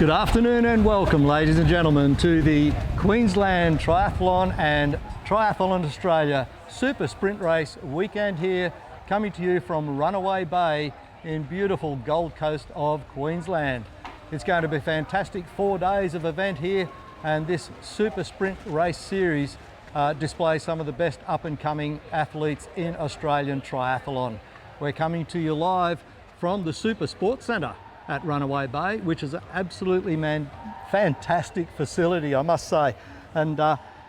Good afternoon and welcome, ladies and gentlemen, to the Queensland Triathlon and Triathlon Australia Super Sprint Race weekend here, coming to you from Runaway Bay in beautiful Gold Coast of Queensland. It's going to be a fantastic 4 days of event here, and this Super Sprint Race series displays some of the best up-and-coming athletes in Australian triathlon. We're coming to you live from the Super Sports Centre at Runaway Bay, which is an absolutely fantastic facility, I must say. And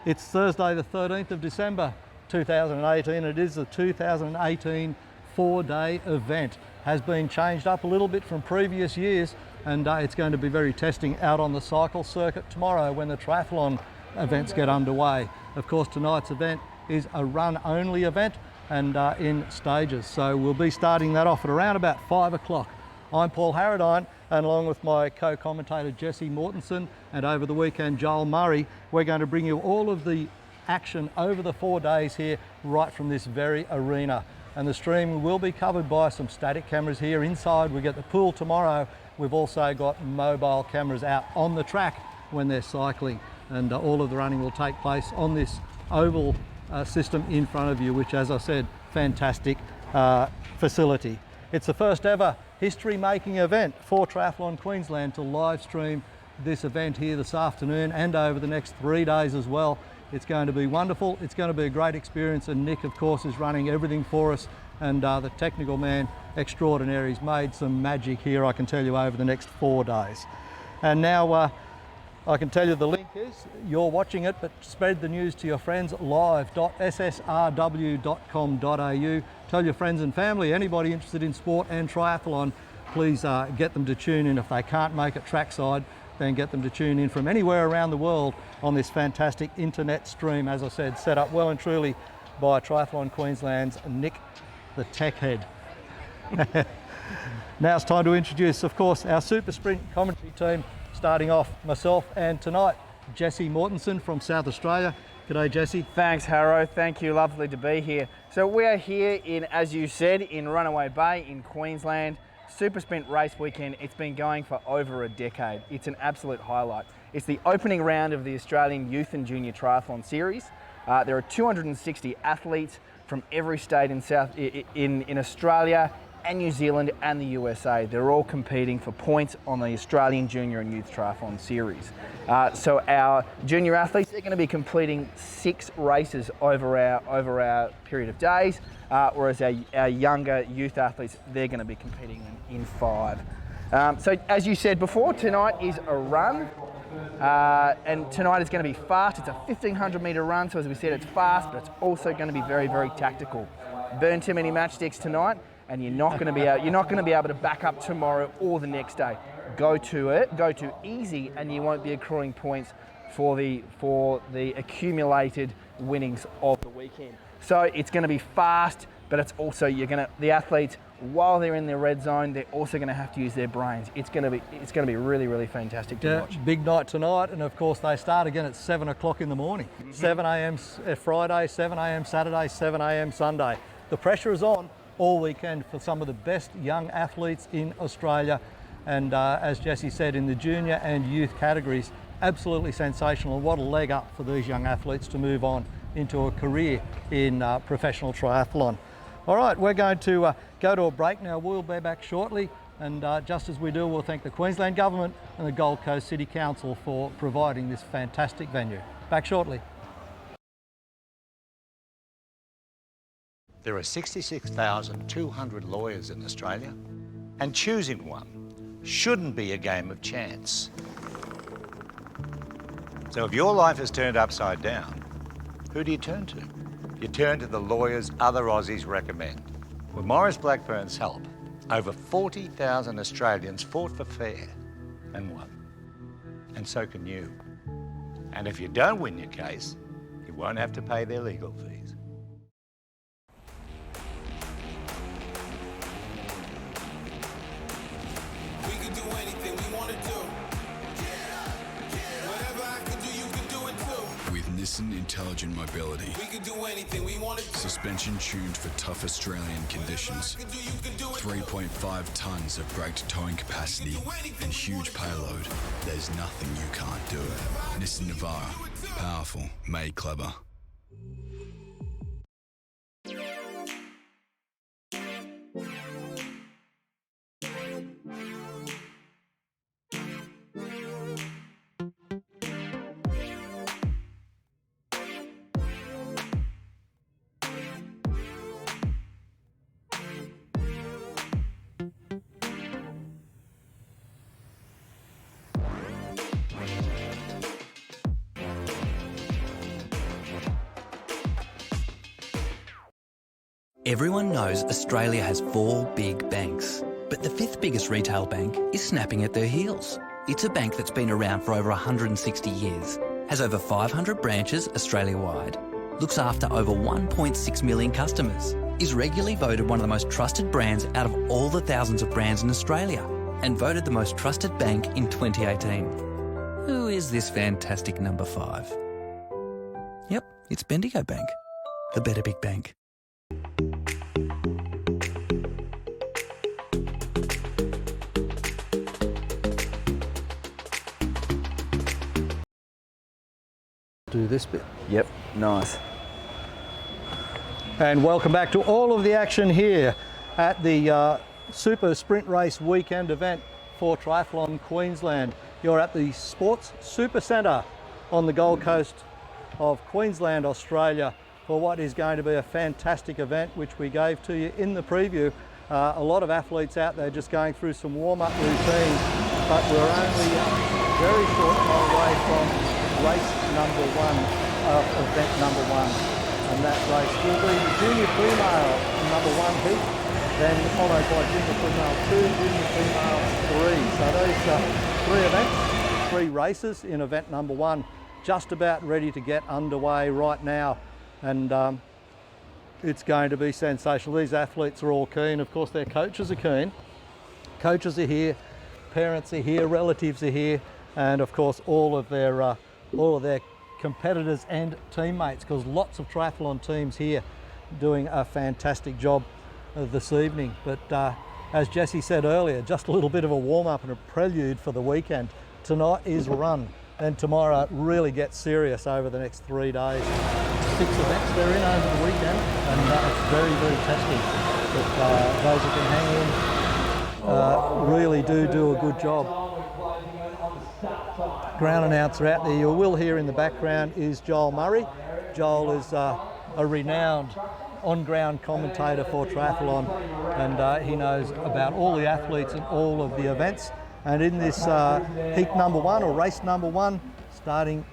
it's Thursday the 13th of December 2018. It is the 2018 4-day event. Has been changed up a little bit from previous years, and it's going to be very testing out on the cycle circuit tomorrow when the triathlon events get underway. Of course, tonight's event is a run-only event and in stages. So we'll be starting that off at around about 5 o'clock. I'm Paul Harradine, and along with my co-commentator Jesse Mortensen and over the weekend Joel Murray, we're going to bring you all of the action over the 4 days here right from this very arena. And the stream will be covered by some static cameras here inside. We get the pool tomorrow. We've also got mobile cameras out on the track when they're cycling, and all of the running will take place on this oval system in front of you, which, as I said, fantastic facility. It's the first ever history-making event for Triathlon Queensland to live stream this event here this afternoon and over the next 3 days as well. It's going to be wonderful. It's going to be a great experience, and Nick, of course, is running everything for us, and the technical man extraordinaire. He's made some magic here, I can tell you, over the next 4 days. And now I can tell you the link is, you're watching it, but spread the news to your friends, live.ssrw.com.au. Tell your friends and family, anybody interested in sport and triathlon, please get them to tune in. If they can't make it trackside, then get them to tune in from anywhere around the world on this fantastic internet stream, as I said, set up well and truly by Triathlon Queensland's Nick, the tech head. Now it's time to introduce, of course, our Super Sprint commentary team, starting off myself and tonight, Jesse Mortensen from South Australia. G'day, Jesse. Thanks, Harrow. Thank you. Lovely to be here. So we are here in, as you said, in Runaway Bay in Queensland. Super Sprint Race weekend. It's been going for over a decade. It's an absolute highlight. It's the opening round of the Australian Youth and Junior Triathlon Series. There are 260 athletes from every state in Australia and New Zealand and the USA. They're all competing for points on the Australian Junior and Youth Triathlon Series. So our junior athletes, they're going to be completing 6 races over our period of days, whereas our younger youth athletes, they're going to be competing in 5. So as you said before, tonight is a run. And tonight is going to be fast. It's a 1,500 metre run, so as we said, it's fast, but it's also going to be very, very tactical. Burn too many matchsticks tonight, and you're not going to be able to back up tomorrow or the next day. Go to easy, and you won't be accruing points for the accumulated winnings of the weekend. So it's going to be fast, but it's also the athletes, while they're in their red zone, they're also going to have to use their brains. It's going to be really, really fantastic to watch. Big night tonight, and of course they start again at 7 o'clock in the morning. 7 a.m. Friday, 7 a.m. Saturday, 7 a.m. Sunday. The pressure is on all weekend for some of the best young athletes in Australia, and as Jesse said, in the junior and youth categories, absolutely sensational. What a leg up for these young athletes to move on into a career in professional triathlon. All right, we're going to go to a break now. We'll be back shortly, and just as we do, we'll thank the Queensland Government and the Gold Coast City Council for providing this fantastic venue. Back shortly. There are 66,200 lawyers in Australia, and choosing one shouldn't be a game of chance. So if your life is turned upside down, who do you turn to? You turn to the lawyers other Aussies recommend. With Maurice Blackburn's help, over 40,000 Australians fought for fair and won. And so can you. And if you don't win your case, you won't have to pay their legal fees. We can do anything we want to do. Whatever I can do, you can do it too. With Nissan Intelligent Mobility. We can do anything we want to do. Suspension tuned for tough Australian conditions. 3.5 tonnes of braked towing capacity and huge payload. There's nothing you can't do. Nissan Navara. Powerful. Made clever. Everyone knows Australia has 4 big banks, but the 5th biggest retail bank is snapping at their heels. It's a bank that's been around for over 160 years, has over 500 branches Australia-wide, looks after over 1.6 million customers, is regularly voted one of the most trusted brands out of all the thousands of brands in Australia, and voted the most trusted bank in 2018. Who is this fantastic number 5? Yep, it's Bendigo Bank, the better big bank. Do this bit. Yep, nice. And welcome back to all of the action here at the Super Sprint Race weekend event for Triathlon Queensland. You're at the Sports Super Centre on the Gold Coast of Queensland, Australia, for what is going to be a fantastic event, which we gave to you in the preview. A lot of athletes out there just going through some warm-up routines, but we're only a very short time away from race number 1, event number 1, and that race will be the junior female number 1 heat, then followed by junior female 2, junior female 3. So those 3 events, 3 races in event number 1, just about ready to get underway right now, and it's going to be sensational. These athletes are all keen. Of course, their coaches are keen. Coaches are here, parents are here, relatives are here, and of course all of their competitors and teammates, because lots of triathlon teams here doing a fantastic job this evening. But as Jesse said earlier, just a little bit of a warm-up and a prelude for the weekend. Tonight is run, and tomorrow really gets serious over the next 3 days. 6 events they're in over the weekend, and it's very, very testing. But those who can hang in really do a good job. Ground announcer out there you will hear in the background is Joel Murray. Joel is a renowned on-ground commentator for triathlon, and he knows about all the athletes and all of the events. And in this heat number one, or race number one, starting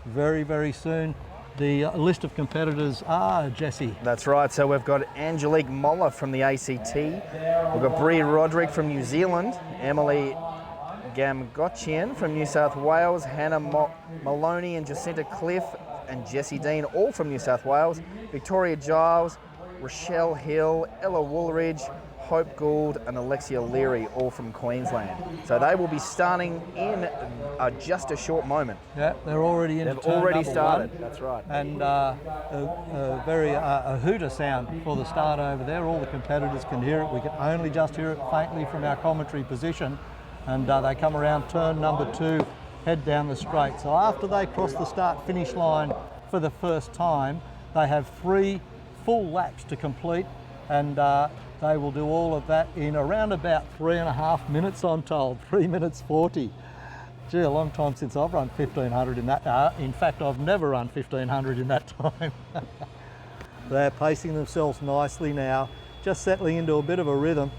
very, very soon, the list of competitors are, Jesse. That's right, so we've got Angelique Moller from the ACT, we've got Brie Roderick from New Zealand, Emily Gamgotchian from New South Wales, Hannah Maloney and Jacinta Cliff and Jessie Dean, all from New South Wales, Victoria Giles, Rochelle Hill, Ella Woolridge, Hope Gould and Alexia Leary, all from Queensland. So they will be starting in just a short moment. Yeah, they're already in. They've already started, that's right. And a hooter sound for the start over there. All the competitors can hear it. We can only just hear it faintly from our commentary position. And they come around turn number 2, head down the straight. So after they cross the start-finish line for the first time, they have 3 full laps to complete, and they will do all of that in around about 3.5 minutes, I'm told, 3 minutes 40. Gee, a long time since I've run 1500 in that. In fact, I've never run 1500 in that time. They're pacing themselves nicely now, just settling into a bit of a rhythm.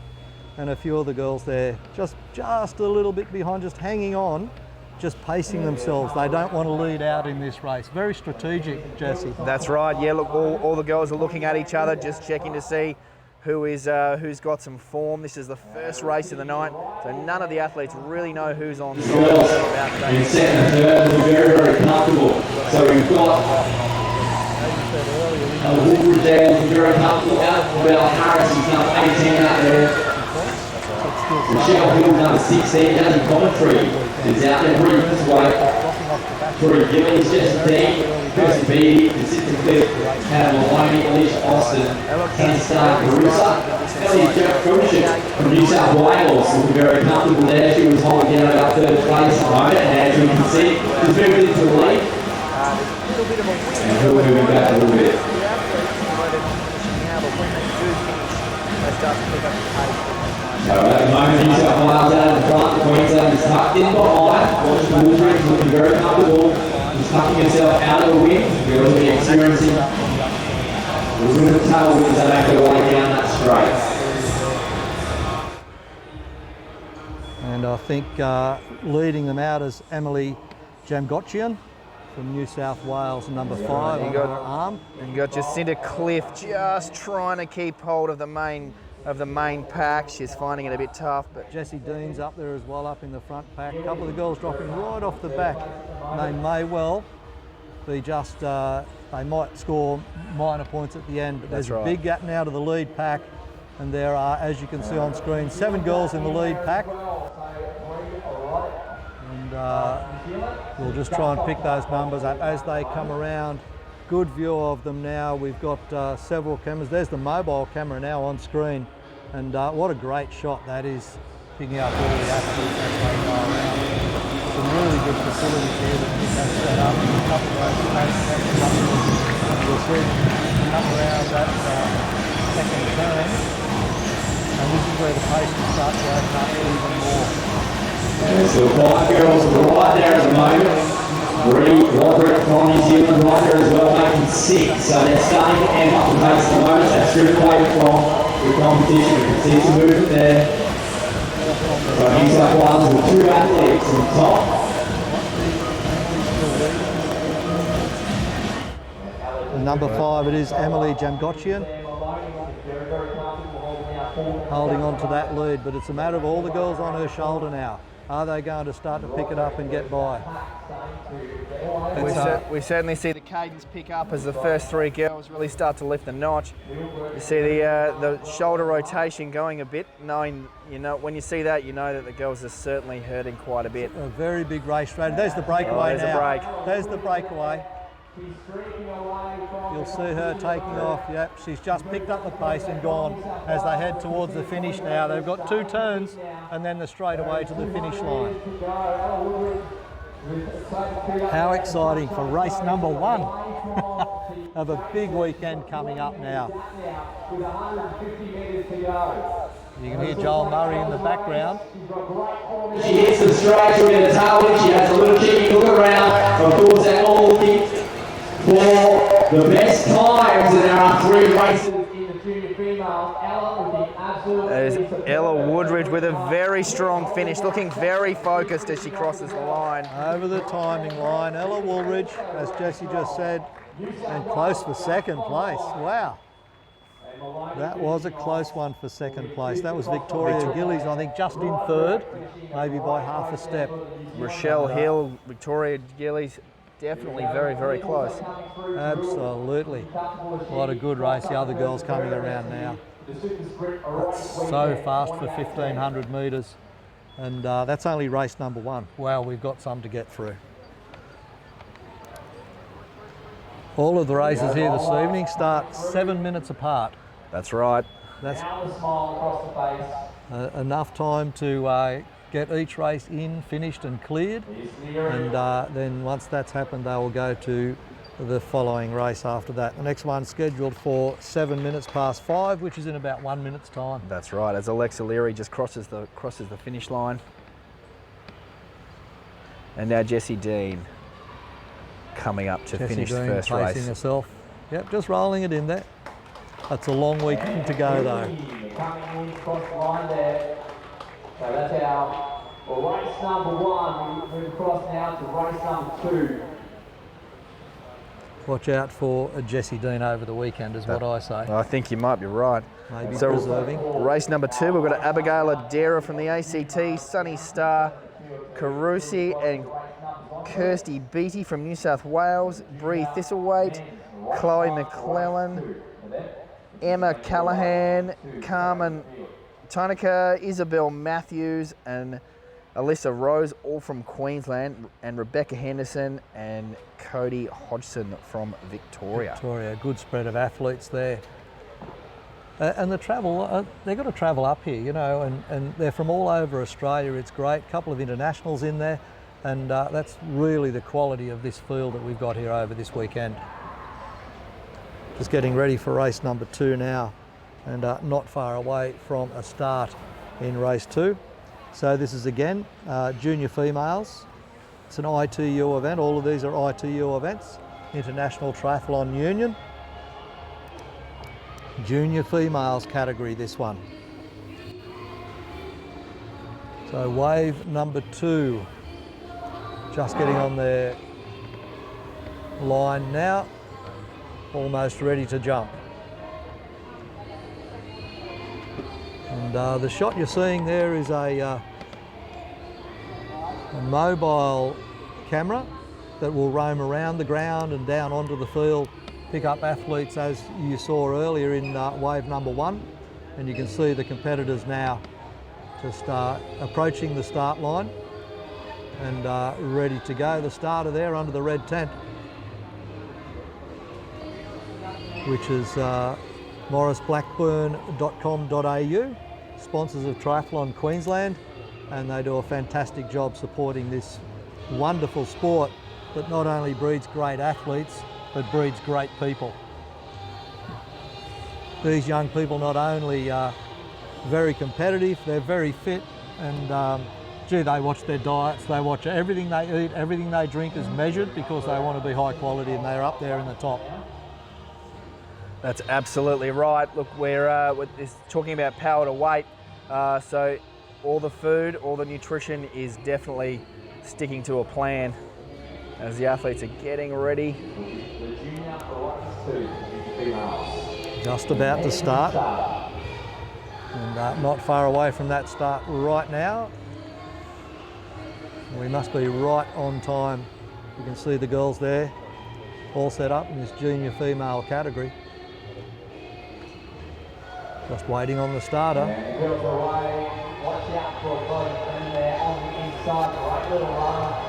And a few of the girls there just a little bit behind, just hanging on, just pacing themselves. They don't want to lead out in this race. Very strategic, Jesse. That's right, yeah, look, all the girls are looking at each other, just checking to see who's got some form. This is the first race of the night, so none of the athletes really know who's on side. In second and third, we're very, very comfortable. So we've got Woolridge there, looking very comfortable. Out Bella Harris, who's number 18 out there. Michelle Hill, number 16, down in commentary, is out there running this way. Tori Givens, Jess Dean, Kirsten Beattie, Jacinta Cliff, Hannah Maloney, Alicia Austin, Ken Stark, Marissa, Ellie Joe from New South Wales, looking very comfortable there. She was holding down about 3rd place at the moment, and as you can see, she's moving into the lead. And we're moving back a little bit. So at the moment, New South Wales out in front, Queensland is tucked in behind. Washington Woolridge looking very comfortable. She's tucking herself out of the wind. We're going to be experiencing a little bit of tailwind as they make their way down that straight. And I think leading them out is Emily Jamgotchian from New South Wales, number 5 on her arm. And you got Jacinta Cliff just trying to keep hold of the main pack. She's finding it a bit tough, but Jessie Dean's up there as well, up in the front pack. A couple of the girls dropping right off the back. They may well be just, they might score minor points at the end, but there's a big gap now to the lead pack, and there are, as you can see on screen, 7 girls in the lead pack. And we'll just try and pick those numbers up as they come around. Good view of them now. We've got several cameras. There's the mobile camera now on screen, and what a great shot that is, picking up all the athletes as they go around. Some really good facilities here that we have set up. A couple of those cameras, you'll see them come around that second turn, and this is where the pace will start to open up even more. Yeah, so 5 girls right there at the moment. Brie Roderick from New Zealand right there as well, making 6. So they're starting to amp up the pace at the moment. That's stripped away from the competition. You can see some movement there. So New South Wales with 2 athletes on top. And number 5, it is Emily Jamgotchian, holding on to that lead, but it's a matter of all the girls on her shoulder now. Are they going to start to pick it up and get by? We certainly see the cadence pick up as the first 3 girls really start to lift the notch. You see the shoulder rotation going a bit, knowing, when you see that, you know that the girls are certainly hurting quite a bit. A very big race strategy. There's the breakaway now. The break. There's the breakaway. You'll see her taking off. Yep, she's just picked up the pace and gone as they head towards the finish now. They've got 2 turns and then the straightaway to the finish line. How exciting for race number 1. of a big weekend coming up now. With 150 metres to go. You can hear Joel Murray in the background. She hits the straight, she'll get a tailwind, she has a little cheeky look around. Of course, they're all looking for the best times, and there are 3 races in the junior females. Ella with the absolute. There's Ella Woodridge with a very strong finish, looking very focused as she crosses the line. Over the timing line, Ella Woolridge, as Jesse just said, and close for second place. Wow. That was a close one for second place. That was Victoria Gillies, I think, just in third, maybe by half a step. Rochelle Hill, Victoria Gillies, definitely very, very close. Absolutely. What a good race. The other girls coming around now. That's so fast for 1,500 metres. And that's only race number 1. Wow, we've got some to get through. All of the races here this evening start 7 minutes apart. That's right. That's enough time to get each race in, finished and cleared. And then once that's happened, they will go to the following race after that. The next one's scheduled for 7 minutes past 5, which is in about 1 minute's time. That's right, as Alexa Leary just crosses the finish line. And now Jessie Dean coming up to finish the first race. Pacing herself. Yep, just rolling it in there. That's a long weekend to go though. Coming in across the line there. So that's our race number 1. We move across now to race number 2. Watch out for a Jessie Dean over the weekend is what I say. I think you might be right. Maybe so preserving. Race number 2, we've got Abigail Adera from the ACT, Sunny Star, Carusi and Kirsty Beattie from New South Wales, Bree Thistlewaite, Chloe McClellan, Emma Callahan, Carmen Tonica, Isabel Matthews and Alyssa Rose, all from Queensland, and Rebecca Henderson and Cody Hodgson from Victoria. Victoria, good spread of athletes there. And the travel, they've got to travel up here, you know, and they're from all over Australia. It's great, a couple of internationals in there, and that's really the quality of this field that we've got here over this weekend. Just getting ready for race number 2 now, and not far away from a start in race 2. So this is again junior females. It's an ITU event. All of these are ITU events. International Triathlon Union. Junior females category, this one. So wave number 2, just getting on their line now, almost ready to jump. And the shot you're seeing there is a mobile camera that will roam around the ground and down onto the field, pick up athletes as you saw earlier in wave number 1. And you can see the competitors now just approaching the start line and ready to go. The starter there under the red tent, which is morrisblackburn.com.au, sponsors of Triathlon Queensland, and they do a fantastic job supporting this wonderful sport that not only breeds great athletes, but breeds great people. These young people not only are very competitive, they're very fit, and gee, they watch their diets, they watch everything they eat, everything they drink is measured because they want to be high quality, and they're up there in the top. That's absolutely right. Look, we're talking about power to weight, so all the food, all the nutrition is definitely sticking to a plan as the athletes are getting ready. Just about to start, and not far away from that start right now. We must be right on time. You can see the girls there, all set up in this junior female category. Just waiting on the starter. Watch out for a body friend there on the inside, right little runner.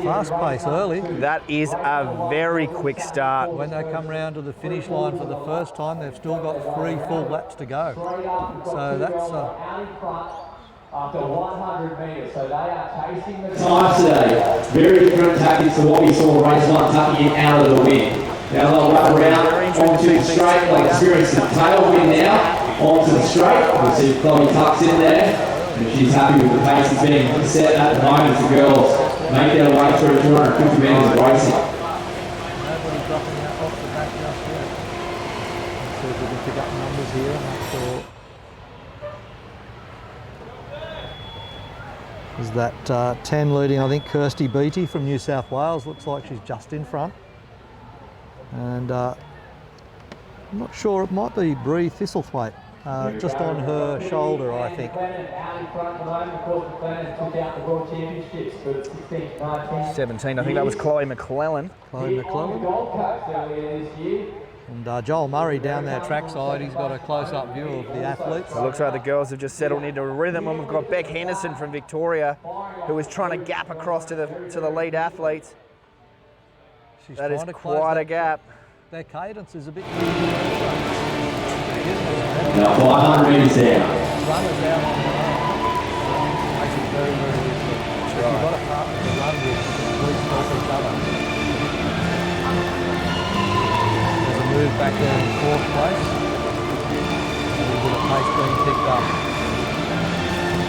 Fast pace early. That is a very quick start. When they come round to the finish line for the first time, they've still got 3 full laps to go. So that's after 100 metres. So they are chasing the time today. Very different tactics to what we saw race 1 tucking it out of the wind. Now they'll wrap around onto the straight. They'll experience the tailwind now onto the straight. We'll see Chloe tucks in there. And she's happy with the pace that's being set at the moment. The girls make their way through 250 metres of racing. Nobody dropping that off the back just yet. Let's see if we can pick up numbers here. I'm not sure. Is that 10 leading, I think, Kirsty Beattie from New South Wales. Looks like she's just in front. And I'm not sure, it might be Bree Thistlethwaite. Just on her shoulder, I think. 17, I think that was Chloe McClellan. Chloe McClellan. And Joel Murray down there trackside, he's got a close-up view of the athletes. It looks like the girls have just settled into a rhythm, and we've got Beck Henderson from Victoria, who is trying to gap across to the lead athletes. That is quite a gap. Their cadence is a bit... Now 500 metres down. Runners out on their own. Makes it very, very difficult. If you've got a partner to run with, you can please help each other. There's a move back there in 4th place. A little bit of pace being picked up.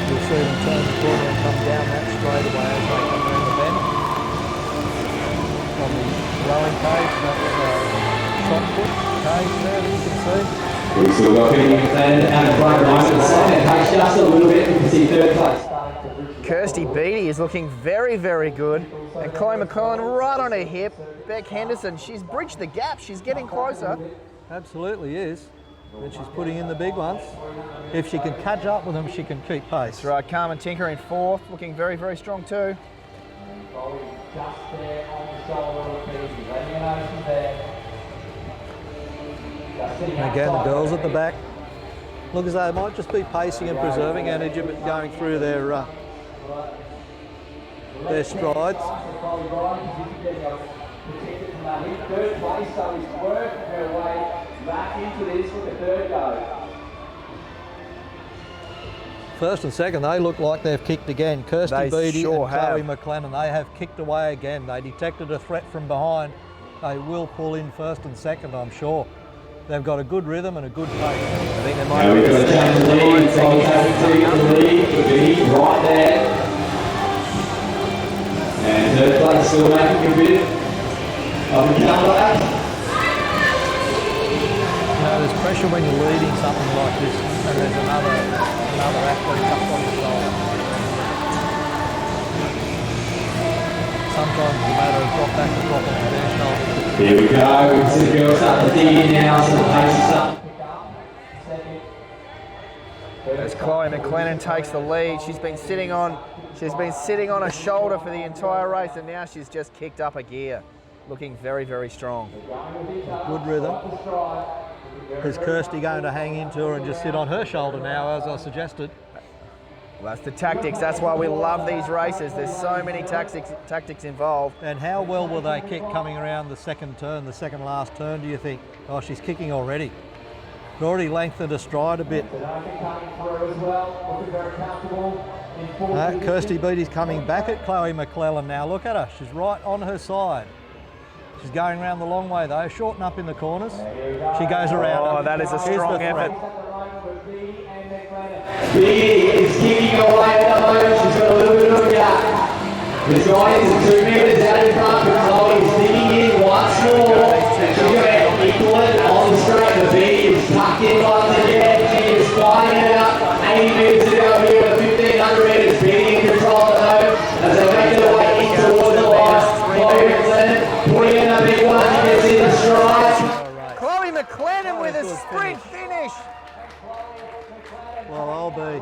You'll see them turn the corner and come down that straightaway as they come around the bend. On the rowing cage, that's shot put cage there that you can see. We've still got Penny McLean and a front moment. The second pace just a little bit. You can see 3rd place. Kirsty Beattie is looking very, very good. And Chloe McClellan right on her hip. Beck Henderson, she's bridged the gap. She's getting closer. Absolutely is. And she's putting in the big ones. If she can catch up with them, she can keep pace. That's right, Carmen Tinker in 4th, looking very, very strong too. Just there on the shoulder of Beattie. Letting you know she's there. And again, the girls at the back look as though they might just be pacing and preserving energy, but going through their strides. 3rd place, so he's worked her way back into this with the 3rd go. 1st and 2nd, they look like they've kicked again. Kirsty They Beattie sure and Chloe have. McLennan, they have kicked away again. They detected a threat from behind. They will pull in 1st and 2nd, I'm sure. They've got a good rhythm and a good pace. I think they might Now we've got to change the lead. Chloe taking the lead. Beattie right there. And 3rd place still making a bit of a comeback. You know, there's pressure when you're leading something like this and there's another athlete up on the shoulder. Sometimes it's a matter of drop back and drop onto their shoulder. Here we go. We can see the girls starting to dig in now, so the pace is starting to pick up. As Chloe McLennan takes the lead, she's been sitting on a shoulder for the entire race, and now she's just kicked up a gear, looking very, very strong. Good rhythm. Is Kirsty going to hang into her and just sit on her shoulder now, as I suggested? Well, that's the tactics. That's why we love these races. There's so many tactics involved. And how well will they kick coming around the 2nd turn, the 2nd last turn, do you think? Oh, she's kicking already. She's already lengthened her stride a bit. Kirsty Beattie's coming back at Chloe McClellan now. Look at her. She's right on her side. She's going around the long way though. Shorten up in the corners. She goes around. Oh, that is a strong effort. Beattie is kicking away at the moment. She's got a little bit of a gap. The guy is 2 metres out in front, but Chloe is digging in once more. And she's going to equal it on the straight. The Beattie is tucked in once again. She is fighting it up. 80 metres to go here at 1,500 metres. Beattie in control at the moment as they make their way in towards the line. Chloe McLennan putting in a big one. You can see the stride. Chloe McLennan with a sprint finish. Well, I'll be.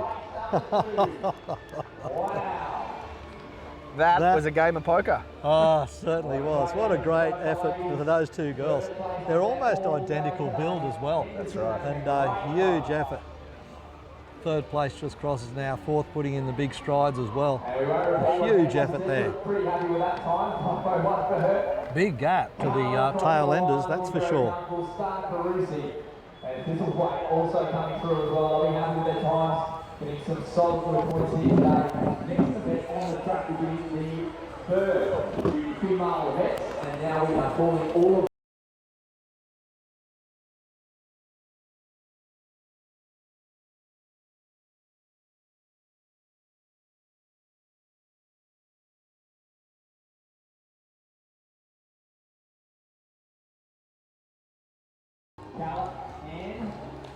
That was a game of poker. Oh, certainly was. What a great effort for those two girls. They're almost identical build as well. That's right. And huge effort. 3rd place just crosses now. 4th putting in the big strides as well. A huge effort there. Big gap to the tail enders, that's for sure. And Thistlethwaite also coming through as well. I'll be happy with their times. Getting some solid points here today. Next event on the track will be the third female event, and now we are calling all of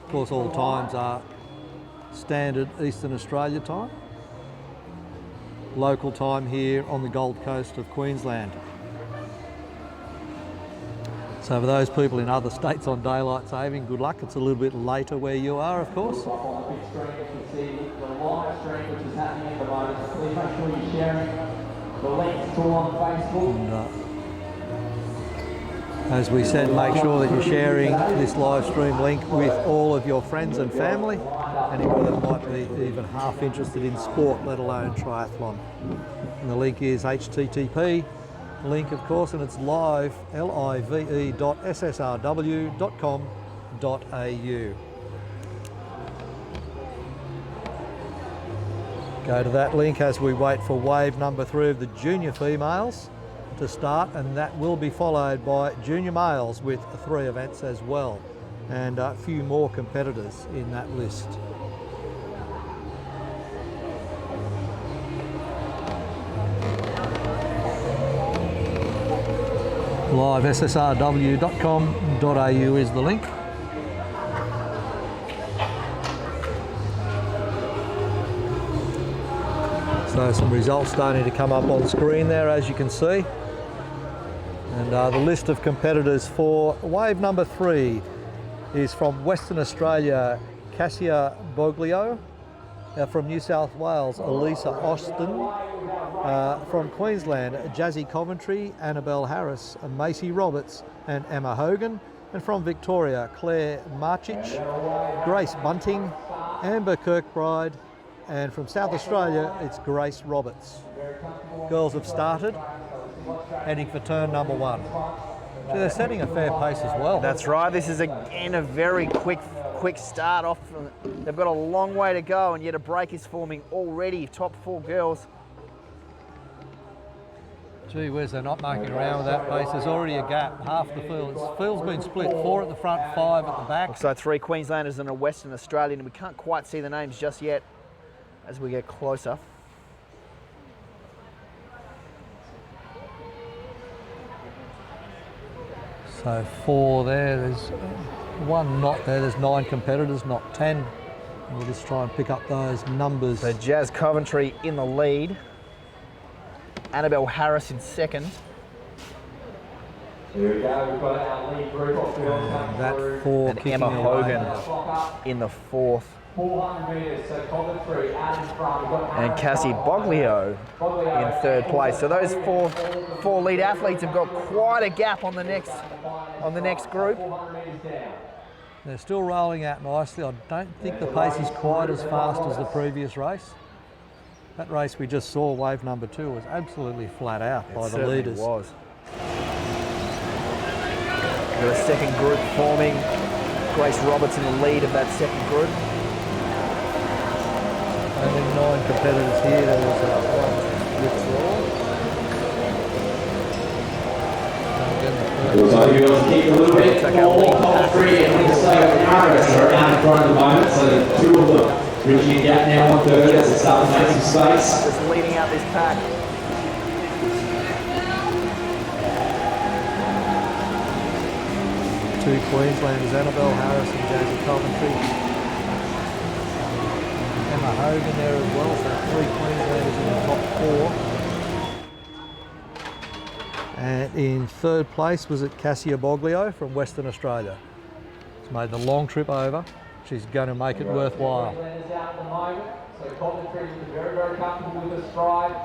Of course, all times are standard Eastern Australia time. Local time here on the Gold Coast of Queensland. So for those people in other states on daylight saving, good luck. It's a little bit later where you are, of course. on the big screen, you can see the live stream which is happening at the moment. So please make sure you're sharing the links to on Facebook. And, as we said, make sure that you're sharing this live stream link with all of your friends and family, anyone that might be even half interested in sport, let alone triathlon. And the link is http link, of course, and it's live, live.ssrw.com.au. Go to that link as we wait for wave number 3 of the junior females to start, and that will be followed by junior males with 3 events as well, and a few more competitors in that list. Live ssrw.com.au is the link. So some results starting to come up on screen there, as you can see. And the list of competitors for wave number 3 is from Western Australia, Cassia Boglio. From New South Wales, Elisa Austin. From Queensland, Jazzy Coventry, Annabelle Harris, Macy Roberts and Emma Hogan. And from Victoria, Claire Marchich, Grace Bunting, Amber Kirkbride, and from South Australia, it's Grace Roberts. Girls have started, heading for turn number 1. So they're setting a fair pace as well. That's right. This is again a very quick start off. They've got a long way to go, and yet a break is forming already. Top 4 girls. Gee whiz, they're not mucking around with that pace. There's already a gap, half the field. The field's been split, 4 at the front, 5 at the back. So 3 Queenslanders and a Western Australian, and we can't quite see the names just yet as we get closer. So 4 there, there's 1 not there, there's 9 competitors, not 10. We'll just try and pick up those numbers. So Jazz Coventry in the lead. Annabelle Harris in second. Here we go, we've got our lead group of girls coming That through. 4 And kicking Emma away Hogan now. in the 4th. 400 metres, so Coventry out in front. We've got And Cassie Boglio in 3rd place. So those four lead athletes have got quite a gap on the next group. 400 metres down. They're still rolling out nicely. I don't think the pace is quite as fast as the previous race. That race we just saw, wave number 2, was absolutely flat out by the leaders. It was. Got a second group forming. Grace Roberts in the lead of that second group. Only 9 competitors here. There was 1 withdrawal. So you want to keep a little bit more Coventry and also Harris are out in front at the moment, so 2 of them bridging a gap now on 3rd as it starts to make some space. Just leading out this pack. 2 Queenslanders, Annabelle Harris and Jazzy Coventry. Emma Hogan there as well, so 3 Queenslanders in the top 4. And in 3rd place was it Cassia Boglio from Western Australia. She's made the long trip over. She's going to make it worthwhile. Queenslanders out at the moment, so Coventry is very, very comfortable with the stride.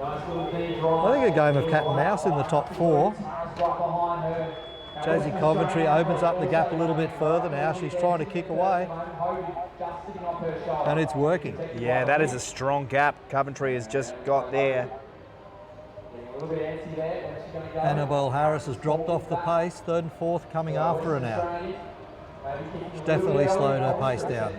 Nice little knee drive. I think a game of cat and mouse in the top 4. Harris right behind her. Jazzy Coventry opens up the gap a little bit further now. She's trying to kick away, and it's working. Yeah, that is a strong gap. Coventry has just got there. Annabelle Harris has dropped off the pace, 3rd and 4th coming after her now. She's definitely slowed her pace down.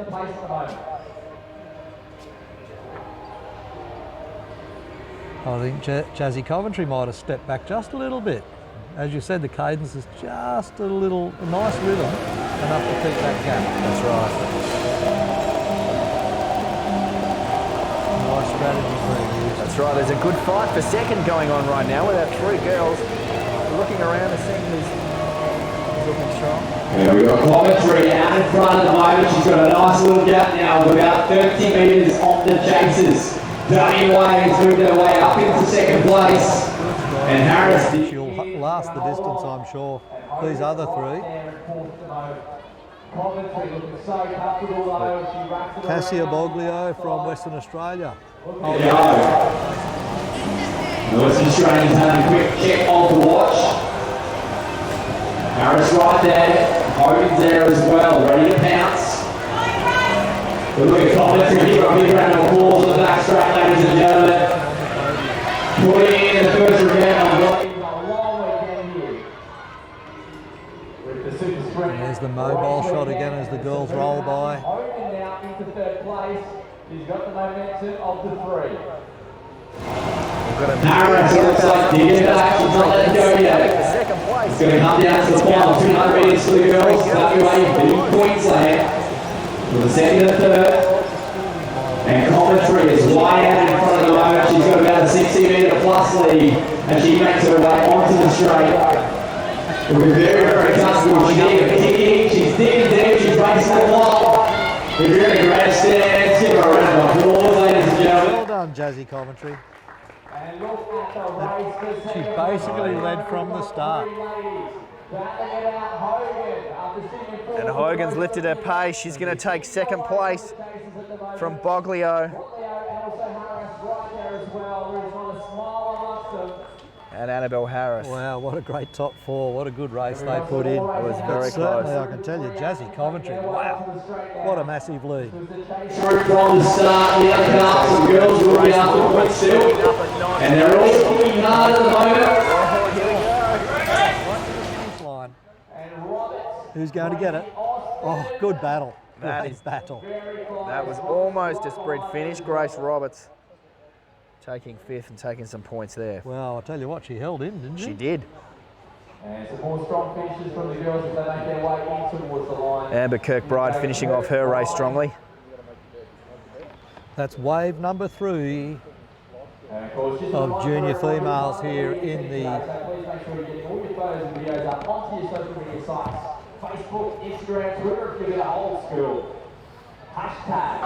I think Jazzy Coventry might have stepped back just a little bit. As you said, the cadence is just a nice rhythm, enough to keep that gap. That's right. Nice strategy being used. That's right. There's a good fight for second going on right now with our three girls looking around to see who's looking strong. Yeah, we've got Coventry out in front at the moment. She's got a nice little gap now of about 30 metres on the chasers. WA has moved her way up into second place. And Harris... She'll last the distance, I'm sure. These other three. Cassia Boglio from Western Australia. Western Australians having a quick check of the watch. Harris right there. Hogan's there as well, ready to pounce. We're looking at Coventry here. A big round of applause on the back straight, ladies and gentlemen. Putting in the first round of And there's the mobile shot again as the girls roll by. Hogan now into third place. He's got the momentum of the three. Harris looks like digging back. She's not letting go yet. Second place. It's going to come down to the final 200 metres for the girls. WA beat Queensland with a second and third. And Coventry is wide out in front of the moment. She's got about a 60 metre plus lead and she makes her way onto the straight. We're very, very comfortable. She's kicking, she's digging deep, she's racing the block. If you're in a great stance, give her a round of applause, ladies and gentlemen. Well done, Jazzy Coventry. She basically led from the start. And Hogan's lifted her pace. She's going to take second place from Boglio. And Annabelle Harris. Wow, what a great top four. What a good race they put in. It was very certainly, close. I can tell you, Jazzy Coventry, wow, what a massive lead. Through from the start, the other half of the girls will be after quick still. And they're all looking hard at the moment. Line. Who's going to get it? Oh, good battle. Great battle. That was almost a sprint finish. Grace Roberts taking fifth and taking some points there. Well, I'll tell you what, she held in, didn't she? She did. And some more strong finishes from the girls as they make their way in towards the line. Amber Kirkbride finishing off her race strongly. That's wave number 3 of junior females here in the Please make sure you get all your photos and videos up onto your social media sites. Facebook, Instagram, Twitter, if you're old school.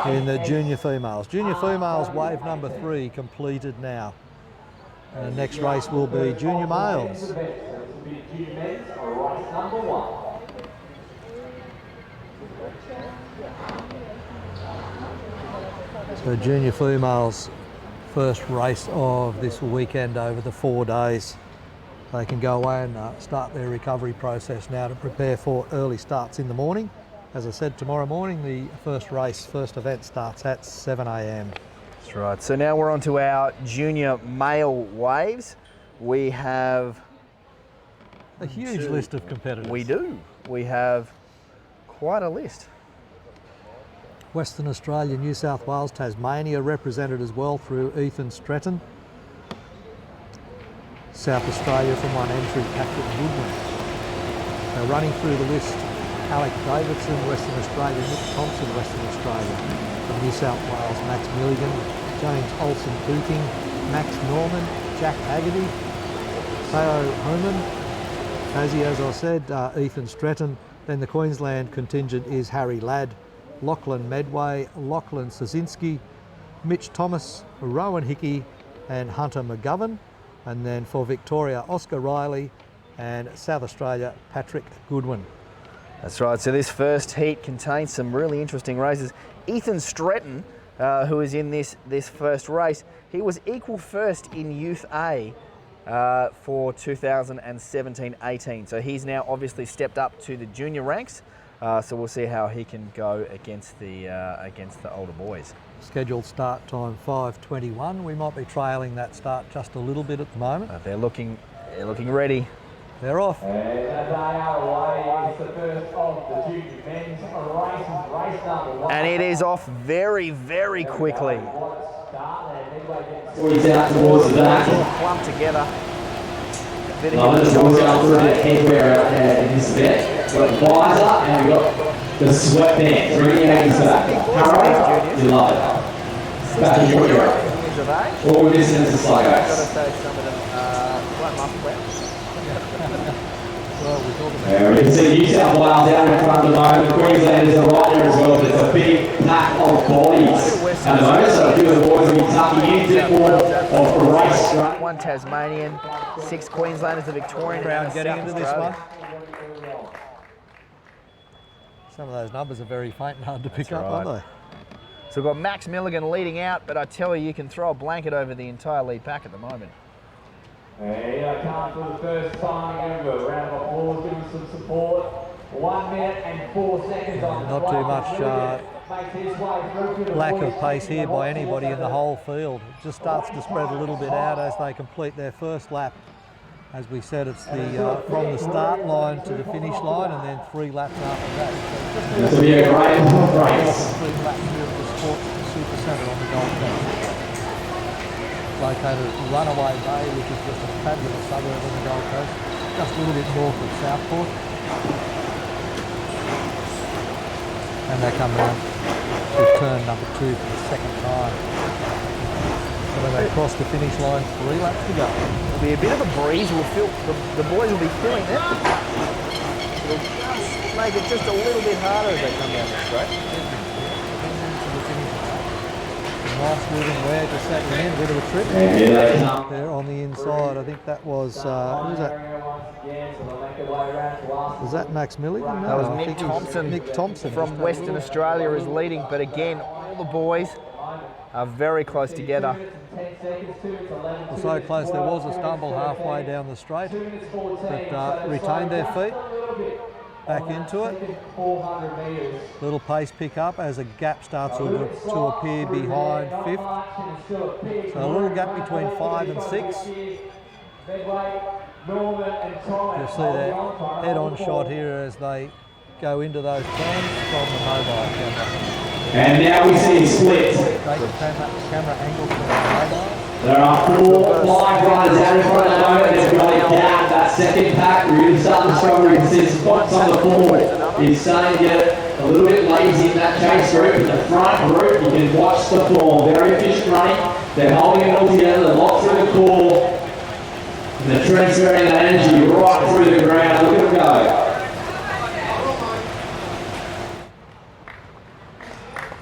in the junior females. Junior females wave number 3 completed now. Next race will be junior males. So junior females first race of this weekend over the 4 days. They can go away and start their recovery process now to prepare for early starts in the morning. As I said, tomorrow morning the first event starts at 7 a.m. That's right. So now we're on to our junior male waves. We have a huge list of competitors. We do. We have quite a list. Western Australia, New South Wales, Tasmania represented as well through Ethan Stretton. South Australia from one entry, Patrick Goodwin. Now running through the list, Alec Davidson, Western Australia, Nick Thompson, Western Australia. From New South Wales, Max Milligan, James Olsen-Tooting, Max Norman, Jack Haggerty, Theo Homan, Tassie, as I said, Ethan Stretton. Then the Queensland contingent is Harry Ladd, Lachlan Medway, Lachlan Sosinski, Mitch Thomas, Rowan Hickey and Hunter McGovern. And then for Victoria, Oscar Riley, and South Australia, Patrick Goodwin. That's right, so this first heat contains some really interesting races. Ethan Stretton, who is in this first race, he was equal first in Youth A for 2017-18. So he's now obviously stepped up to the junior ranks. So we'll see how he can go against the older boys. Scheduled start time 5:21. We might be trailing that start just a little bit at the moment. They're looking ready. They're off. And they are away. It's the first of the junior men's races, race number 1. And it is off very, very quickly. Start there, Midway getting He's out towards the back. Clumped together. Bit No, of there's always got a little bit of headwear out there in this event. We've got the visor and we've got the sweatband. 380s back. Harrow, you love it. Back in your era. years of age. All we're missing is the I've got to slogos. say some of them quite muffled. Well, we're talking about Yeah, we can see New South Wales out in front of the moment. Queenslanders are right there as well. There's a big pack of bodies at the moment. So a few of the boys will be tucking into for a race. One Tasmanian, 6 Queenslanders, the Victorian crowd and getting South into this Australia. one. Some of those numbers are very faint and hard to pick up, aren't they? So we've got Max Milligan leading out, but I tell you, you can throw a blanket over the entire lead pack at the moment. Here I come for the first time ever. Round of applause, give him some support. 1 minute and 4 seconds on the Not too much lack of pace here by anybody in the whole field. It just starts to spread a little bit out as they complete their first lap. As we said, it's the from the start line to the finish line and then 3 laps after that. So This will be a great race. complete lap here at the Sports Super Centre on the Gold Coast. Located at Runaway Bay, which is just a fabulous suburb on the Gold Coast, just a little bit north of Southport. And they come around to turn number 2 for the second time. So when they cross the finish line, 3 laps to go. It'll be a bit of a breeze. We'll feel the boys will be feeling it. It'll just make it just a little bit harder as they come down the straight. Nice moving wedge just settling in, a bit of a trip. And here they come. There on the inside, I think that was, who was that? Was that Max Milligan? That was I Nick think it was Thompson. Nick Thompson From Western Australia is leading, but again, all the boys are very close together. So close, there was a stumble halfway down the straight, but retained their feet, back into it. Little pace pick up as a gap starts to appear behind 5th. So a little gap between 5 and 6. You'll see that head-on shot here as they go into those turns from the mobile camera. And now we see split. Great camera angle from the mobile. There are 4 flying riders out in front at the moment. They've really down that second pack. Really starting to struggle. You can see spots on the floor. He's starting to get a little bit lazy in that chase group. In the front group, you can watch the form. Very efficient running. They're holding it all together. Lock through the core. And they're transferring that energy right through the ground. Look at them go.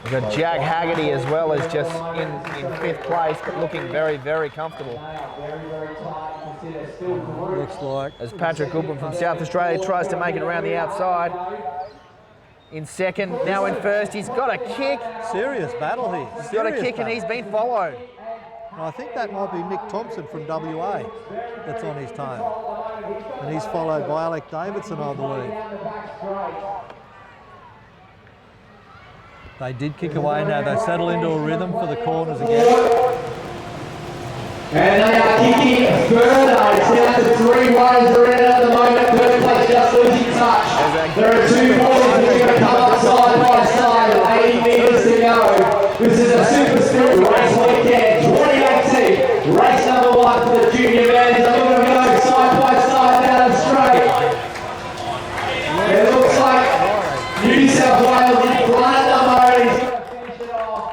We've got Jag Haggerty as well as just in 5th place, but looking very, very comfortable. Looks like As Patrick Goodwin from South Australia tries to make it around the outside. In 2nd, now in 1st, he's got a kick. serious battle here. He's got a kick and he's been followed. I think that might be Nick Thompson from WA that's on his tail. And he's followed by Alec Davidson, I believe. They did kick away now. They settle into a rhythm for the corners again. And they are kicking further. It's down to 3 riders around at the moment. 3rd place just losing touch. There are 2 boys which are going to come up side by side. 80 metres to go. This is a Super Sprint race weekend 2018. Race number 1 for the junior men. They're going to go side by side down the straight. It looks like New South Wales in front at the moment. He's going to finish it off.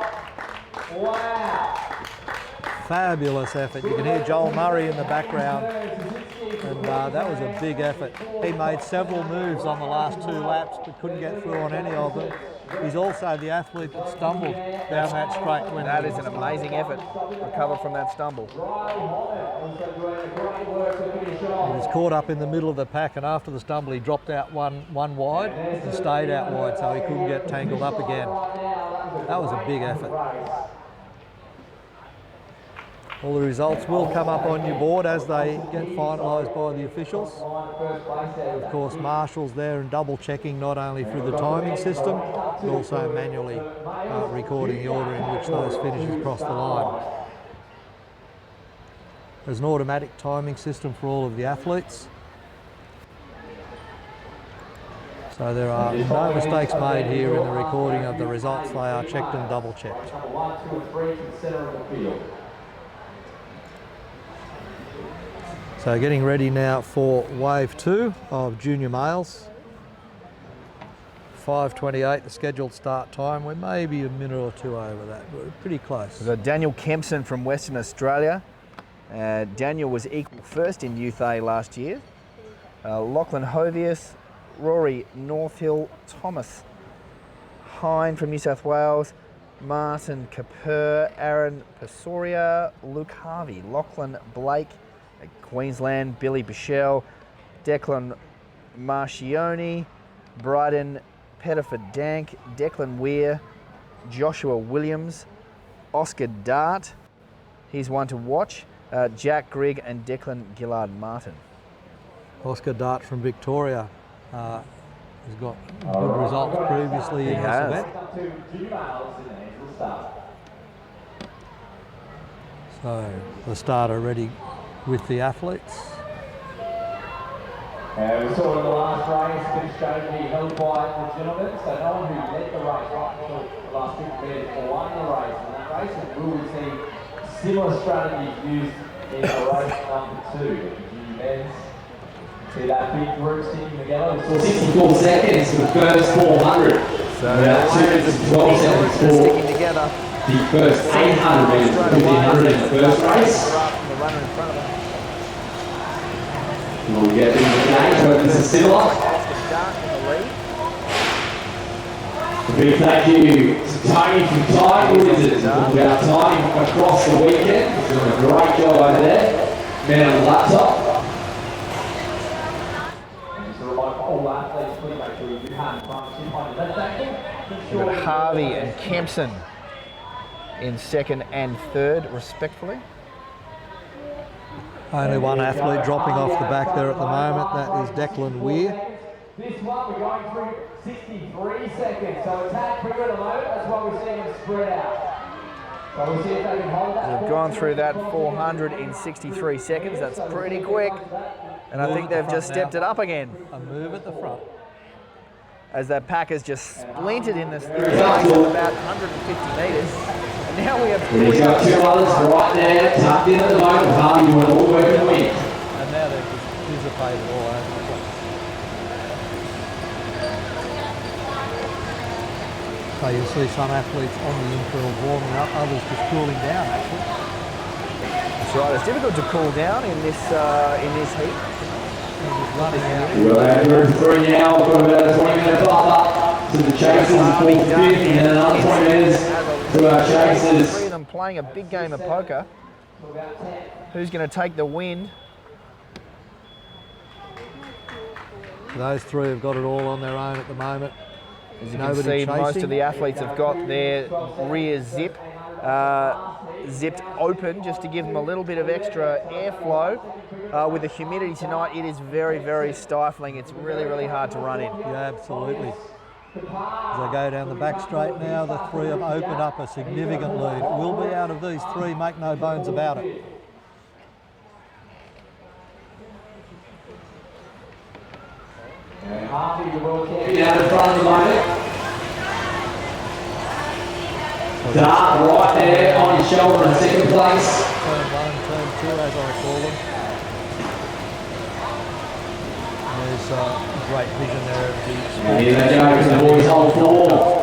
Wow. Fabulous effort. You can hear Joel Murray in the background. And that was a big effort. He made several moves on the last 2 laps, but couldn't get through on any of them. He's also the athlete that stumbled down that straight. When That is an amazing effort. Recover from that stumble. He was caught up in the middle of the pack, and after the stumble he dropped out one wide and stayed out wide, so he couldn't get tangled up again. That was a big effort. All the results will come up on your board as they get finalised by the officials. Of course, Marshall's there and double checking not only through the timing system, but also manually recording the order in which those finishes cross the line. There's an automatic timing system for all of the athletes. So there are no mistakes made here in the recording of the results. They are checked and double checked. 1, 2, and 3 to the centre of the field. So getting ready now for wave 2 of junior males. 5:28, the scheduled start time. We're maybe a minute or two over that. We're pretty close. We've got Daniel Kempson from Western Australia. Daniel was equal first in Youth A last year. Lachlan Hovius, Rory Northhill, Thomas Hine from New South Wales, Martin Kapur, Aaron Pasoria, Luke Harvey, Lachlan Blake, Queensland, Billy Bichelle, Declan Marchioni, Bryden Pettiford Dank, Declan Weir, Joshua Williams, Oscar Dart, he's one to watch, Jack Grigg and Declan Gillard Martin. Oscar Dart from Victoria has got good results previously in this event. So the starter ready with the athletes. We saw in the last race, been strategy held by the gentlemen, so no one who led the race right until the last 50 metres won the race in that race, and will we see similar strategies used in race number 2, the junior men's. See that big group sticking together. 64 seconds for the first 400. So about 2 minutes and 12 seconds for sticking together. the first 800 metres, 1500 in the first race. The runner in front of them. We'll get into the game, so this is similar. A big thank you to Tony from Time Wizards about time across the weekend. He's doing a great job over there. Man on the laptop. And just a reminder for all athletes, please make sure you do have partnership on your left ankle. We've got Harvey and Kempson in second and third, respectfully. Only one athlete dropping off the back there at the moment, that is Declan Weir. This one we're going through 63 seconds, so it's had quicker at the moment, that's why we're seeing them spread out. So we'll see if they can hold that. We've gone through that 400 in 63 seconds, that's pretty quick. And I think they've just stepped it up again. A move at the front. As that pack has just splintered in this race of about 150 metres. And now we have He's got 2 others right there, tucked in at the moment. Harvey doing all the work in the wing. And now they're just dissipated all over the place. So you'll see some athletes on the infield warming up, others just cooling down actually. That's right, it's difficult to cool down in this heat. Running out. We'll have room 3 now. We've got about a 20-minute buffer to the chasers and 450 and another 20 minutes to our chasers. 3 of them playing a big game of poker. Who's going to take the win? Those 3 have got it all on their own at the moment. As you can see, most of the athletes have got their rear zipped open just to give them a little bit of extra airflow. With the humidity tonight, it is very, very stifling. It's really, really hard to run in. Yeah, absolutely. As they go down the back straight now, the 3 have opened up a significant lead. It will be out of these 3, make no bones about it. Down in front of the moment. Dart right there on his shoulder in second place. Turn 1 and turn 2 as I call them. And there's great vision there of the And here they go, the boys hold 4.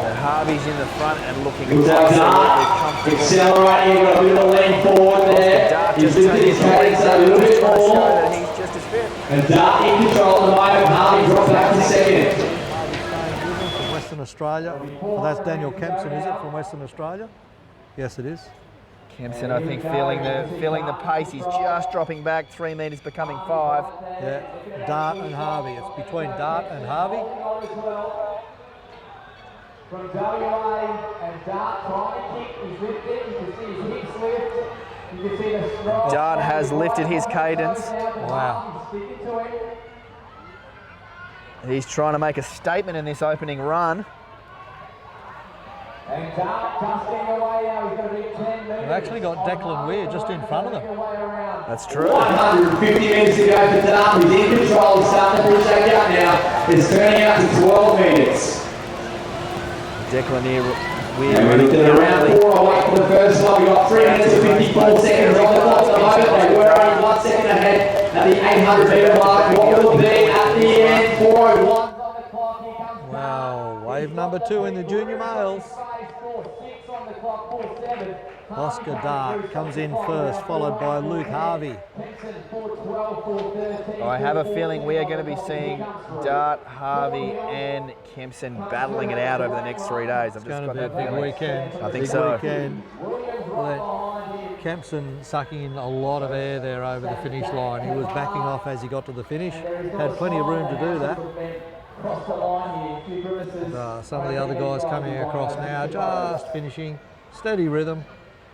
And Harvey's in the front and looking Looks like absolutely Dart comfortable. accelerating, got a bit of a lean forward there. Dart He's just lifted his taking cadence a little bit trying to show more. that he's just as fit. And Dart in control at the moment. Harvey dropped back to second. Harvey staying with them from Western Australia. Well, that's Daniel Kempson, is it, from Western Australia? Yes, it is. Kempson, I think, feeling the pace. He's just dropping back 3 metres, becoming 5. Yeah, Dart and Harvey. It's between Dart and Harvey. From WA and Dart trying to kick, he's lifted, you can see his hips lift, you can see the stride. Dart has lifted his cadence. Wow. Sticking to it. He's trying to make a statement in this opening run. And Dart just getting away now, he's got a big 10 metres. They've actually got Declan Weir just in front of them. That's true. 150 metres to go for Dart. He's in control. He's starting to push that gap now. It's turning out to 12 metres. Declan Weir And we looked at around 4 away from the first one. We got 3 minutes and 54 seconds on the clock at the moment. They were only 1 second ahead at the 800 metre mark. What will be at the end? 4:01 on the clock. Here comes Wow, wave number 2 in the junior males. 4:6 on the clock. 4:7. Oscar Dart comes in first, followed by Luke Harvey. I have a feeling we are going to be seeing Dart, Harvey and Kempson battling it out over the next 3 days. It's going to be a big weekend. I think big so. Weekend. Kempson sucking in a lot of air there over the finish line. He was backing off as he got to the finish. Had plenty of room to do that. Some of the other guys coming across now, just finishing. Steady rhythm.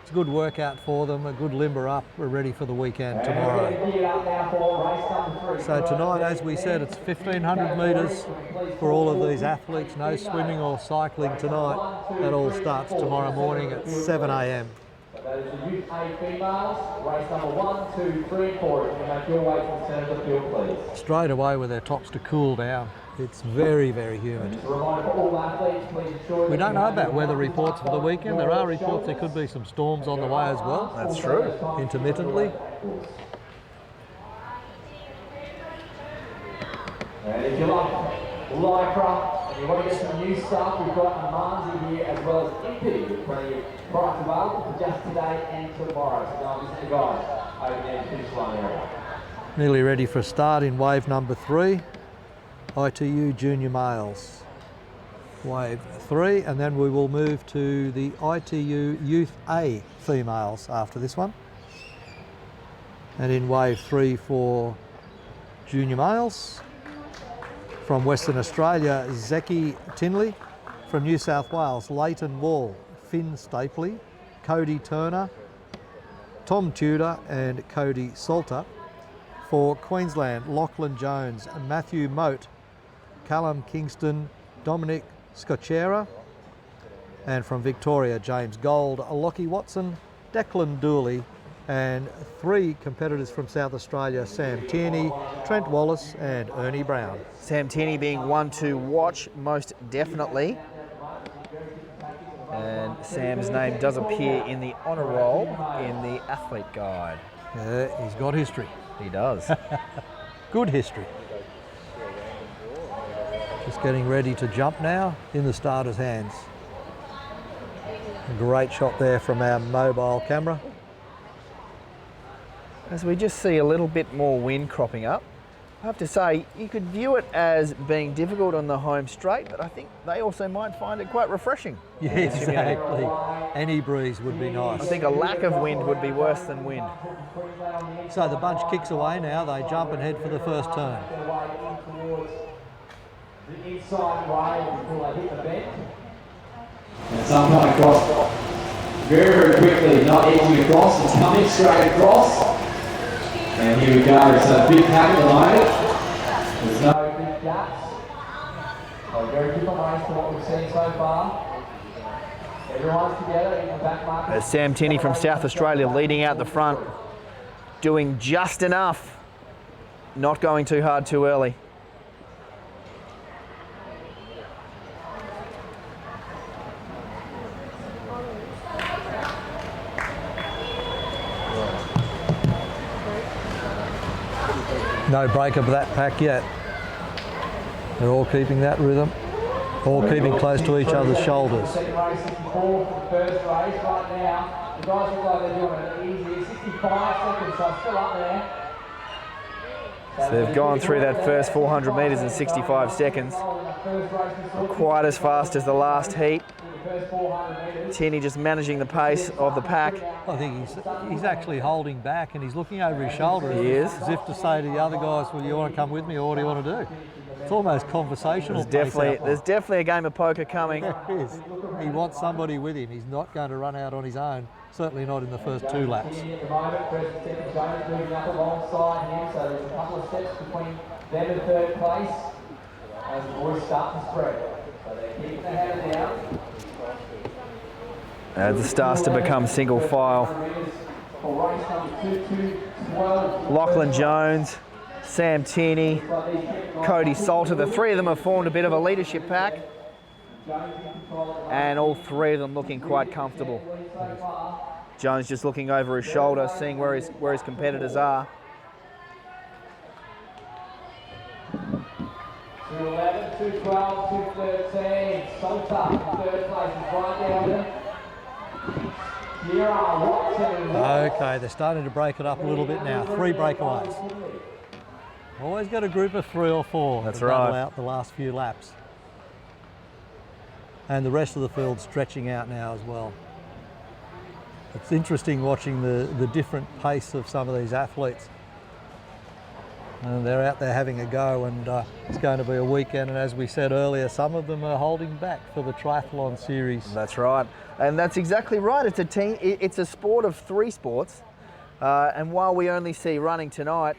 It's a good workout for them, a good limber up. We're ready for the weekend tomorrow. So tonight, as we said, it's 1,500 metres for all of these athletes. No swimming or cycling tonight. That all starts tomorrow morning at 7 a.m. That is the Youth A females, race number 1, 2, 3, 4. If you make your way to the centre of the field, please. Straight away with their tops to cool down. It's very, very humid. A reminder for all athletes, please ensure We don't know about weather reports for the weekend. There are reports there could be some storms on the way as well. That's true. Intermittently. And if you like Lycra and you want to get some new stuff, we've got Amanzi here as well as Impy with plenty of products available for just today and tomorrow. So go and visit the guys over there in the finish line area. Nearly ready for a start in wave number 3. ITU junior males. Wave 3, and then we will move to the ITU Youth A females after this one. And in wave 3 for junior males. From Western Australia, Zeki Tinley. From New South Wales, Leighton Wall, Finn Stapley, Cody Turner, Tom Tudor and Cody Salter. For Queensland, Lachlan Jones, Matthew Moat, Callum Kingston, Dominic Scocera. And from Victoria, James Gold, Lockie Watson, Declan Dooley, and 3 competitors from South Australia, Sam Tierney, Trent Wallace and Ernie Brown. Sam Tierney being one to watch most definitely. And Sam's name does appear in the honour roll in the athlete guide. Yeah, he's got history. He does. Good history. Just getting ready to jump now in the starter's hands. A great shot there from our mobile camera. As we just see a little bit more wind cropping up, I have to say you could view it as being difficult on the home straight, but I think they also might find it quite refreshing. Yeah, exactly. Any breeze would be nice. I think a lack of wind would be worse than wind. So the bunch kicks away now. They jump and head for the first turn. The inside way before they hit the bend. And some coming across very, very quickly, not edging across, it's coming straight across. And here we go, it's a big pack at the moment. There's no big gaps. So very different race to what we've seen so far. Everyone's together in the back market. There's Sam Tierney from South Australia leading out the front, doing just enough, not going too hard too early. No break of that pack yet. They're all keeping that rhythm, all keeping close to each other's shoulders. Second race, 64 for the first race right now. The guys look like they're doing it easy. 65 seconds, so still up there. So they've gone through that first 400 metres in 65 seconds. Not quite as fast as the last heat. Tierney just managing the pace of the pack. I think he's actually holding back and he's looking over his shoulder as if to say to the other guys, well, you want to come with me or what do you want to do? It's almost conversational. There's definitely a game of poker coming. There is. He wants somebody with him. He's not going to run out on his own, certainly not in the first 2 laps. At the moment, first and second Jones moving up alongside him, so there's a couple of steps between them and third place as the boys start to spread. So they're keeping their head down. As it starts to become single file. Lachlan Jones, Sam Tierney, Cody Salter, the 3 of them have formed a bit of a leadership pack. And all 3 of them looking quite comfortable. Jones just looking over his shoulder, seeing where his competitors are. 211, 212, 213. Salter in third place is right down there. Okay, they're starting to break it up a little bit now. 3 breakaways. Always got a group of 3 or 4 That's to battle right. out the last few laps. And the rest of the field stretching out now as well. It's interesting watching the different pace of some of these athletes. And they're out there having a go, and it's going to be a weekend, and as we said earlier, some of them are holding back for the triathlon series. That's right, and that's exactly right. It's a team. It's a sport of 3 sports, and while we only see running tonight,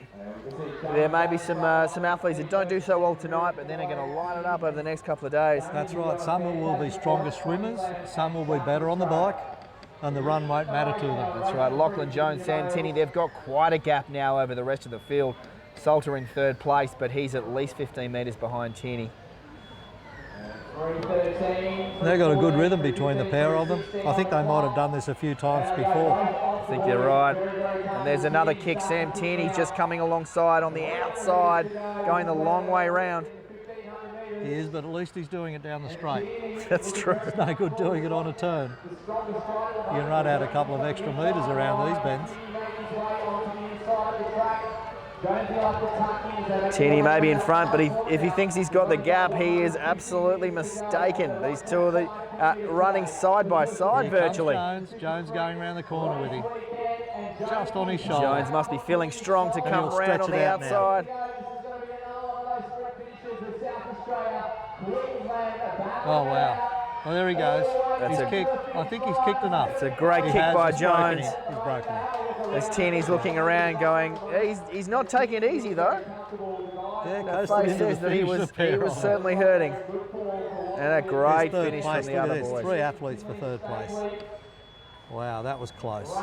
there may be some athletes that don't do so well tonight, but then are going to line it up over the next couple of days. That's right. Some will be stronger swimmers, some will be better on the bike, and the run won't matter to them. That's right. Lachlan, Jones, Santini, they've got quite a gap now over the rest of the field. Salter in third place, but he's at least 15 metres behind Tierney. They've got a good rhythm between the pair of them. I think they might have done this a few times before. I think you're right. And there's another kick. Sam Tierney just coming alongside on the outside, going the long way round. He is, but at least he's doing it down the straight. That's true. It's no good doing it on a turn. You can run out a couple of extra metres around these bends. Tierney may be in front, but if he thinks he's got the gap, he is absolutely mistaken. These two are running side by side virtually. Jones going around the corner with him. Just on his shoulder. Jones must be feeling strong to come he'll round on stretch the it out outside. Oh, wow. Well, there he goes. I think he's kicked enough. It's a great kick by Jones. He's broken him. As Tierney's looking around going, he's not taking it easy though. Yeah, That face says that he was certainly hurting. And a great finish from the other boys. 3 athletes for third place. Wow, that was close.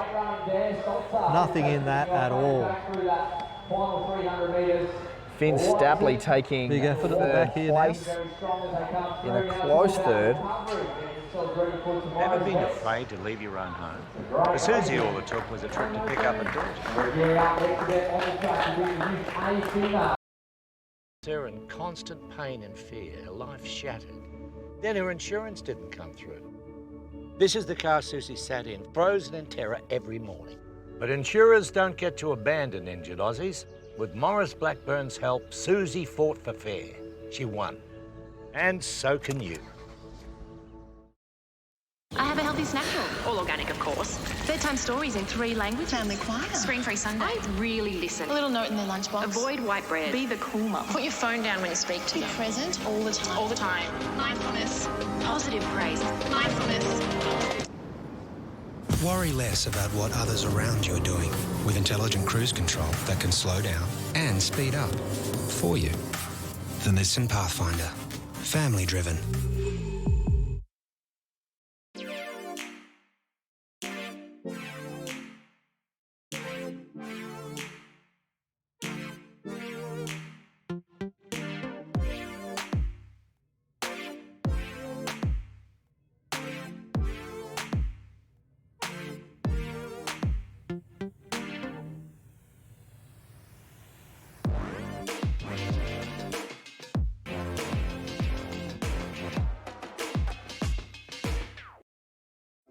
Nothing in that at all. Finn Stapley taking Big effort at the back here place in a close third. Never been afraid to leave your own home? For Susie, all it took was a trip to pick up a daughter. They're in constant pain and fear, her life shattered. Then her insurance didn't come through. This is the car Susie sat in, frozen in terror every morning. But insurers don't get to abandon injured Aussies. With Morris Blackburn's help, Susie fought for fair. She won. And so can you. I have a healthy snack book, all organic of course. Bedtime stories in 3 languages. Family choir. Screen-free Sunday. I really listen. A little note in their lunchbox. Avoid white bread. Be the cool mum. Put your phone down when you speak to them. Be present all the time. All the time. Mindfulness. Positive praise. Mindfulness. Worry less about what others around you are doing with intelligent cruise control that can slow down and speed up for you. The Nissan Pathfinder. Family driven.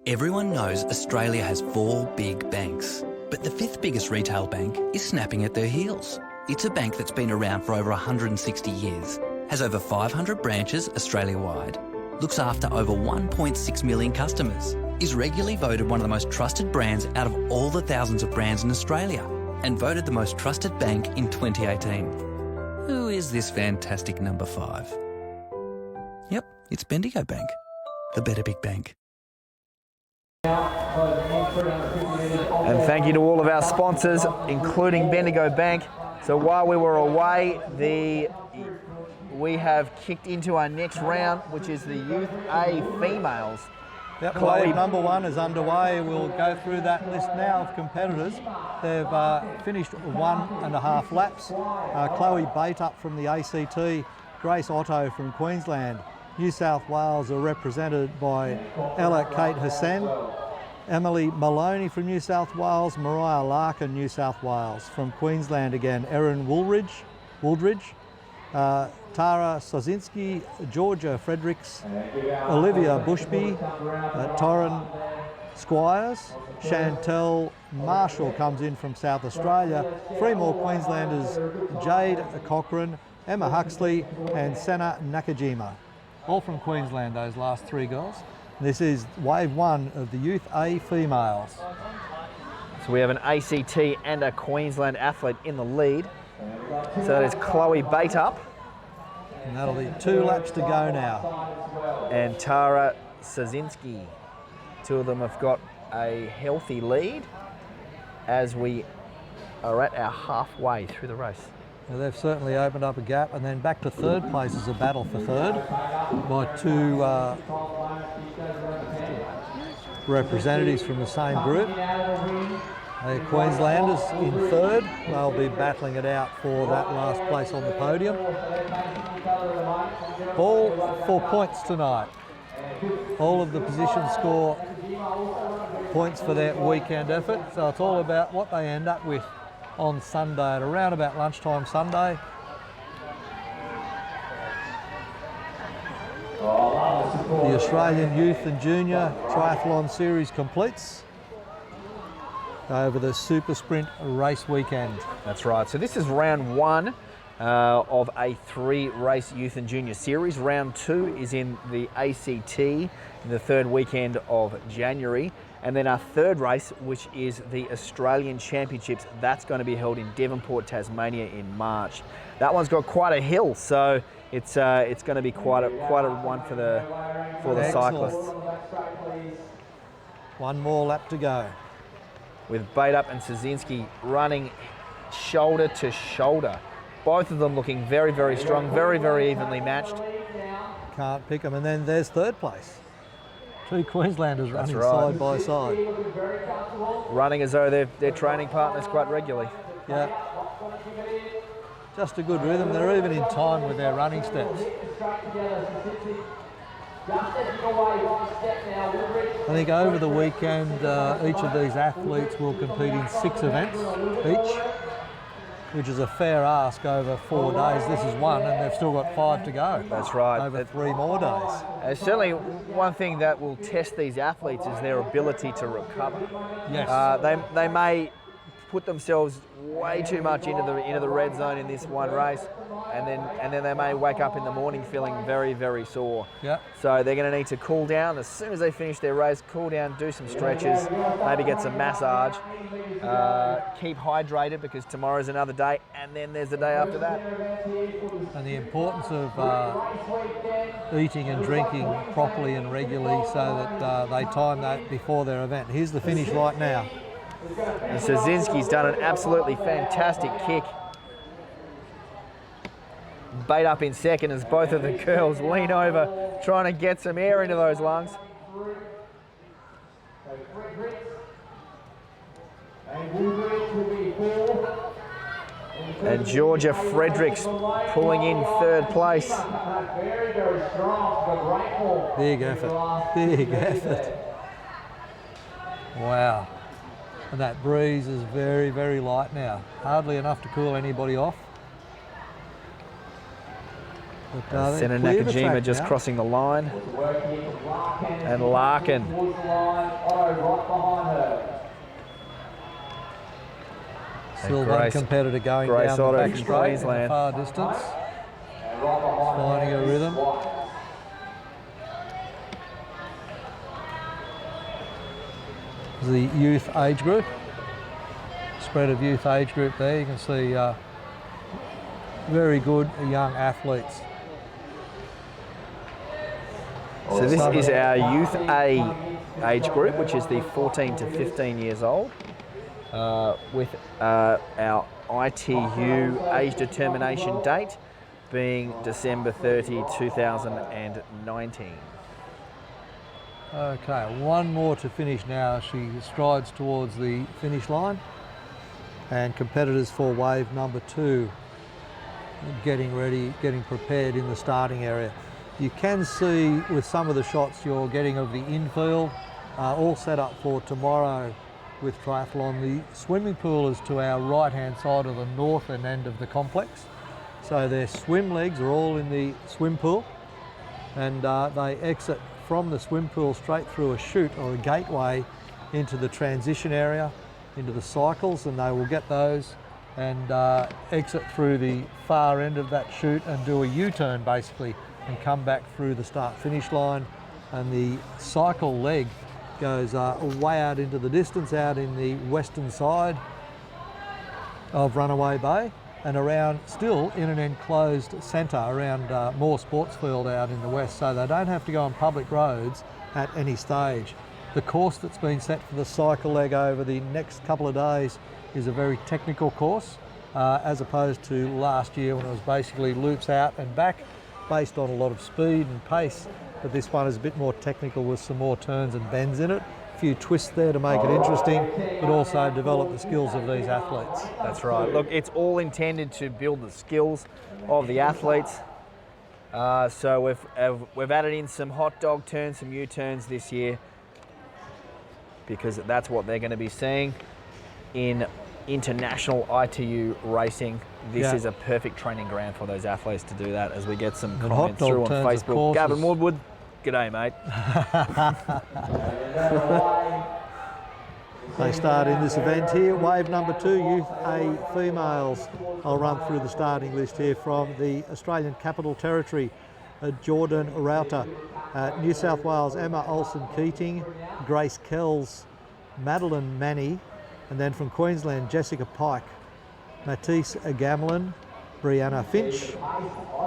Everyone knows Australia has 4 big banks, but the 5th biggest retail bank is snapping at their heels. It's a bank that's been around for over 160 years, has over 500 branches Australia-wide, looks after over 1.6 million customers, is regularly voted one of the most trusted brands out of all the thousands of brands in Australia, and voted the most trusted bank in 2018. Who is this fantastic number 5? Yep, it's Bendigo Bank, the better big bank. And thank you to all of our sponsors, including Bendigo Bank. So while we were away, we have kicked into our next round, which is the Youth A females. Yep, wave number 1 is underway. We'll go through that list now of competitors. They've finished 1.5 laps. Chloe Bate up from the ACT, Grace Otto from Queensland. New South Wales are represented by Ella Kate Hassan, Emily Maloney from New South Wales, Mariah Larkin, New South Wales. From Queensland again, Erin Wooldridge, Tara Sozinski, Georgia Fredericks, Olivia Bushby, Torrin Squires, Chantel Marshall comes in from South Australia. 3 more Queenslanders, Jade Cochrane, Emma Huxley and Senna Nakajima. All from Queensland, those last 3 girls. This is wave 1 of the Youth A females. So we have an ACT and a Queensland athlete in the lead. So that is Chloe Baitup. And that'll be 2 laps to go now. And Tara Sazinski. 2 of them have got a healthy lead as we are at our halfway through the race. Now they've certainly opened up a gap, and then back to 3rd place is a battle for 3rd by 2 representatives from the same group. The Queenslanders in 3rd, they'll be battling it out for that last place on the podium. All for points tonight. All of the positions score points for their weekend effort, so it's all about what they end up with on Sunday at around about lunchtime Sunday. The Australian Youth and Junior Triathlon Series completes over the Super Sprint race weekend. That's right. So this is round 1 of a 3-race Youth and Junior Series. Round 2 is in the ACT in the 3rd weekend of January. And then our 3rd race, which is the Australian Championships, that's going to be held in Devonport, Tasmania in March. That one's got quite a hill, so it's going to be quite a one for the cyclists. 1 more lap to go. With Baitup and Sazinski running shoulder to shoulder. Both of them looking very, very strong, very, very evenly matched. Can't pick them, and then there's 3rd place. 2 Queenslanders running right. side by side. Running as though they're training partners quite regularly. Yeah. Just a good rhythm. They're even in time with their running steps. I think over the weekend, each of these athletes will compete in 6 events each, which is a fair ask over 4 days. This is 1, and they've still got 5 to go. That's right. Over 3 more days. Certainly, one thing that will test these athletes is their ability to recover. Yes. They may put themselves way too much into the red zone in this one race, and then they may wake up in the morning feeling very, very sore. Yeah. So they're going to need to cool down as soon as they finish their race. Cool down, do some stretches, maybe get some massage, keep hydrated because tomorrow's another day, and then there's the day after that. And the importance of eating and drinking properly and regularly so that they time that before their event. Here's the finish right now. And Sazinski's done an absolutely fantastic kick. Baitup in 2nd as both of the girls lean over, trying to get some air into those lungs. And Georgia Fredericks pulling in 3rd place. Big effort, big effort. Wow. And that breeze is very, very light now. Hardly enough to cool anybody off. Senna Nakajima just crossing the line. And Larkin. Silver competitor going down the back straight in the far distance. Finding a rhythm. The youth age group, spread of youth age group there. You can see very good young athletes. So this is our Youth A age group, which is the 14 to 15 years old, with our ITU age determination date being December 30, 2019. Okay, 1 more to finish now. She strides towards the finish line, and competitors for wave number 2 getting ready, getting prepared in the starting area. You can see with some of the shots you're getting of the infield, all set up for tomorrow with triathlon. The swimming pool is to our right hand side of the northern end of the complex, So their swim legs are all in the swim pool, and they exit from the swim pool straight through a chute or a gateway into the transition area, into the cycles, and they will get those and exit through the far end of that chute and do a U-turn basically and come back through the start-finish line. And the cycle leg goes way out into the distance, out in the western side of Runaway Bay and around, still in an enclosed centre around Moore Sports Field out in the west, so they don't have to go on public roads at any stage. The course that's been set for the cycle leg over the next couple of days is a very technical course, as opposed to last year when it was basically loops out and back, based on a lot of speed and pace. But this one is a bit more technical with some more turns and bends in it. A few twists there to make it interesting, but also develop the skills of these athletes. That's right. Look, it's all intended to build the skills of the athletes. So we've added in some hot dog turns, some U-turns this year, because that's what they're going to be seeing in international ITU racing. This is a perfect training ground for those athletes to do that, as we get some comments through on Facebook. Gavin Woodward, g'day mate. They start in this event here. Wave number 2, Youth A females. I'll run through the starting list here from the Australian Capital Territory. Jordan Rauter, New South Wales, Emma Olsen-Keating, Grace Kells, Madeline Manny, and then from Queensland, Jessica Pike, Matisse Gamlin, Brianna Finch,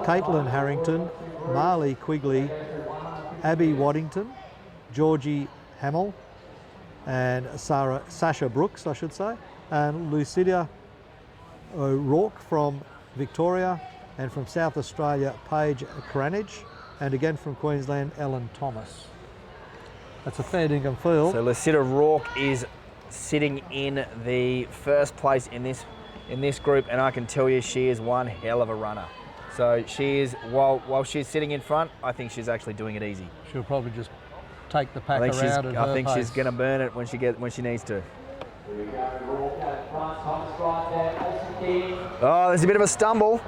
Caitlin Harrington, Marley Quigley, Abby Waddington, Georgie Hamill, and Sasha Brooks, I should say, and Lucidia O'Rourke from Victoria, and from South Australia, Paige Cranage, and again from Queensland, Ellen Thomas. That's a fair dinkum field. So Lucidia O'Rourke is sitting in the first place in this group, and I can tell you she is one hell of a runner. So she is, while she's sitting in front, I think she's actually doing it easy. She'll probably just take the pack around at her pace. I think she's going to burn it when she needs to. Oh, there's a bit of a stumble.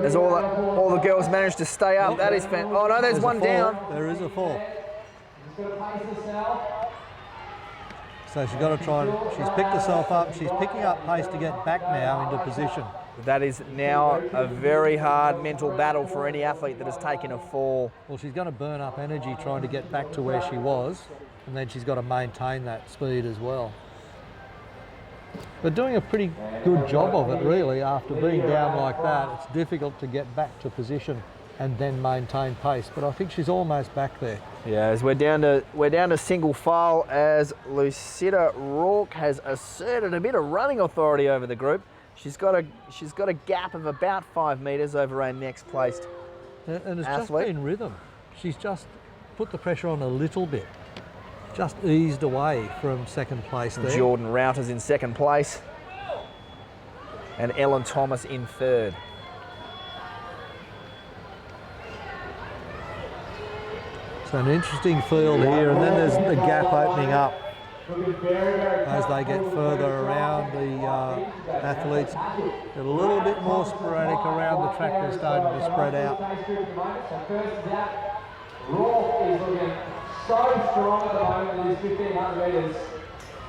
There's all the girls managed to stay up. That is fantastic. Oh no, there's one down. There is a fall. So she's got to try and, she's picked herself up, she's picking up pace to get back now into position. That is now a very hard mental battle for any athlete that has taken a fall. Well, she's going to burn up energy trying to get back to where she was, and then she's got to maintain that speed as well. But doing a pretty good job of it, really. After being down like that, it's difficult to get back to position and then maintain pace, but I think she's almost back there. Yeah, as we're down to single file, as Lucidia O'Rourke has asserted a bit of running authority over the group. She's got a gap of about 5 metres over our next placed and it's athlete. Just been rhythm. She's just put the pressure on a little bit, just eased away from second place there. Jordan Rauter's in second place, and Ellen Thomas in third. So an interesting field here, and then there's the gap opening up as they get further around. The athletes get a little bit more sporadic around the track. They're starting to spread out.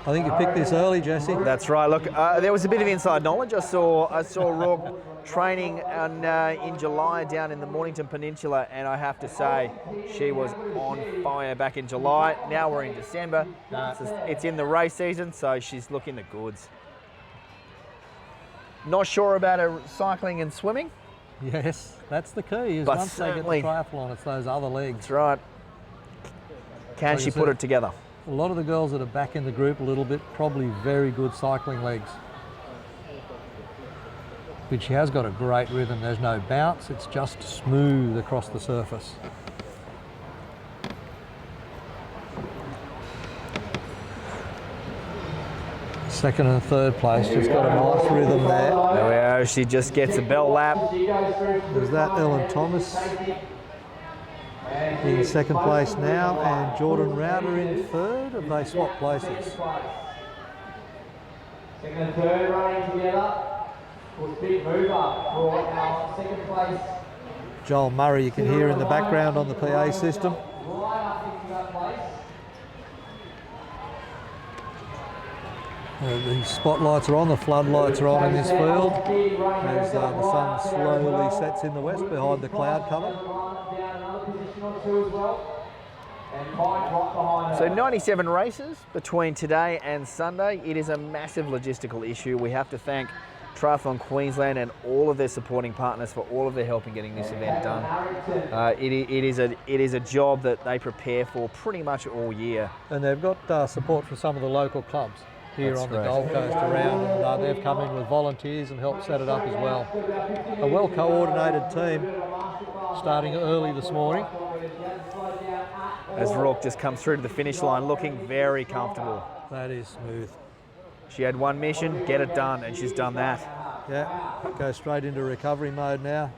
I think you picked this early, Jesse. That's right. Look, there was a bit of inside knowledge. I saw O'Rourke training in July down in the Mornington Peninsula, and I have to say she was on fire back in July. Now we're in December. It's in the race season, so she's looking the goods. Not sure about her cycling and swimming. Yes, that's the key. Is but once they get the triathlon, it's those other legs. That's right. Can she put it together? A lot of the girls that are back in the group a little bit, probably very good cycling legs. But she has got a great rhythm. There's no bounce, it's just smooth across the surface. Second and third place, she's got a nice rhythm there. There we are, she just gets a bell lap. There's that Ellen Thomas in second place now, and Jordan Rauter in third. Have they swapped places? Second and third running together. was big mover for our second place. Joel Murray, you can hear in the background on the PA system. Right up into that place. The spotlights are on, the floodlights are on in this field as the sun slowly sets in the west behind the cloud cover. So 97 races between today and Sunday. It is a massive logistical issue. We have to thank Triathlon Queensland and all of their supporting partners for all of their help in getting this event done. It is a job that they prepare for pretty much all year. And they've got support from some of the local clubs here on the Gold Coast around, and they've come in with volunteers and helped set it up as well. A well coordinated team starting early this morning. As Rourke just comes through to the finish line looking very comfortable. That is smooth. She had one mission, get it done, and she's done that. Yeah, go straight into recovery mode now.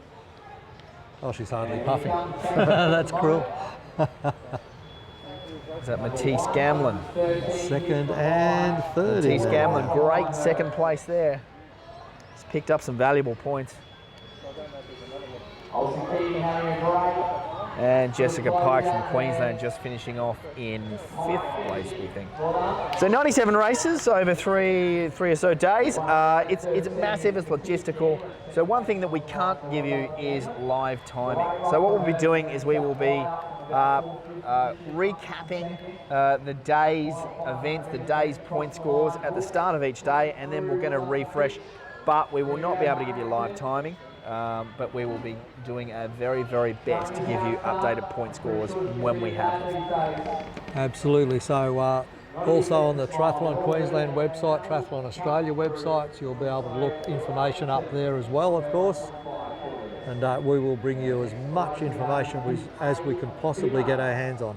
Oh, she's hardly puffing. That's cruel. Is that Matisse Gamlin? Second and third. Matisse Gamlin, great second place there. He's picked up some valuable points. And Jessica Pike from Queensland just finishing off in 5th place, we think. So 97 races over three or so days. It's massive, it's logistical. So one thing that we can't give you is live timing. So what we'll be doing is we will be recapping the day's events, the day's point scores at the start of each day, and then we're going to refresh. But we will not be able to give you live timing. But we will be doing our very, very best to give you updated point scores when we have them. Absolutely. So also on the Triathlon Queensland website, Triathlon Australia websites, you'll be able to look information up there as well, of course. And we will bring you as much information as we can possibly get our hands on.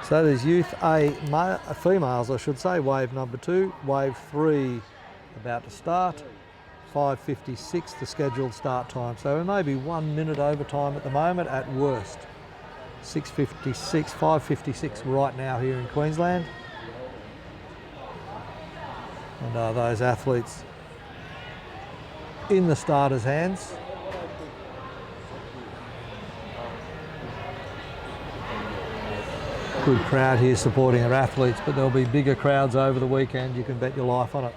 So there's Youth A females, I should say, wave number 2, wave 3 about to start, 5:56 the scheduled start time. So we may be 1 minute overtime at the moment at worst. 6:56, 5:56 right now here in Queensland. And those athletes in the starters' hands. Good crowd here supporting our athletes, but there'll be bigger crowds over the weekend, you can bet your life on it.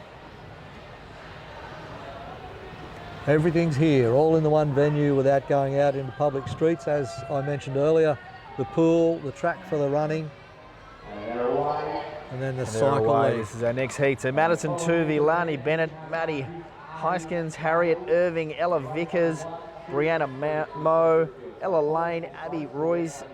Everything's here, all in the one venue without going out into public streets. As I mentioned earlier, the pool, the track for the running, and then the cycle league. This is our next heat. So Madison Tuvey, Lani Bennett, Maddie Heiskins, Harriet Irving, Ella Vickers, Brianna Moe, Ella Lane, Abby Royce,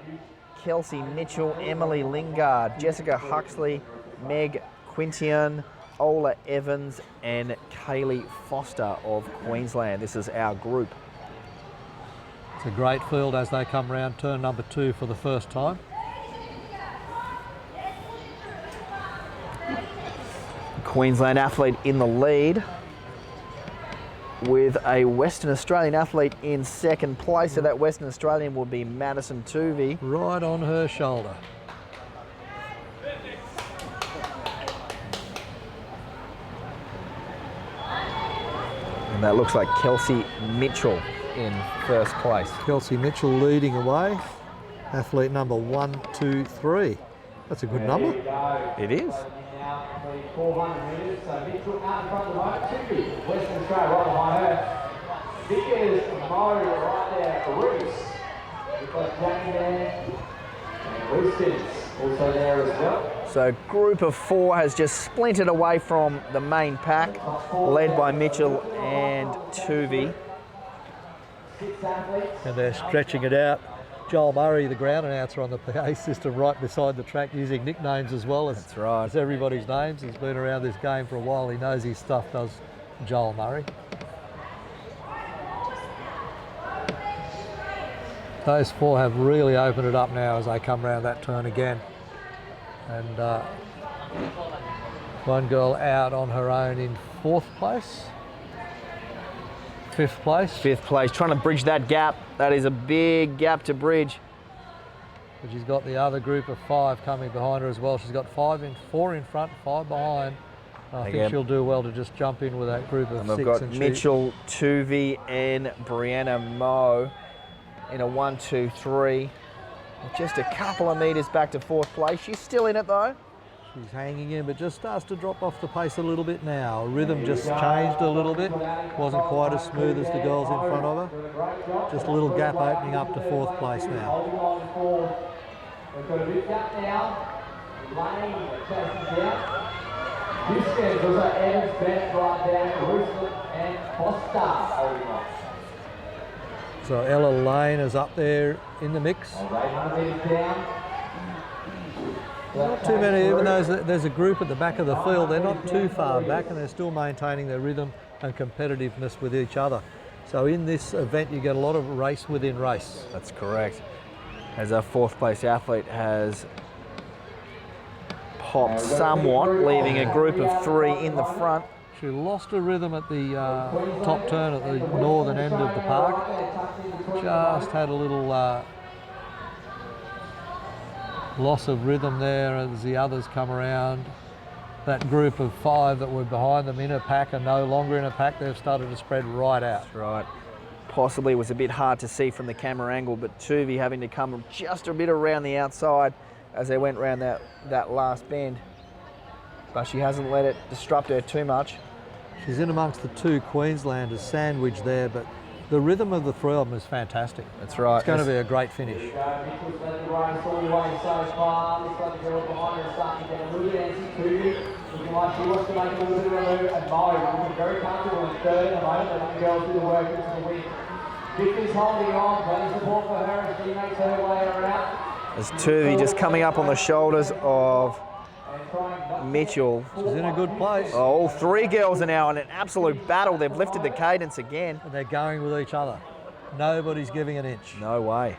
Kelsey Mitchell, Emily Lingard, Jessica Huxley, Meg Quintian, Ola Evans and Kaylee Foster of Queensland. This is our group. It's a great field as they come round turn number 2 for the first time. Queensland athlete in the lead with a Western Australian athlete in second place. So that Western Australian will be Madison Tuvey. Right on her shoulder. And that looks like Kelsey Mitchell in first place. Kelsey Mitchell leading away. Athlete number 1, 2, 3. That's a good number. It is. 400 metres, so Mitchell out in front of the moment. Tuvey, Western Australia right behind her. Vickers, Murray right there, Reese. We've got Jane there, and Roosters also there as well. So group of 4 has just splintered away from the main pack, led by Mitchell and Tuvey. And they're stretching it out. Joel Murray, the ground announcer on the PA system, right beside the track, using nicknames as well as, That's right. as everybody's names. He's been around this game for a while. He knows his stuff, does Joel Murray. Those 4 have really opened it up now as they come round that turn again. And one girl out on her own in 4th place. 5th place. 5th place, trying to bridge that gap. That is a big gap to bridge. But she's got the other group of 5 coming behind her as well. She's got 4 in front, 5 behind. I Again. think she'll do well to just jump in with that group of And 6 we've got and Mitchell, Tuvey, and Brianna Moe in a 1-2-3. Just a couple of metres back to 4th place. She's still in it though. She's hanging in, but just starts to drop off the pace a little bit now. Rhythm just changed a little bit. Wasn't quite as smooth as the girls in front of her. Just a little gap opening up to 4th place now. We've got a big gap now. Lane chases out. This is also Evans, Bennett, right down, Ruslan and Costa holding on. So Ella Lane is up there in the mix. 800 metres down. Not too many, even though there's a group at the back of the field, they're not too far back and they're still maintaining their rhythm and competitiveness with each other. So in this event, you get a lot of race within race. That's correct. As our 4th place athlete has popped somewhat, leaving a group of 3 in the front. She lost her rhythm at the top turn at the northern end of the park. Just had a little loss of rhythm there as the others come around. That group of 5 that were behind them in a pack are no longer in a pack. They've started to spread right out. That's right. Possibly was a bit hard to see from the camera angle, but Tuvey having to come just a bit around the outside as they went around that last bend. But she hasn't let it disrupt her too much. She's in amongst the 2 Queenslanders sandwiched there, but the rhythm of the 3 of them is fantastic. That's right. It's going to be a great finish. Mitchell's led the race all the way so far. This other girl behind her starting to get a little bit antsy. Tuvey looking like she wants to make a little bit of a move. And Mo looking very comfortable in 3rd at the moment. Letting the girls do the work into the win. Vicky's holding on. Plenty of support for her as she makes her way around. As Tuvey just coming up on the shoulders of Mitchell. She's in a good place. Oh, all 3 girls are now in an absolute battle. They've lifted the cadence again. And they're going with each other. Nobody's giving an inch. No way.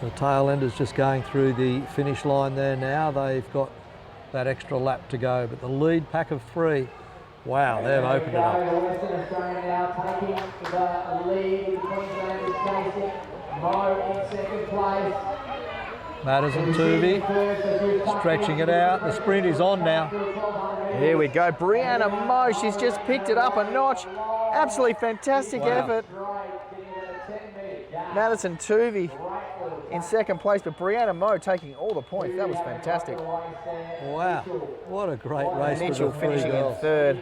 The tail end is just going through the finish line there now. They've got that extra lap to go, but the lead pack of 3, wow, they've opened it up. Western Australia now taking the lead. Queensland is chasing. Mo in 2nd place. Madison Tuvey stretching it out. The sprint is on now. Here we go. Brianna Moe, she's just picked it up a notch. Absolutely fantastic effort. Madison Tuvey in 2nd place, but Brianna Moe taking all the points. That was fantastic. Wow, what a great race. Mitchell for the 3 finishing girls. in 3rd.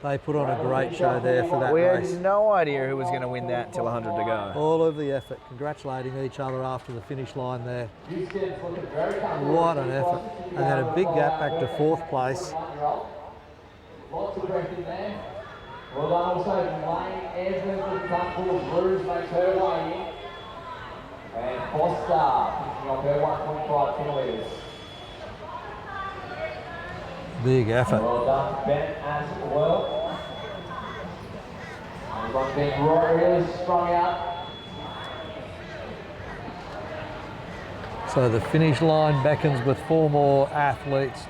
They put on a great show there for that We race. had no idea who was going to win that until 100 to go. All of the effort, congratulating each other after the finish line there. What an effort. And then a big gap back to 4th place. Lots of breath in there. Well done also Lane Evans with comfortable. Bruce makes her way in. And Costa picking up her 1.5 kilometres. Big effort. Well done to Bennett as well. And one being really strung out. So the finish line beckons with 4 more athletes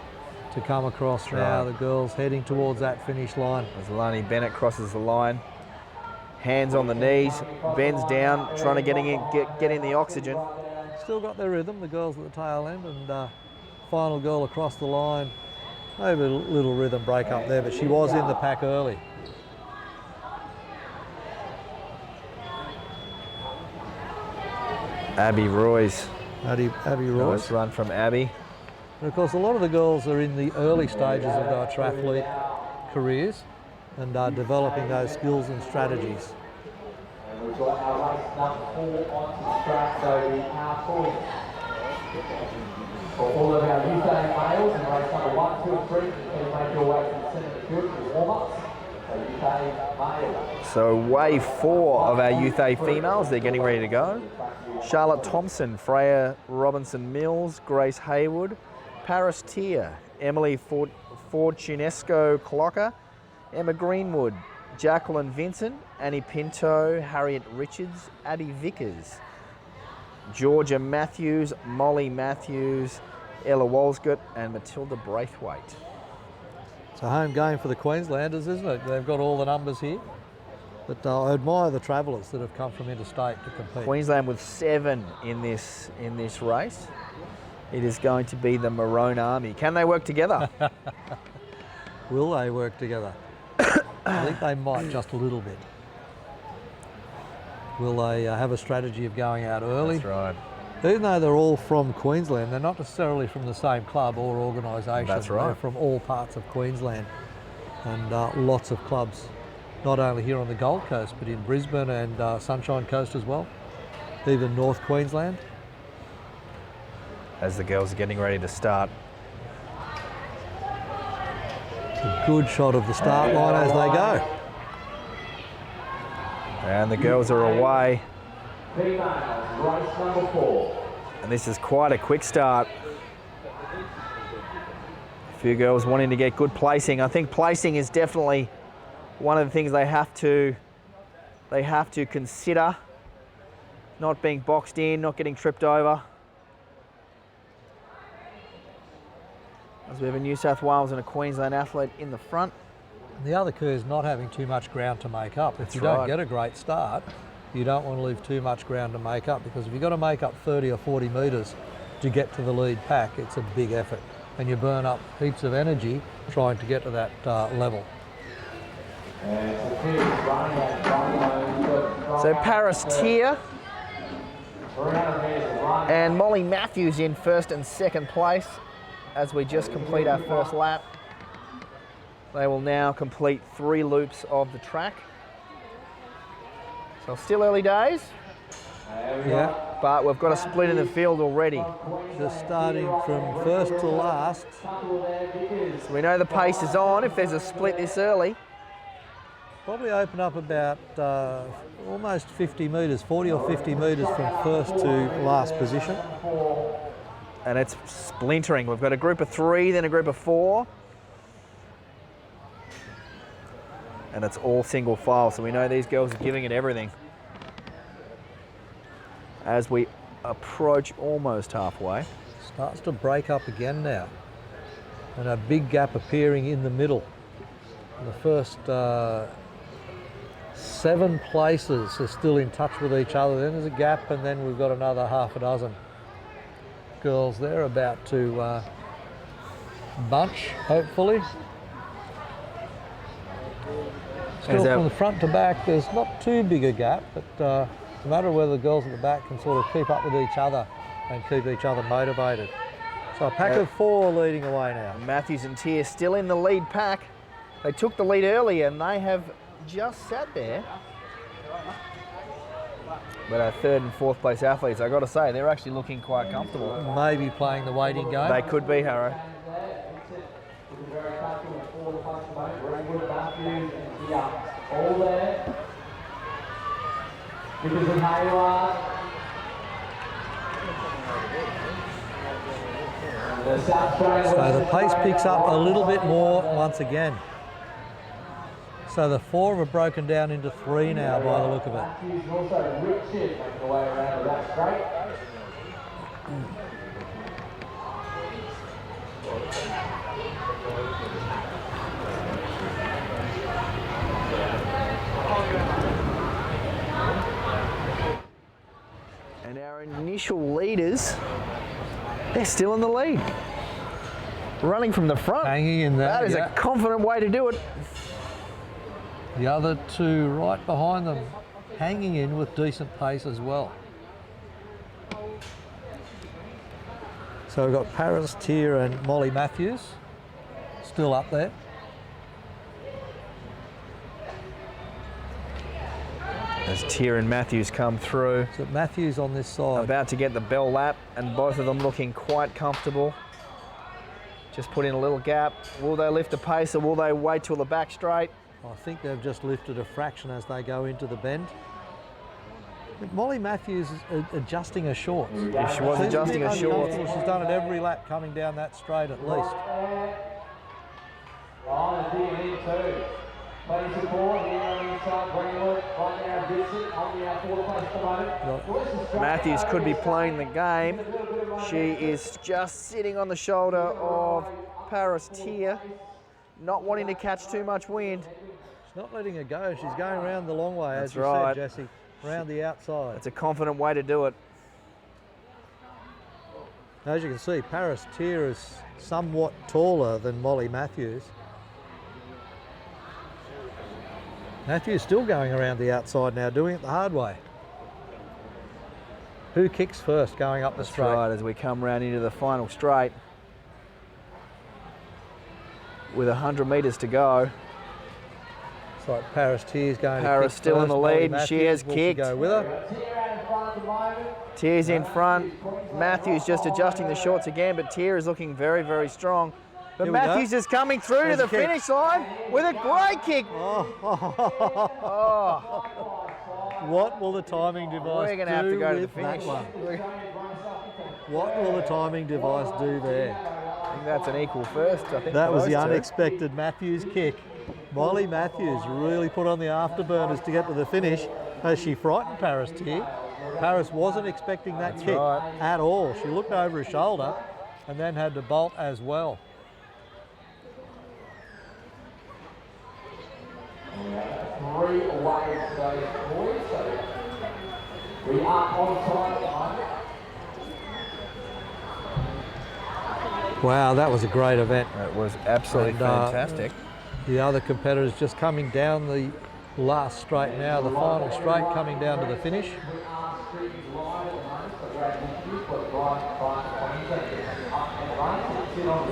to come across now. The girls heading towards that finish line. As Lani Bennett crosses the line, hands on the knees, bends down, trying to get in the oxygen. Still got their rhythm, the girls at the tail end, and final girl across the line. Maybe a little rhythm break up there, but she was in the pack early. Abby Royce. Abby Royce. Nice run from Abby. And of course, a lot of the girls are in the early stages of their triathlete careers and are developing those skills and strategies. And we've got our race number 4 onto the track, so we are full. For all of our UK males in race number 1, 2 and 3, you can make your way to the centre of the field for warm-ups. So UK males. So wave 4 of our youth A females, they're getting ready to go. Charlotte Thompson, Freya Robinson-Mills, Grace Haywood, Paris Tier, Emily Fortunesco-Clocker, Emma Greenwood, Jacqueline Vincent, Annie Pinto, Harriet Richards, Addie Vickers, Georgia Matthews, Molly Matthews, Ella Walsgott and Matilda Braithwaite. It's a home game for the Queenslanders, isn't it? They've got all the numbers here. But I admire the travellers that have come from interstate to compete. Queensland with 7 in this race. It is going to be the Maroon Army. Can they work together? Will they work together? I think they might just a little bit. Will they have a strategy of going out early? That's right. Even though they're all from Queensland, they're not necessarily from the same club or organisation. That's right. They're from all parts of Queensland, and lots of clubs, not only here on the Gold Coast, but in Brisbane and Sunshine Coast as well, even North Queensland. As the girls are getting ready to start. A good shot of the start line as they go. And the girls are away. Females, race number 4. And this is quite a quick start. A few girls wanting to get good placing. I think placing is definitely one of the things they have to consider. Not being boxed in, not getting tripped over. As we have a New South Wales and a Queensland athlete in the front. The other key is not having too much ground to make up. If you don't get a great start, you don't want to leave too much ground to make up, because if you've got to make up 30 or 40 metres to get to the lead pack, it's a big effort. And you burn up heaps of energy trying to get to that level. So Paris Tier and Molly Matthews in first and second place as we just complete our first lap. They will now complete 3 loops of the track. So still early days. Yeah. But we've got a split in the field already. Just starting from first to last. So we know the pace is on if there's a split this early. Probably open up about almost 50 metres, 40 or 50 metres from first to last position. And it's splintering. We've got a group of 3, then a group of 4. And it's all single file, so we know these girls are giving it everything. As we approach almost halfway. Starts to break up again now. And a big gap appearing in the middle. And the first 7 places are still in touch with each other. Then there's a gap, and then we've got another half a dozen girls there about to bunch, hopefully. Still from the front to back, there's not too big a gap, but it's a matter of whether the girls at the back can sort of keep up with each other and keep each other motivated. So a pack of 4 leading away now. Matthews and Tier still in the lead pack. They took the lead early and they have just sat there. But our 3rd and 4th place athletes, I've got to say, they're actually looking quite comfortable. Maybe playing the waiting game. They could be, Harrow. All there. Because of Hayward. So the pace picks up a little bit more once again. So the 4 have broken down into 3 now by the look of it. Also Richard making the way around with that straight. And our initial leaders, they're still in the lead. Running from the front. Hanging in there. That is a confident way to do it. The other 2 right behind them, hanging in with decent pace as well. So we've got Paris Tier and Molly Matthews still up there. As Tier and Matthews come through. So Matthews on this side. About to get the bell lap, and both of them looking quite comfortable. Just put in a little gap. Will they lift the pace or will they wait till the back straight? I think they've just lifted a fraction as they go into the bend. But Molly Matthews is adjusting her shorts. Yeah, she was adjusting her shorts. She's done it every lap coming down that straight at least. Ryan is digging in too. Plenty support here on the inside. Greenwood right now Dixon on the 4th place at the moment. Matthews could be playing the game. She is just sitting on the shoulder of Paris Tier, not wanting to catch too much wind. She's not letting her go. She's going around the long way, That's as you right. said, Jesse, around the outside. It's a confident way to do it. As you can see, Paris Tier is somewhat taller than Molly Matthews. Matthews still going around the outside now, doing it the hard way. Who kicks first going up the straight? Right, as we come round into the final straight. With 100 metres to go. It's like Paris Tier's going Paris to kick still first. in the Molly lead, and Matthews, she has will kicked. Go with her? Tier's in front. Matthews just adjusting the shorts again, but Tier is looking very, very strong. But Here we Matthews go. is coming through There's to a the kick. finish line with a great kick. Oh. What will the timing device We're going to have to go to the with that finish. one? What will the timing device do there? I think that's an equal first. I think That for was those the two. unexpected Matthews kick. Molly Matthews really put on the afterburners to get to the finish as she frightened Paris Tier. Paris wasn't expecting that kick right. at all. She looked over her shoulder and then had to bolt as well. Three away today, boys. So we are on time at the moment. Wow, that was a great event. That was absolutely And, fantastic. The other competitors just coming down the last straight now, the final straight coming down to the finish.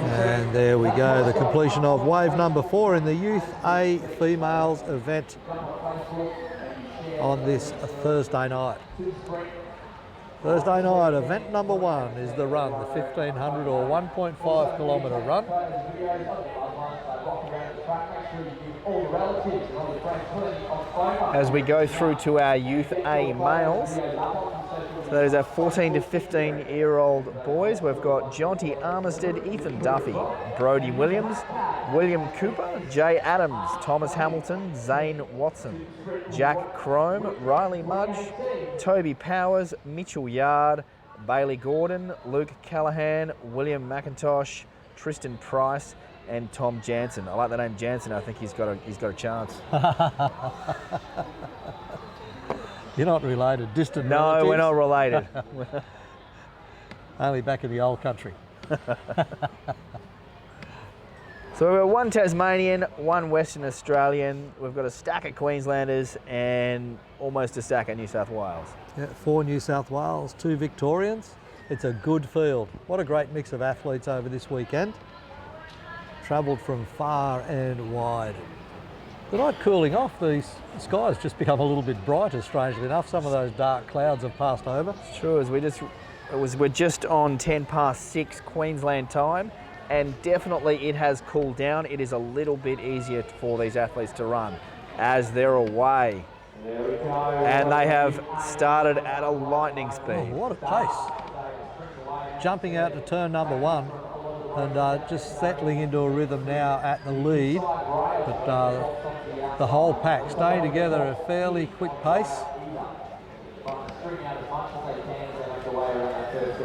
And there we go, the completion of wave number 4 in the Youth A Females event on this Thursday night. Thursday night, event number 1 is the run, the 1500 or 1.5 kilometre run. As we go through to our Youth A males, so those are 14 to 15-year-old boys. We've got Jonty Armistead, Ethan Duffy, Brody Williams, William Cooper, Jay Adams, Thomas Hamilton, Zane Watson, Jack Crome, Riley Mudge, Toby Powers, Mitchell Yard, Bailey Gordon, Luke Callahan, William McIntosh, Tristan Price, and Tom Jansen. I like the name Jansen. I think he's got a chance. You're not related, distant No, relatives? we're not related. Only back in the old country. So we've got one Tasmanian, one Western Australian. We've got a stack of Queenslanders and almost a stack of New South Wales. Yeah, 4 New South Wales, 2 Victorians. It's a good field. What a great mix of athletes over this weekend. Travelled from far and wide. The night cooling off, the sky's just become a little bit brighter, strangely enough. Some of those dark clouds have passed over. It's true, as we're just on 6 Queensland time, and definitely it has cooled down. It is a little bit easier for these athletes to run as they're away. And they have started at a lightning Oh, speed. what a pace. Jumping out to turn number 1 and just settling into a rhythm now at the lead. But the whole pack staying together at a fairly quick pace.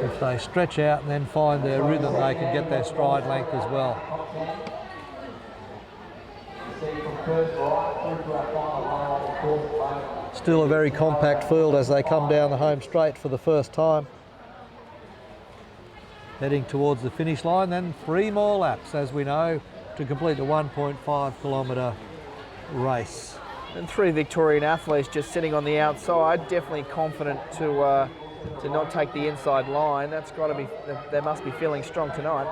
If they stretch out and then find their rhythm, they can get their stride length as well. Still a very compact field as they come down the home straight for the first time. Heading towards the finish line, then 3 more laps, as we know, to complete the 1.5 kilometre race. And 3 Victorian athletes just sitting on the outside, definitely confident to not take the inside line. That's got to be, they must be feeling strong tonight.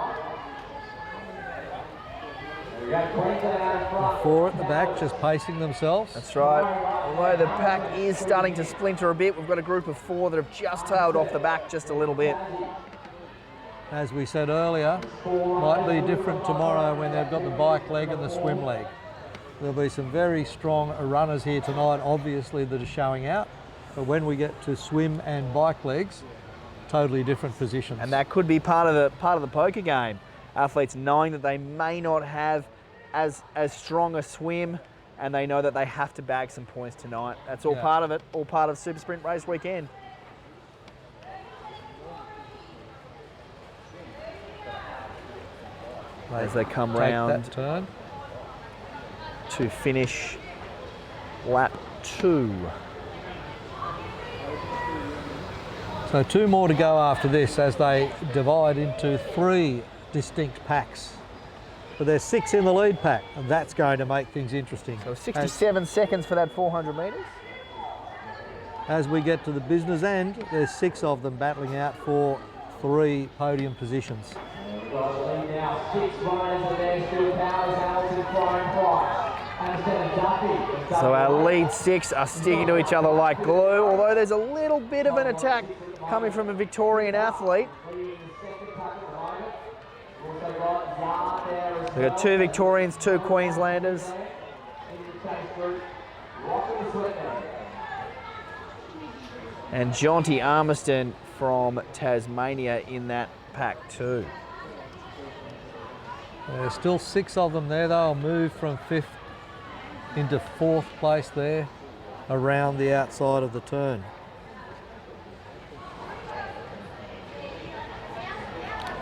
4 at the back, just pacing themselves. That's right. Although the pack is starting to splinter a bit, we've got a group of 4 that have just tailed off the back just a little bit. As we said earlier, might be different tomorrow when they've got the bike leg and the swim leg. There'll be some very strong runners here tonight, obviously, that are showing out. But when we get to swim and bike legs, totally different positions. And that could be part of the poker game. Athletes knowing that they may not have as strong a swim, and they know that they have to bag some points tonight. That's all part of it, all part of Super Sprint Race Weekend. As they come round that turn to finish lap 2. So 2 more to go after this as they divide into 3 distinct packs. But there's 6 in the lead pack, and that's going to make things interesting. So 67 seconds for that 400 metres. As we get to the business end, there's 6 of them battling out for 3 podium positions. We've got a lead now, 6 runners, and there's still Powers, Hamilton, Brian Price. So our lead 6 are sticking to each other like glue, although there's a little bit of an attack coming from a Victorian athlete. We've got 2 Victorians, 2 Queenslanders. And Jonty Armiston from Tasmania in that pack too. There's still 6 of them there. They'll move from 5th into 4th place there around the outside of the turn.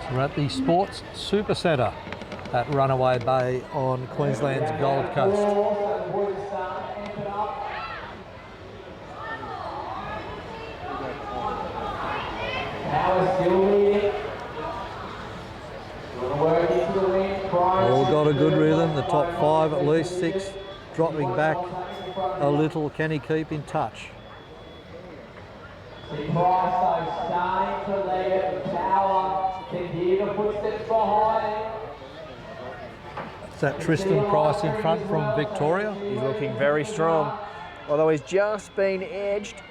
So we're at the Sports Super Centre at Runaway Bay on Queensland's Gold Coast. All got a good rhythm, the top 5 at least, 6 dropping back a little. Can he keep in touch? Price though starting to lead it, Power can hear the footsteps behind him. It's that Tristan Price in front from Victoria. He's looking very strong, although he's just been edged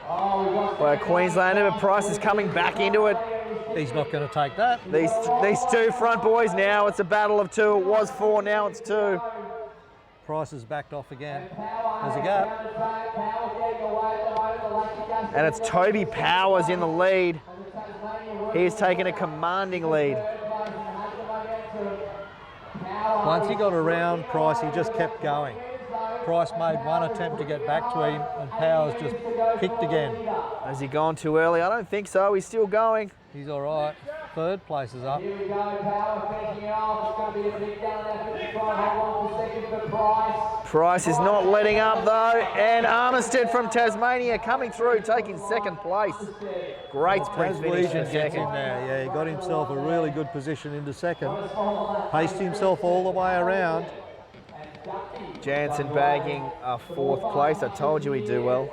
by a Queenslander, but Price is coming back into it. He's not going to take that. These 2 front boys now, it's a battle of 2. It was 4, now it's 2. Price has backed off again. There's a gap. And it's Toby Powers in the lead. He's taken a commanding lead. Once he got around Price, he just kept going. Price made one attempt to get back to him, and Powers just kicked again. Has he gone too early? I don't think so. He's still going. He's all right. 3rd place is up. Here we go, Power finishing it off. It's going to be a big down there, 55, hold on for second for Price. Price is not letting up though, and Armistead from Tasmania coming through, taking 2nd place. Great sprint finish for Gets in second. there. Yeah, he got himself a really good position into 2nd. Paced himself all the way around. Jansen bagging a 4th place. I told you he'd do well.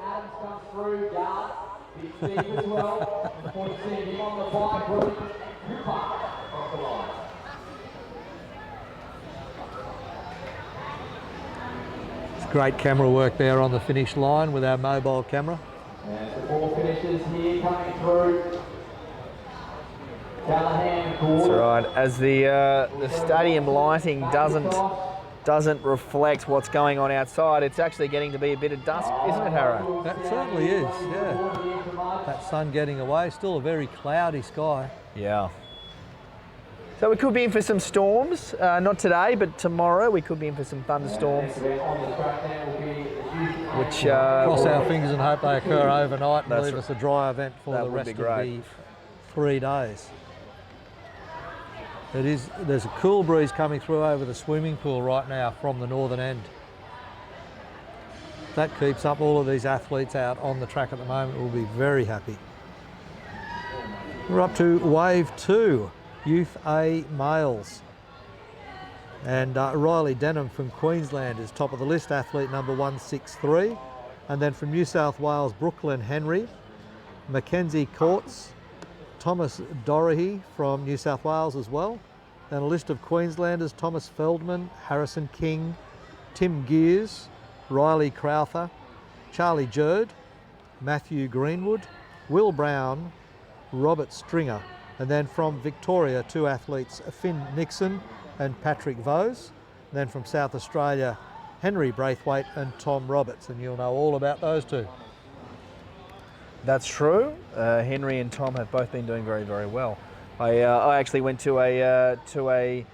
It's great camera work there on the finish line with our mobile camera. And the 4 finishers here coming through. Callahan, That's right. As the stadium lighting doesn't reflect what's going on outside, it's actually getting to be a bit of dusk, isn't it, Harrow? That certainly is, yeah. That sun getting away, still a very cloudy sky. Yeah. So we could be in for some storms, not today, but tomorrow we could be in for some thunderstorms. Which cross our fingers and hope they occur overnight and leave us a dry event for the rest of the 3 days. There's a cool breeze coming through over the swimming pool right now from the northern end. That keeps up all of these athletes out on the track at the moment. We'll be very happy. We're up to wave 2, Youth A males. And Riley Denham from Queensland is top of the list, athlete number 163. And then from New South Wales, Brooklyn Henry, Mackenzie Courts, Thomas Dorahy from New South Wales as well. Then a list of Queenslanders, Thomas Feldman, Harrison King, Tim Gears, Riley Crowther, Charlie Jerd, Matthew Greenwood, Will Brown, Robert Stringer. And then from Victoria, 2 athletes, Finn Nixon and Patrick Vose. And then from South Australia, Henry Braithwaite and Tom Roberts. And you'll know all about those 2. That's true. Henry and Tom have both been doing very, very well. I actually went to a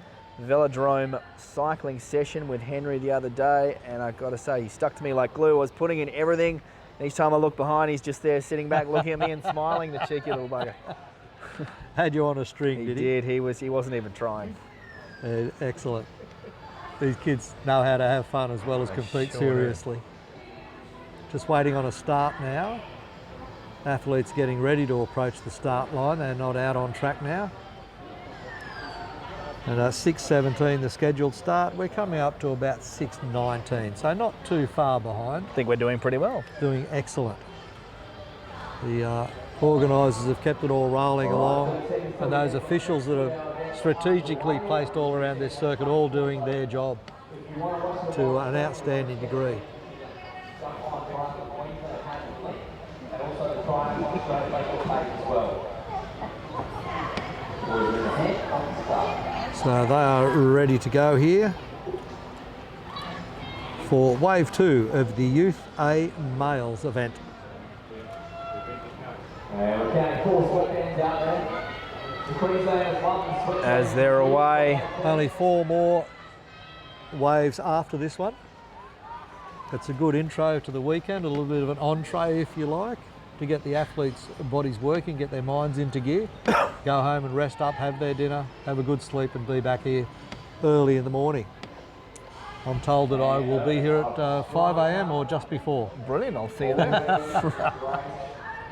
velodrome cycling session with Henry the other day, and I got to say, he stuck to me like glue. I was putting in everything. Each time I look behind, he's just there sitting back looking at me and smiling, the cheeky little bugger. Had you on a string, did he? He did. He wasn't even trying. Excellent. These kids know how to have fun as well as compete seriously. Just waiting on a start now. Athletes getting ready to approach the start line. They're not out on track now. And 6:17 the scheduled start. We're coming up to about 6:19, so not too far behind. I think we're doing pretty well. Doing excellent. The organisers have kept it all rolling along, and those officials that are strategically placed all around this circuit all doing their job to an outstanding degree. So they are ready to go here for wave 2 of the Youth A Males event. As they're away. Only 4 more waves after this one. It's a good intro to the weekend, a little bit of an entree if you like, to get the athletes' bodies working, get their minds into gear, go home and rest up, have their dinner, have a good sleep and be back here early in the morning. I'm told that I will be here at 5 a.m. or just before. Brilliant, I'll see you there.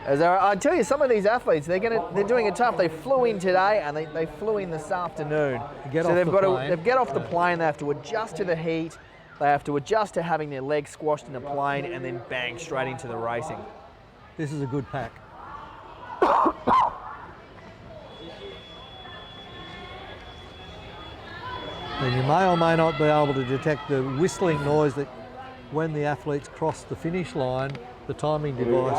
I tell you, some of these athletes, they're doing it tough. They flew in today and they flew in this afternoon. So they've got to get off the plane, they have to adjust to the heat, they have to adjust to having their legs squashed in a plane, and then bang, straight into the racing. This is a good pack. And you may or may not be able to detect the whistling noise that when the athletes cross the finish line, the timing device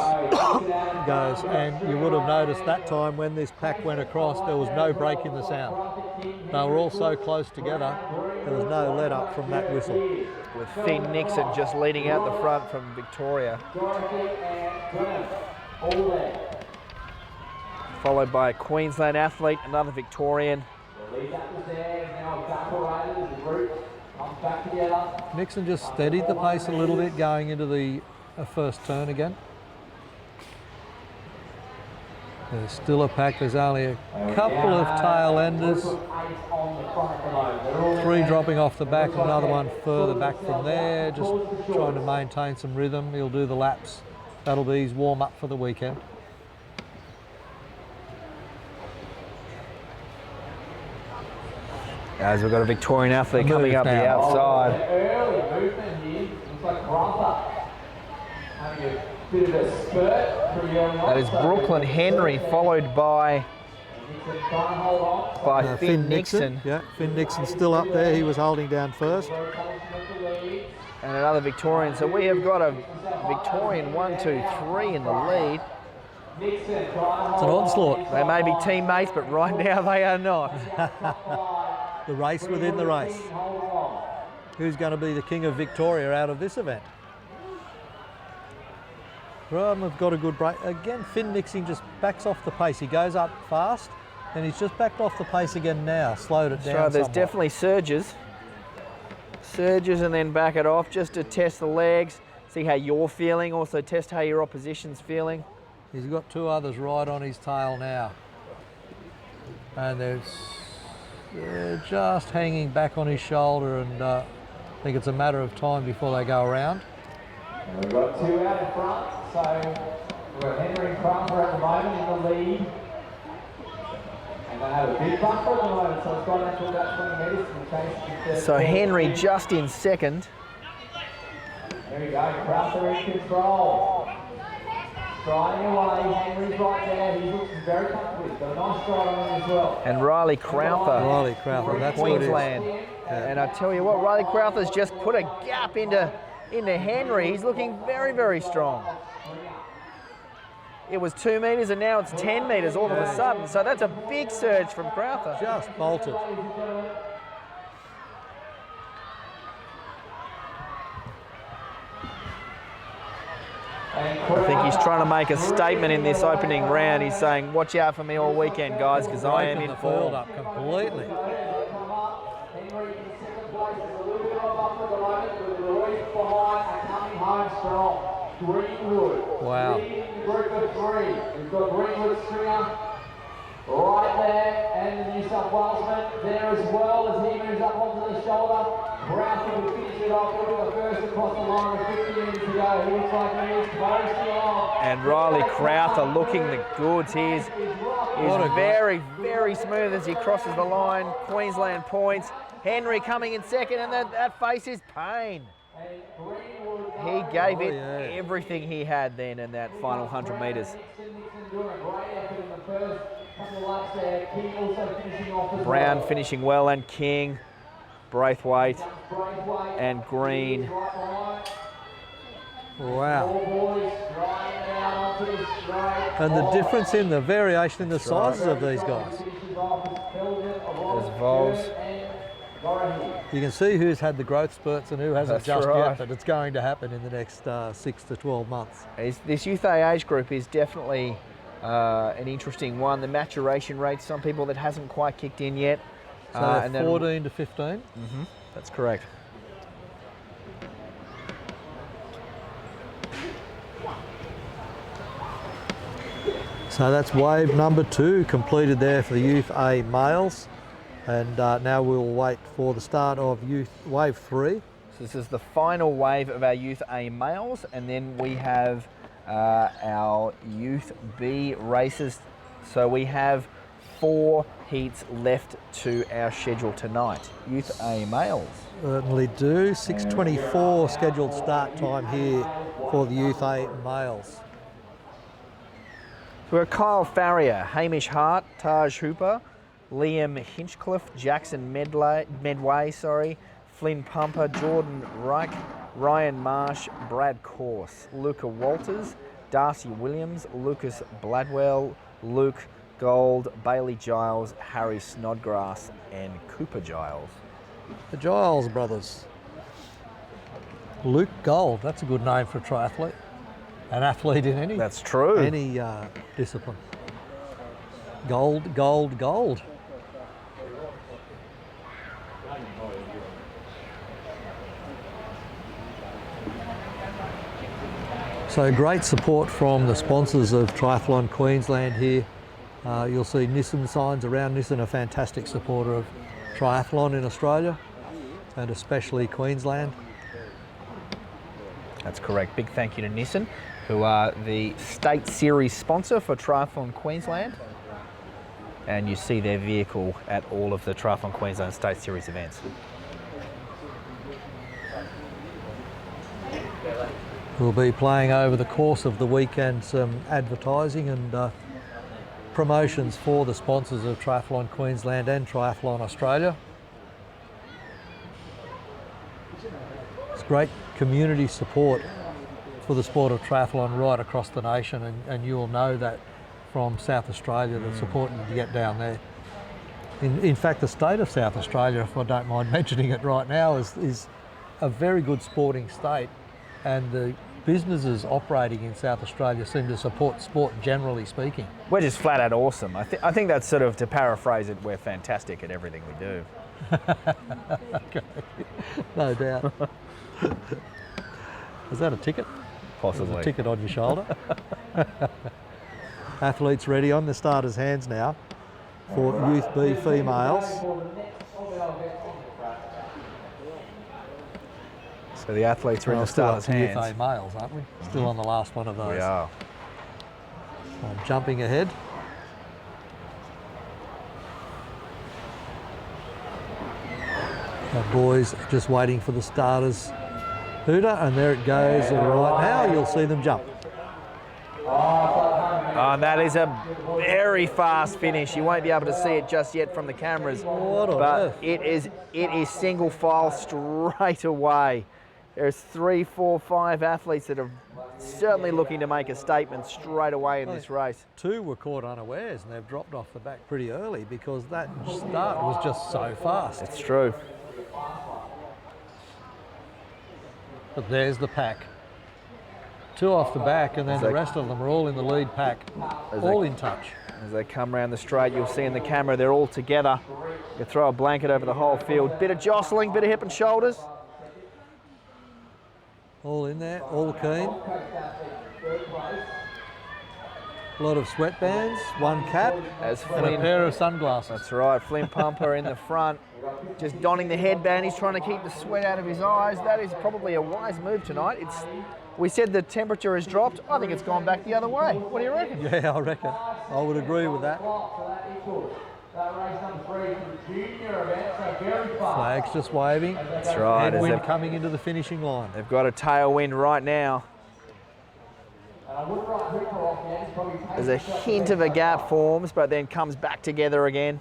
goes, and you would have noticed that time when this pack went across, there was no break in the sound. They were all so close together, there was no let up from that whistle. With Finn Nixon just leading out the front from Victoria. Followed by a Queensland athlete, another Victorian. Nixon just steadied the pace a little bit going into the first turn again. There's still a pack, there's only a couple of tail enders. 3 dropping off the back, another one further back from there, just trying to maintain some rhythm. He'll do the laps. That'll be his warm-up for the weekend. As we've got a Victorian athlete coming up the outside. Early movement here. Looks like Grantha having a bit of a spurt pretty early on. That is Brooklyn Henry, followed by Finn Nixon. Yeah, Finn Nixon still up there. He was holding down first. And another Victorian. So we have got a Victorian 1, 2, 3 in the lead. It's an onslaught. They may be teammates, but right now they are not. The race within the race. Who's going to be the king of Victoria out of this event? Right, we've got a good break. Again, Finn Nixon just backs off the pace. He goes up fast, and he's just backed off the pace again now, slowed it down So there's somewhat. definitely surges. Surges and then back it off just to test the legs, see how you're feeling, also test how your opposition's feeling. He's got 2 others right on his tail now. And they're just hanging back on his shoulder, and I think it's a matter of time before they go around. And we've got 2 out in front, so we've got Henry and Crumper at the moment in the lead. And they have a big buffer at the moment, so it's gone out to about 20 metres in the case. So Henry just in second. There we go, Crumper in control. Striding away, Henry's right there, he's looking very comfortable. He's got a nice stride on him as well. And Riley Crowther. Riley Crowther, that's Queensland. what it is. Yeah. And I tell you what, Riley Crowther's just put a gap into Henry. He's looking very, very strong. It was 2 metres and now it's 10 metres all of a sudden. So that's a big surge from Crowther. Just bolted. I think he's trying to make a statement in this opening round. He's saying, watch out for me all weekend, guys, because I am in form. Up completely. Wow. Group of 3. We've got Greenwood Stringer right there, and the New South Walesman there as well as he moves up onto the shoulder. Crowther will finish it off. We'll be the first across the line with 50 minutes to go. He looks like he is posting off. And Riley Crowther looking the goods. He's very, very smooth as he crosses the line. Queensland points. Henry coming in second, and that face is pain. He gave it everything he had then in that final 100 metres. Brown finishing well, and King, Braithwaite, and Green. Wow. And the difference in the variation in the sizes of these guys. There's Vols. You can see who's had the growth spurts and who hasn't That's just right. yet, but it's going to happen in the next 6 to 12 months. This youth A age group is definitely an interesting one. The maturation rate, some people that hasn't quite kicked in yet. So and they're then, 14 to 15? That's correct. So that's wave number 2 completed there for the Youth A males. And now we'll wait for the start of Youth Wave 3. So this is the final wave of our Youth A males, and then we have our Youth B races. So we have 4 heats left to our schedule tonight. Youth A males. Certainly do. 6:24 scheduled start time here for the Youth A males. We're Kyle Farrier, Hamish Hart, Taj Hooper, Liam Hinchcliffe, Jackson Medway, Flynn Pumper, Jordan Reich, Ryan Marsh, Brad Corse, Luca Walters, Darcy Williams, Lucas Bladwell, Luke Gold, Bailey Giles, Harry Snodgrass, and Cooper Giles. The Giles brothers. Luke Gold, that's a good name for a triathlete. An athlete in any. That's true. Any discipline. Gold, gold, gold. So great support from the sponsors of Triathlon Queensland here. You'll see Nissan signs around. Nissan, a fantastic supporter of triathlon in Australia and especially Queensland. That's correct. Big thank you to Nissan, who are the state series sponsor for Triathlon Queensland. And you see their vehicle at all of the Triathlon Queensland State Series events. We'll be playing over the course of the weekend some advertising and promotions for the sponsors of Triathlon Queensland and Triathlon Australia. It's great community support for the sport of triathlon right across the nation, and you'll know that from South Australia, the support you get down there. In fact, the state of South Australia, if I don't mind mentioning it right now, is a very good sporting state, and the businesses operating in South Australia seem to support sport generally speaking. We're just flat out awesome. I think that's sort of, to paraphrase it, we're fantastic at everything we do. Okay, no doubt. Is that a ticket? Possibly. There's a ticket on your shoulder. Athletes ready on the starters' hands now for Youth B females. So the athletes are in the starters' hands. Youth A males, aren't we? Still on the last one of those. We are. I'm jumping ahead. The boys just waiting for the starters. Hooter, and there it goes. Right now, you'll see them jump. Oh, that is a very fast finish. You won't be able to see it just yet from the cameras, but it is single file straight away. There's 3, 4, 5 athletes that are certainly looking to make a statement straight away in this race. 2 were caught unawares, and they've dropped off the back pretty early because that start was just so fast. It's true. But there's the pack. 2 off the back, and then the rest of them are all in the lead pack, all in touch. As they come around the straight, you'll see in the camera they're all together. You throw a blanket over the whole field. Bit of jostling, bit of hip and shoulders. All in there, all keen. A lot of sweatbands, one cap, As and a Flynn, pair of sunglasses. that's right, Flynn Pumper in the front, just donning the headband. He's trying to keep the sweat out of his eyes. That is probably a wise move tonight. We said the temperature has dropped. I think it's gone back the other way. What do you reckon? Yeah, I reckon. I would agree with that. Flag's just waving. That's right. as Headwind they've- coming into the finishing line. They've got a tailwind right now. There's a hint of a gap forms, but then comes back together again.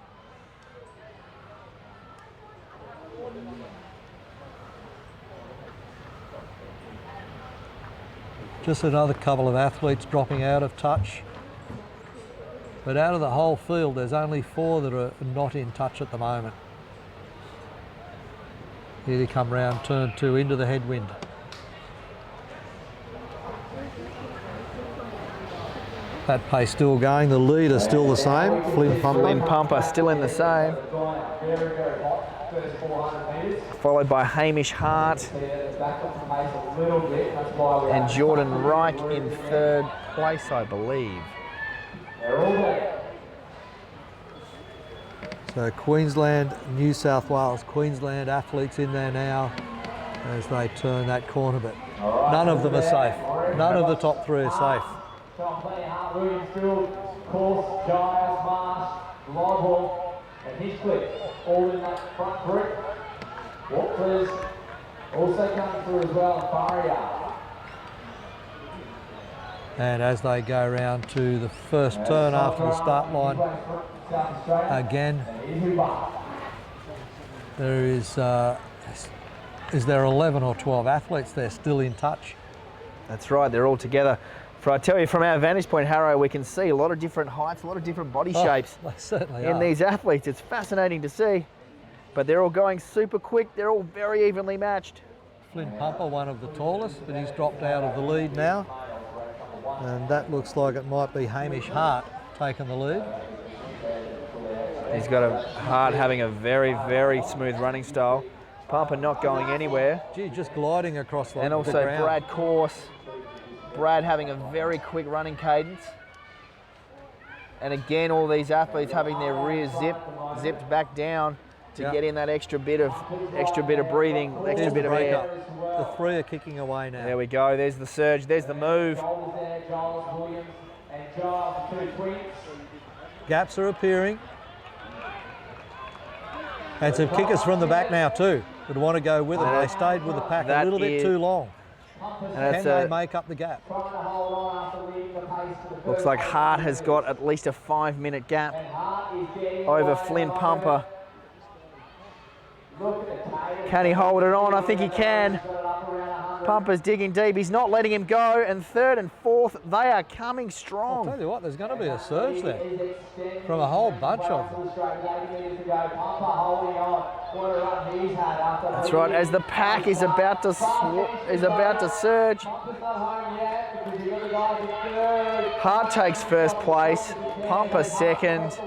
Just another couple of athletes dropping out of touch. But out of the whole field, there's only 4 that are not in touch at the moment. Here they come round turn 2 into the headwind. That pace still going, the lead is still the same, Flynn Pumper. Flynn Pumper still in the same. Followed by Hamish Hart and Jordan Reich in 3rd place, I believe. So Queensland, New South Wales, Queensland athletes in there now as they turn that corner, but none of them are safe. None of the top 3 are safe. Course, Giles, Marsh, Livewell, and Hinchcliffe, all in that front group. Walters also coming through as well, Faria. And as they go round to the first turn after the start line, again, there is there 11 or 12 athletes there still in touch? That's right, they're all together. For I tell you, from our vantage point, Harrow, we can see a lot of different heights, a lot of different body shapes They certainly in are. these athletes. It's fascinating to see, but they're all going super quick. They're all very evenly matched. Flynn Pumper, one of the tallest, but he's dropped out of the lead now. And that looks like it might be Hamish Hart taking the lead. He's got a Hart having a very, very smooth running style. Pumper not going anywhere. Gee, just gliding across the And also the ground. Brad Course. Brad having a very quick running cadence. And again, all these athletes having their rears zipped back down to get in that extra bit of breathing, extra Here's bit the of air. breakup. The 3 are kicking away now. There we go. There's the surge. There's the move. Gaps are appearing. And some kickers from the back now too would want to go with them. They stayed with the pack a little bit too long. Can they make up the gap? Looks like Hart has got at least a 5-minute gap over Flynn Pumper. Can he hold it on? I think he can. Pumper's digging deep. He's not letting him go. And 3rd and 4th, they are coming I'll strong. tell you what, there's going to be a surge there from a whole bunch of them. That's right. As the pack is about to surge, Hart takes 1st place. Pumper 2nd.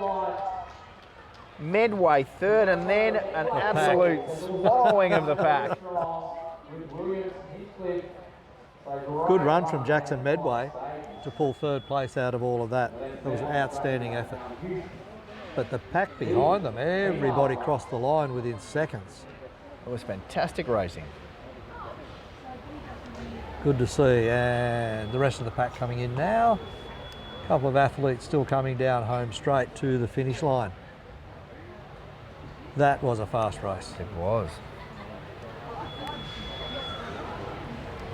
Medway 3rd, and then an absolute swallowing of the pack. Good run from Jackson Medway to pull 3rd place out of all of that. It was an outstanding effort. But the pack behind them, everybody crossed the line within seconds. It was fantastic racing. Good to see. And the rest of the pack coming in now. A couple of athletes still coming down home straight to the finish line. That was a fast race. It was.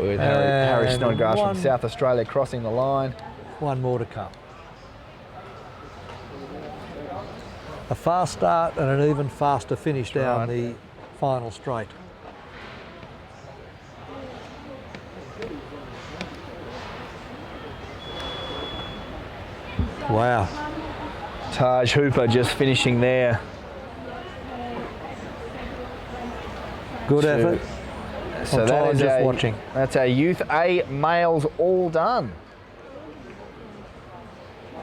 With Harry Snodgrass from South Australia crossing the line. One more to come. A fast start and an even faster finish down the final straight. Wow. Taj Hooper just finishing there. Good effort. So I'm that tired is just watching. That's our Youth A males all done.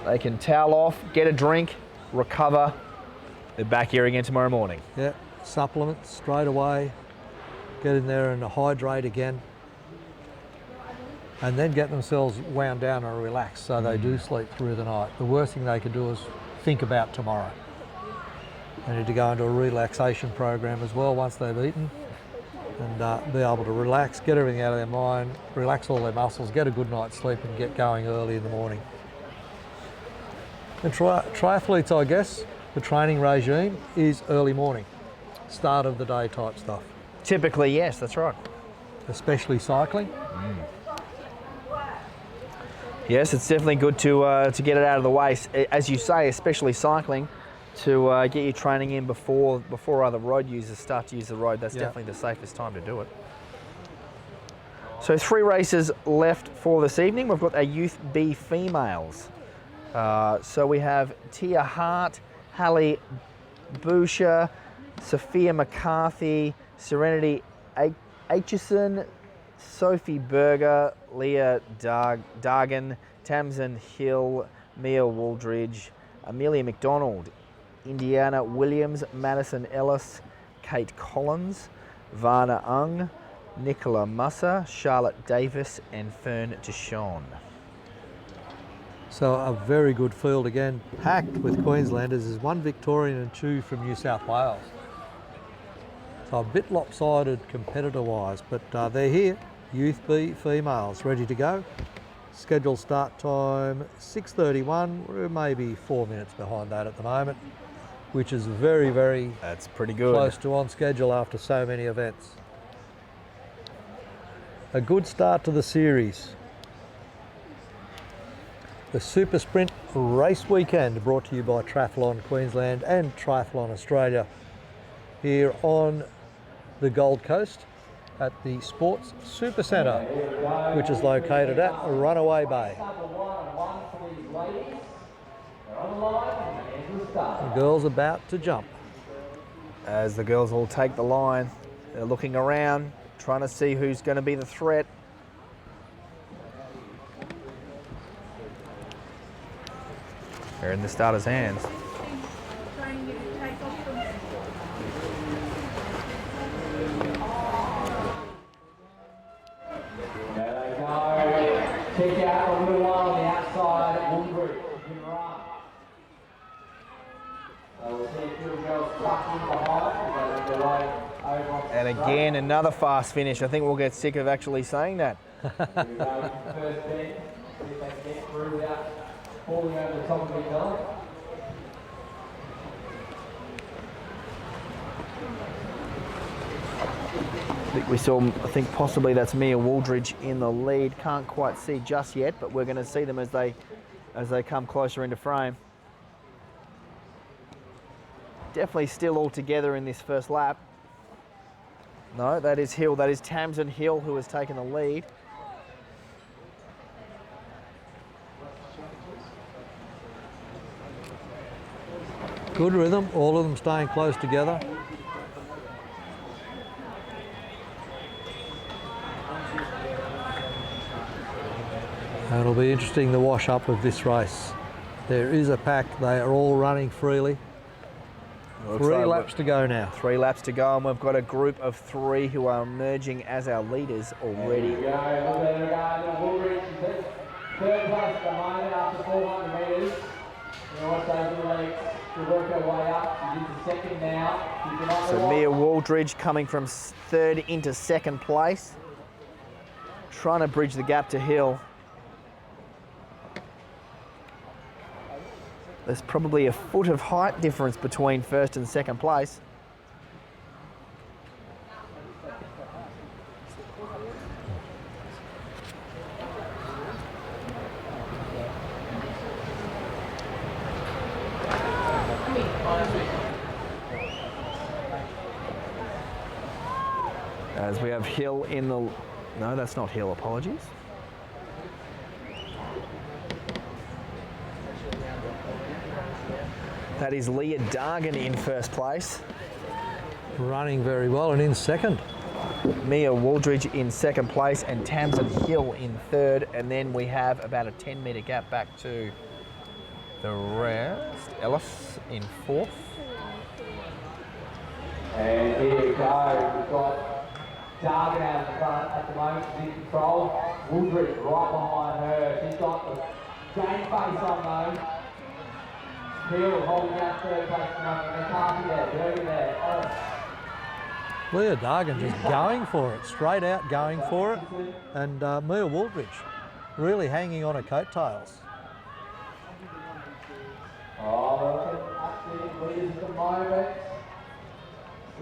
They can towel off, get a drink, recover. They're back here again tomorrow morning. Yeah, supplements straight away. Get in there and hydrate again. and then get themselves wound down and relaxed so they do sleep through the night. The worst thing they could do is think about tomorrow. They need to go into a relaxation program as well once they've eaten, and be able to relax, get everything out of their mind, relax all their muscles, get a good night's sleep and get going early in the morning. And triathletes, I guess, the training regime is early morning, start of the day type stuff. Typically, yes, that's right. Especially cycling. Yes, it's definitely good to get it out of the way, as you say, especially cycling, to get your training in before other road users start to use the road. That's definitely the safest time to do it. So 3 races left for this evening. We've got our Youth B females. So we have Tia Hart, Hallie Boucher, Sophia McCarthy, Serenity Aitchison, Sophie Berger, Leah Dargan, Tamsin Hill, Mia Waldridge, Amelia McDonald, Indiana Williams, Madison Ellis, Kate Collins, Varna Ung, Nicola Musser, Charlotte Davis and Fern Dishon. So a very good field again, packed with Queenslanders. There's 1 Victorian and 2 from New South Wales. So a bit lopsided competitor-wise, but they're here. Youth B females ready to go. Scheduled start time 6:31. We're maybe 4 minutes behind that at the moment, which is very, very That's pretty good. Close to on schedule after so many events. A good start to the series. The Super Sprint Race Weekend brought to you by Triathlon Queensland and Triathlon Australia here on the Gold Coast at the Sports Super Centre, which is located at Runaway Bay. The girls about to jump. As the girls all take the line, they're looking around, trying to see who's going to be the threat. They're in the starters' hands. Check out a little one on the outside, Woodbridge, in run. So we'll see a few girls tucked in behind, the way over. And again, another fast finish. I think we'll get sick of actually saying that. First bend, see if they can get through without falling over the top of each other. I think possibly that's Mia Waldridge in the lead. Can't quite see just yet, but we're going to see them as they come closer into frame. Definitely still all together in this first lap. No, that is Hill. That is Tamsin Hill who has taken the lead. Good rhythm, all of them staying close together. And it'll be interesting the wash up of this race. There is a pack, they are all running freely. 3 laps to go now. 3 laps to go, and we've got a group of 3 who are emerging as our leaders already. There we go, Woodbridge is third place at the moment after 400 metres. You know, those legs to work her way up. She's into second now. So Mia Waldridge coming from 3rd into 2nd place. Trying to bridge the gap to Hill. There's probably a foot of height difference between 1st and 2nd place. As we have Hill in the... No, that's not Hill, apologies. That is Leah Dargan in 1st place. Running very well and in 2nd. Mia Waldridge in 2nd place and Tamsin Hill in 3rd. And then we have about a 10-metre gap back to the rest. Ellis in 4th. And here we go. We've got Dargan out in front at the moment. She's in control. Woodridge right behind her. She's got the game face on though. Hill holding out third place tonight. McCarthy there, Berger there. Leah Dargan just going for it, straight out going for it. And Mia Wooldridge really hanging on her coattails.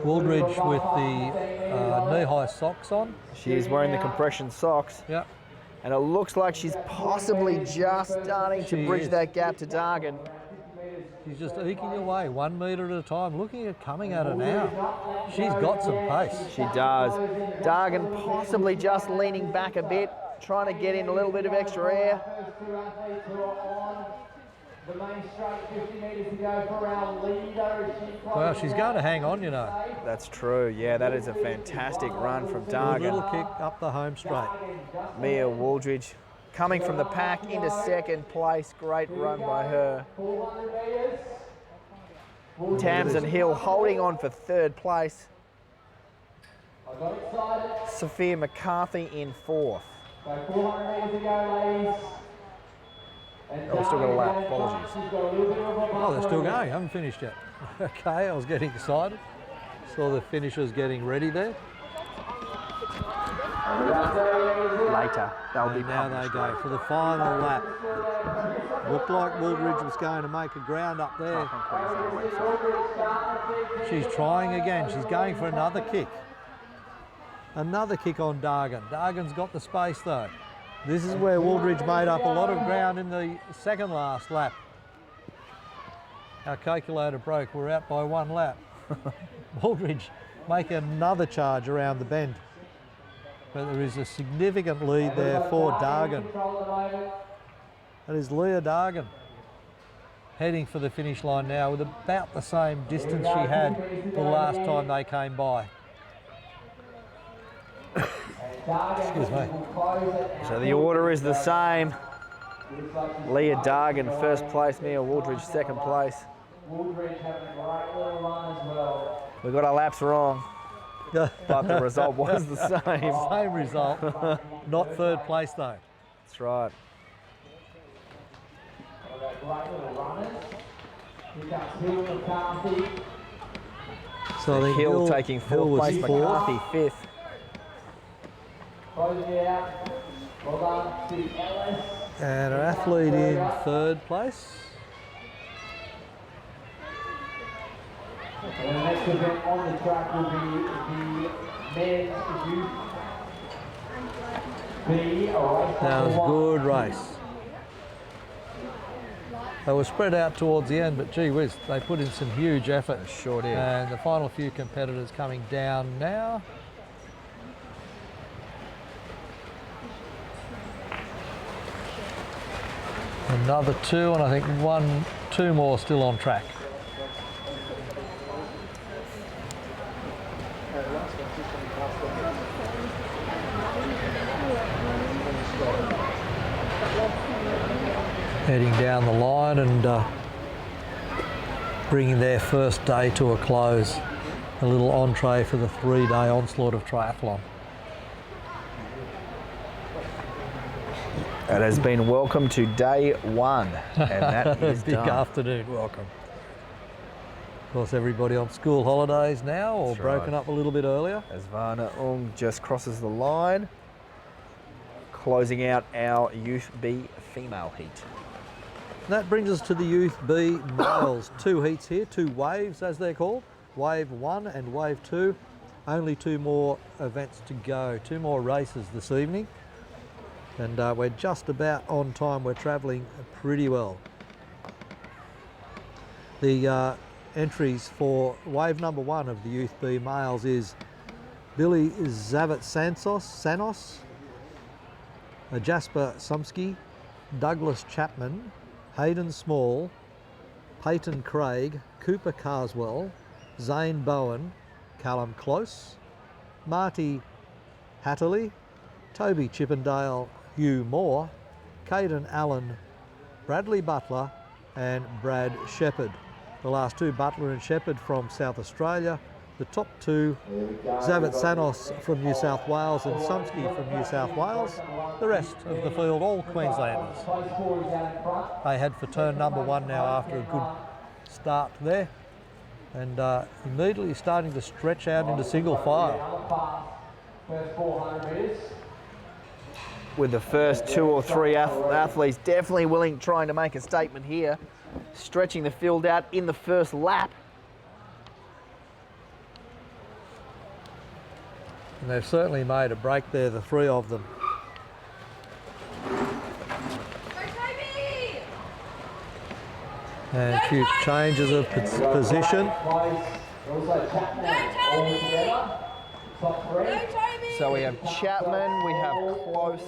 Wooldridge with the knee-high socks on. She is wearing the compression socks. Yep. And it looks like she's possibly just starting to bridge that gap to Dargan. She's just eking away 1 metre at a time. Looking at coming at her now. She's got some pace. She does. Dargan possibly just leaning back a bit, trying to get in a little bit of extra air. The main straight, 50 metres to go for our leader. Well, she's going to hang on, you know. That's true. Yeah, that is a fantastic run from Dargan. A little kick up the home straight. Mia Wooldridge coming from the pack into second place. Great run by her. Tamsin Hill holding on for third place. Sophia McCarthy in fourth. 400 metres to go, ladies. Oh, we've still got a lap, apologies. Oh, they're still going, haven't finished yet. Okay, I was getting excited. Saw the finishers getting ready there. Later, they'll be now published. they go for the final lap. Looked like Wooldridge was going to make a ground up there. She's trying again. She's going for another kick. Another kick on Dargan. Dargan's got the space though. This is where Wooldridge made up a lot of ground in the second last lap. Our calculator broke. We're out by 1 lap. Wooldridge making another charge around the bend. But there is a significant lead there for Dargan. That is Leah Dargan heading for the finish line now with about the same distance she had the last time they came by. Excuse me. So the order is the same. Leah Dargan first place, Mia Wooldridge second place. We got our laps wrong, but the result was the same. Same result, not third place though. That's right. So the Hill taking fourth place, McCarthy fifth. And our athlete in third place. And the next event on the track will be the men's youth B race. That was a good race. They were spread out towards the end, but gee whiz, they put in some huge effort. Sure did. And the final few competitors coming down now. Another 2, and I think 2 more still on track. Heading down the line and bringing their first day to a close. A little entree for the 3-day onslaught of triathlon. It has been welcome to day 1, and that is Big done. afternoon welcome. Of course, everybody on school holidays now, or That's broken right. up a little bit earlier. As Varna Ung just crosses the line, closing out our Youth B female heat. That brings us to the Youth B males. 2 heats here, 2 waves as they're called. Wave 1 and Wave 2. Only 2 more events to go, 2 more races this evening. And we're just about on time. We're travelling pretty well. The entries for wave number 1 of the Youth B males is Billy Sanos, Jasper Sumsky, Douglas Chapman, Hayden Small, Peyton Craig, Cooper Carswell, Zane Bowen, Callum Close, Marty Hatterley, Toby Chippendale, Hugh Moore, Caden Allen, Bradley Butler and Brad Shepherd. The last 2, Butler and Shepherd from South Australia, The top two, Zavat Sanos from New South Wales and Sumsky from New South Wales. The rest of the field, all Queenslanders. They head for turn number 1 now after a good start there. And immediately starting to stretch out into single file. With the first 2 or 3 athletes definitely trying to make a statement here, stretching the field out in the first lap. And they've certainly made a break there, the 3 of them. And a few changes of position. So we have Chapman, we have Close.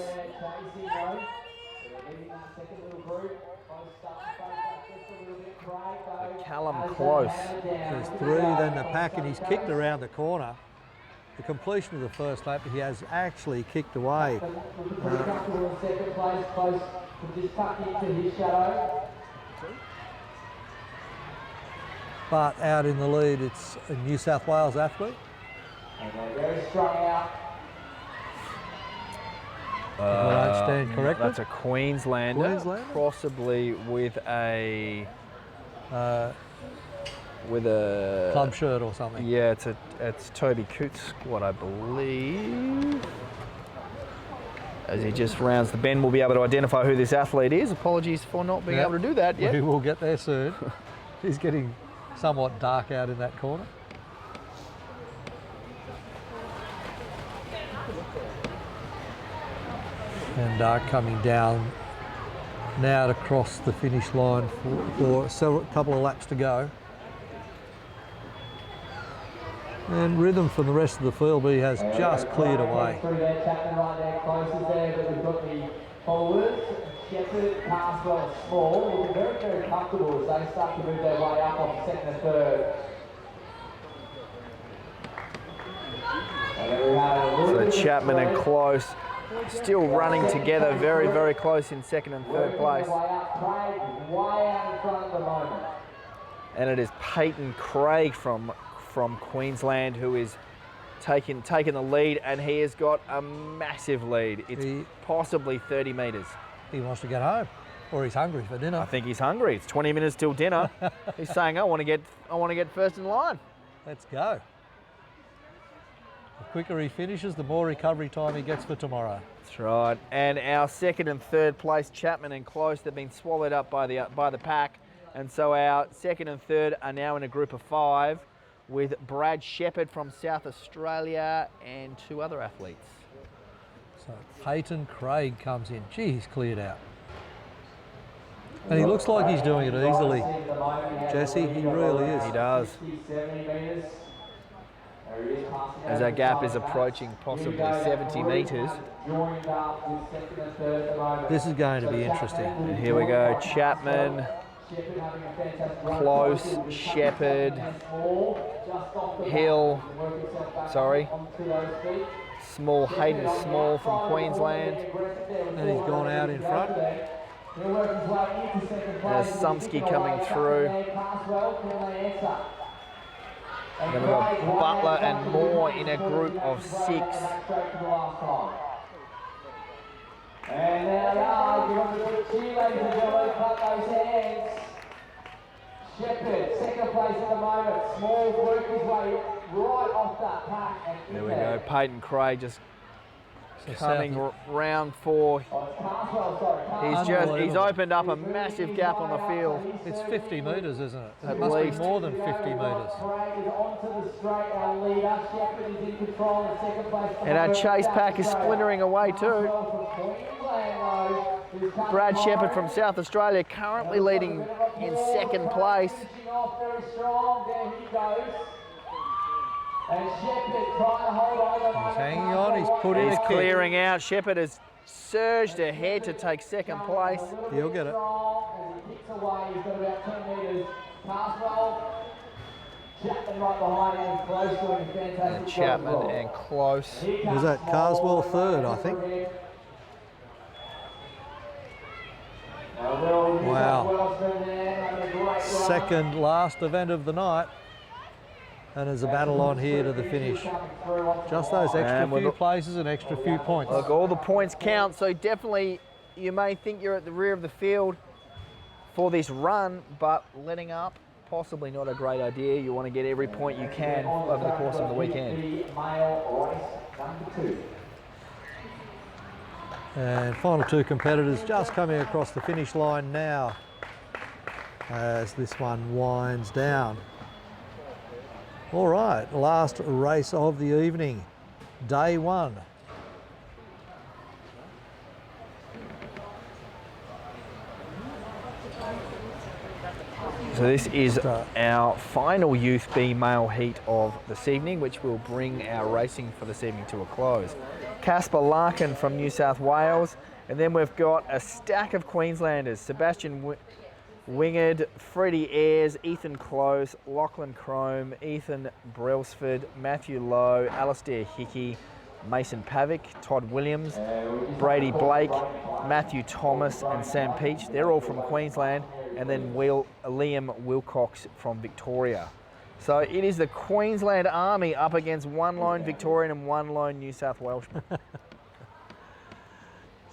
Callum Close. There's 3, then the pack, and he's kicked around the corner. The completion of the first lap, he has actually kicked away. But out in the lead, it's a New South Wales athlete. And they're very strung out. If I don't stand corrected. That's a Queenslander, possibly with a club shirt or something. Yeah, it's Toby Coote's squad, I believe. As he just rounds the bend, we'll be able to identify who this athlete is. Apologies for not being able to do that yet. We will get there soon. He's getting somewhat dark out in that corner. And coming down now to cross the finish line for a couple of laps to go. And rhythm from the rest of the field, but he has just cleared away. Through there, Chapman right there, closest there, but we've got the followers. Shepherd, Carswell, Small, looking very, very comfortable as they start to move their way up off second and third. So Chapman and Close still running together, very, very close in second and third place. And it is Peyton Craig from Queensland who is taking the lead, and he has got a massive lead. It's possibly 30 metres. He wants to get home, or he's hungry for dinner. I think he's hungry. It's 20 minutes till dinner. He's saying, I want to get first in line. Let's go. The quicker he finishes, the more recovery time he gets for tomorrow. That's right. And our second and third place, Chapman and Close, they've been swallowed up by the pack. And so our second and third are now in a group of 5 with Brad Shepherd from South Australia and 2 other athletes. So Peyton Craig comes in. Gee, he's cleared out. And he looks like he's doing it easily. Jesse, he really is. He does. As our gap is approaching possibly 70 metres. This is going to be interesting. And here we go, Chapman, Close, Shepherd, Hill, Small, Hayden Small from Queensland. And he's gone out in front. There's Sumsky coming through. And then we've got Butler and Moore in a group of 6. And there they are, give them a good cheer, ladies and gentlemen, clap those hands. Shepherd, second place at the moment. Small work his way right off that pack. And there we go, Peyton Craig just coming round 4. He's opened up a massive gap on the field. It's 50 metres, isn't it? At It must least. be more than 50 metres. And our chase pack is splintering away too. Brad Shepherd from South Australia currently leading in second place. He's hanging on, he's put in a kick. Clearing out. Shepherd has surged ahead to take second place. He'll get it. Chapman and Close. Was that Carswell third, I think? Wow. Second last event of the night. And there's a battle on here to the finish. Just those extra few places, an extra few points. Look, all the points count, so definitely you may think you're at the rear of the field for this run, but letting up, possibly not a great idea. You want to get every point you can over the course of the weekend. And final two competitors just coming across the finish line now as this one winds down. All right, last race of the evening, day one. So this is our final Youth B male heat of this evening, which will bring our racing for this evening to a close. Casper Larkin from New South Wales, and then we've got a stack of Queenslanders: Sebastian Wingard, Freddie Ayres, Ethan Close, Lachlan Crome, Ethan Brailsford, Matthew Lowe, Alistair Hickey, Mason Pavick, Todd Williams, Brady Blake, Matthew Thomas and Sam Peach. They're all from Queensland. And then Liam Wilcox from Victoria. So it is the Queensland Army up against one lone Victorian and one lone New South Welshman.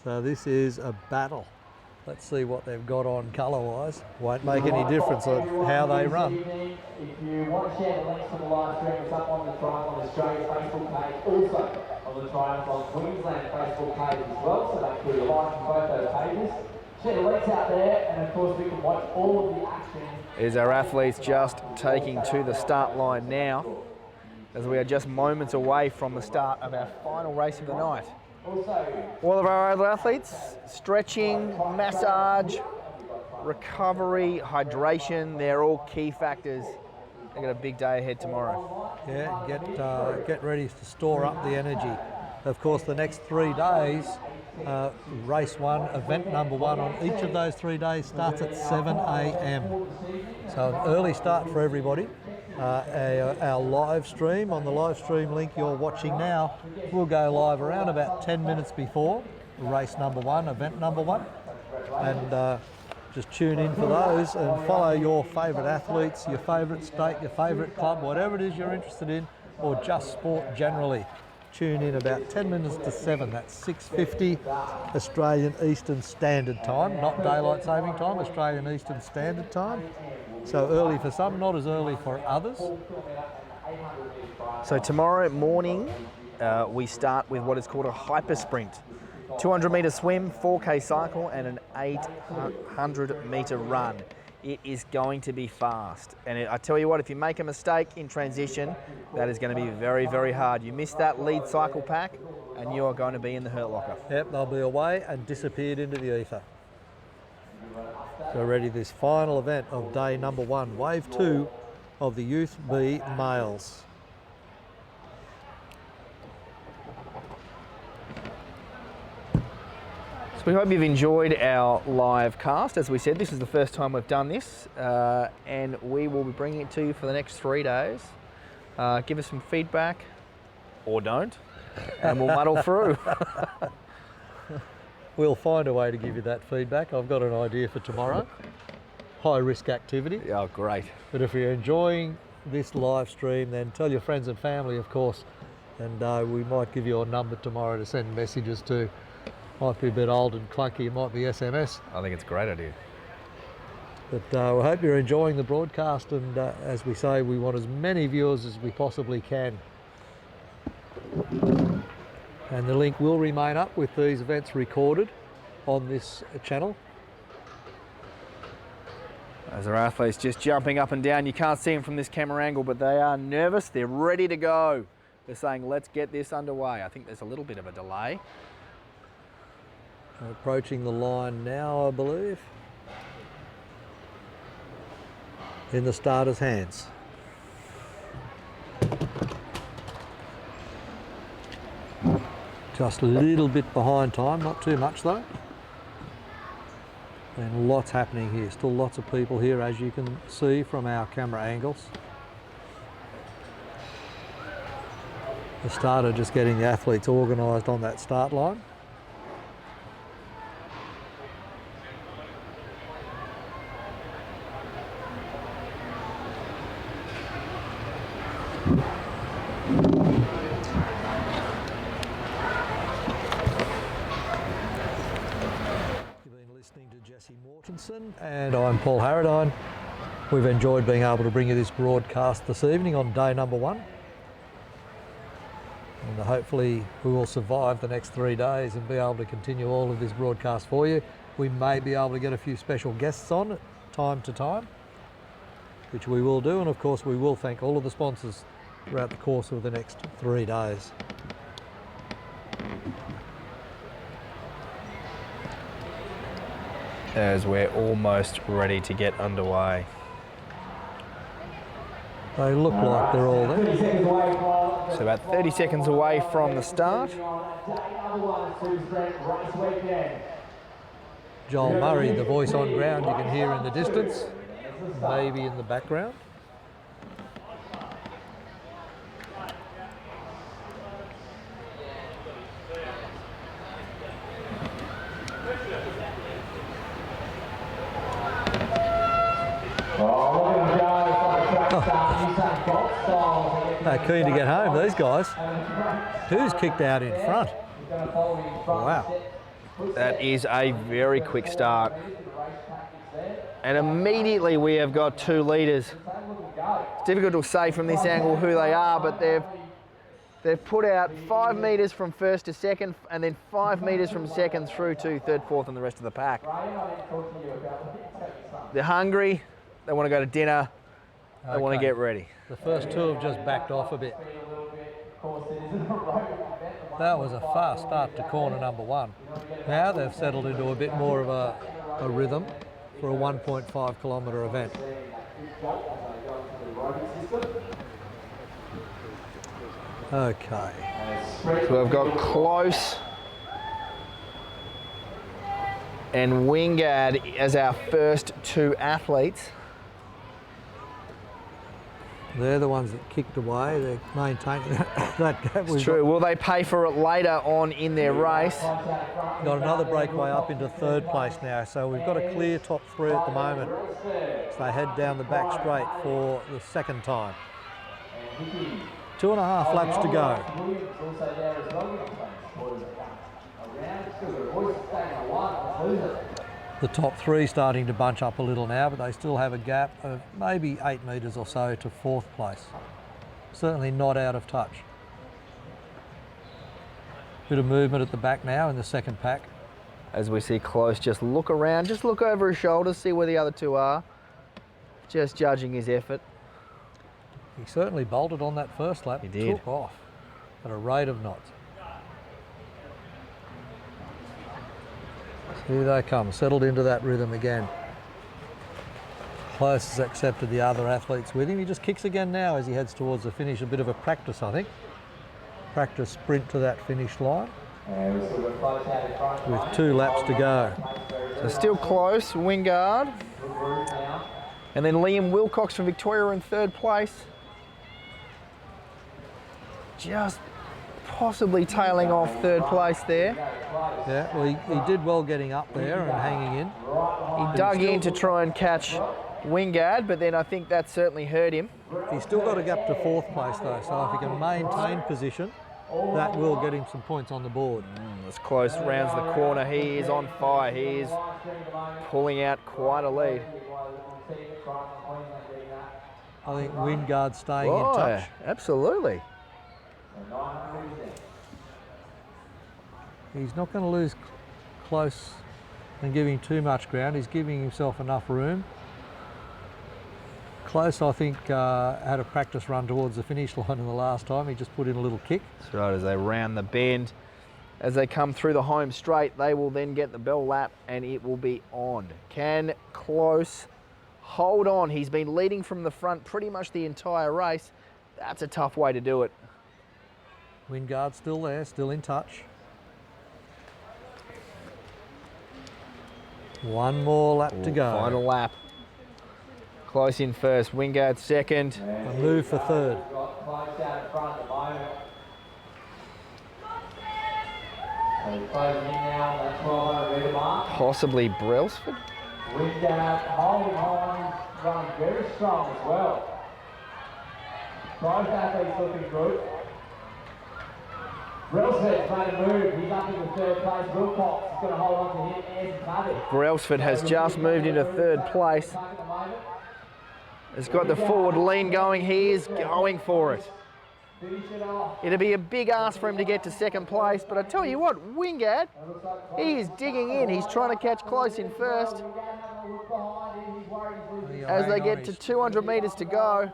So this is a battle. Let's see what they've got on colour-wise. Won't make any difference on how they run. If you want to share the links to the live stream, it's up on the Triathlon Australia Facebook page, also on the Triathlon Queensland Facebook page as well, so make sure you like both those pages. Share the links out there, and of course we can watch all of the action. Is our athletes just taking to the start line now, as we are just moments away from the start of our final race of the night. All of our other athletes, stretching, massage, recovery, hydration, they're all key factors. They've got a big day ahead tomorrow. Yeah, get ready to store up the energy. Of course, the next 3 days, race one, event number one on each of those 3 days starts at 7 a.m. So an early start for everybody. Our live stream, on the live stream link you're watching now, will go live around about 10 minutes before race number one, event number one. And just tune in for those and follow your favourite athletes, your favourite state, your favourite club, whatever it is you're interested in, or just sport generally. Tune in about 10 minutes to 7, that's 6:50 Australian Eastern Standard Time, not Daylight Saving Time, Australian Eastern Standard Time. So early for some, not as early for others. So tomorrow morning, we start with what is called a hyper sprint. 200 metre swim, 4K cycle and an 800 metre run. It is going to be fast. And I tell you what, if you make a mistake in transition, that is going to be very, very hard. You miss that lead cycle pack and you are going to be in the hurt locker. Yep, they'll be away and disappeared into the ether. So ready, this final event of day number one, wave 2 of the Youth B males. So we hope you've enjoyed our live cast. As we said, this is the first time we've done this, and we will be bringing it to you for the next 3 days. Give us some feedback, or don't, and we'll muddle through. We'll find a way to give you that feedback. I've got an idea for tomorrow. High risk activity. Oh, great. But if you're enjoying this live stream, then tell your friends and family, of course, and we might give you a number tomorrow to send messages to. Might be a bit old and clunky, it might be SMS. I think it's a great idea. But we hope you're enjoying the broadcast, and as we say, we want as many viewers as we possibly can. And the link will remain up with these events recorded on this channel. As our athletes just jumping up and down, you can't see them from this camera angle, but they are nervous, they're ready to go. They're saying, let's get this underway. I think there's a little bit of a delay. Approaching the line now, I believe. In the starter's hands. Just a little bit behind time, not too much though. And lots happening here, still lots of people here as you can see from our camera angles. The starter just getting the athletes organised on that start line. Johnson, and I'm Paul Harradine. We've enjoyed being able to bring you this broadcast this evening on day number 1. And hopefully we will survive the next 3 days and be able to continue all of this broadcast for you. We may be able to get a few special guests on time to time, which we will do, and of course we will thank all of the sponsors throughout the course of the next 3 days. As we're almost ready to get underway. They look like they're all there. So about 30 seconds away from the start. Joel Murray, the voice on ground, you can hear in the distance, maybe in the background. They're keen to get home, these guys. Who's kicked out in front? Wow. That is a very quick start. And immediately we have got 2 leaders. It's difficult to say from this angle who they are, but they've put out 5 metres from first to second, and then 5 metres from second through to third, fourth, and the rest of the pack. They're hungry, they want to go to dinner, they want to get ready. The first 2 have just backed off a bit. That was a fast start to corner number 1. Now they've settled into a bit more of a rhythm for a 1.5 kilometre event. Okay. So we've got Close and Wingard as our first 2 athletes. They're the ones that kicked away. They're maintaining that gap. It's true. Will they pay for it later on in their race? Got another breakaway up into 3rd place now, so we've got a clear top 3 at the moment. So they head down the back straight for the 2nd time. 2.5 laps to go. The top 3 starting to bunch up a little now, but they still have a gap of maybe 8 metres or so to 4th place. Certainly not out of touch. Bit of movement at the back now in the 2nd pack. As we see Close just look around, just look over his shoulders, see where the other 2 are. Just judging his effort. He certainly bolted on that first lap. He did. Took off at a rate of knots. Here they come, settled into that rhythm again. Close has accepted the other athletes with him. He just kicks again now as he heads towards the finish. A bit of a practice, I think. Practice sprint to that finish line. With 2 laps to go. So still Close, Wingard. And then Liam Wilcox from Victoria in 3rd place. Just possibly tailing off 3rd place there. Yeah, well, he did well getting up there and hanging in. He dug in to try and catch Wingard, but then I think that certainly hurt him. He's still got to get up to 4th place though, so if he can maintain position, that will get him some points on the board. As Close rounds the corner, he is on fire. He is pulling out quite a lead. I think Wingard's staying in touch. Absolutely. He's not going to lose Close and give him too much ground. He's giving himself enough room. Close, I think, had a practice run towards the finish line in the last time. He just put in a little kick. That's right, as they round the bend. As they come through the home straight, they will then get the bell lap and it will be on. Can Close hold on? He's been leading from the front pretty much the entire race. That's a tough way to do it. Wingard still there, still in touch. One more lap to go. Final lap. Close in first, Wingard second. A move for 3rd. Possibly Brailsford. Wingard holding on, running very strong as well. Both athletes looking good. Brailsford's made a move. He's up in the third place. Wilcox is going to hold on to him. There's Paddy. Brailsford has just moved into third place. Has got the forward lean going. He is going for it. It'll be a big ask for him to get to second place, but I tell you what, Wingard, he is digging in. He's trying to catch close in first. As they get to 200 metres to go,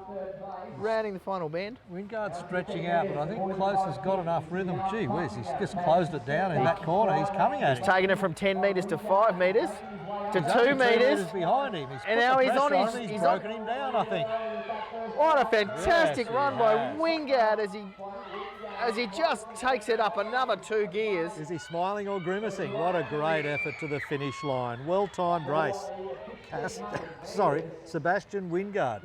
rounding the final bend. Wingard's stretching out, but I think Close has got enough rhythm. Gee whiz, he's just closed it down in that corner. He's coming at him. He's taking it from 10 metres to 5 metres to He's 2 metres. Behind him. And now he's on his... He's broken him down, I think. What a fantastic run by Wingard as he just takes it up another 2 gears. Is he smiling or grimacing? What a great effort to the finish line. Well-timed race. Sebastian Wingard.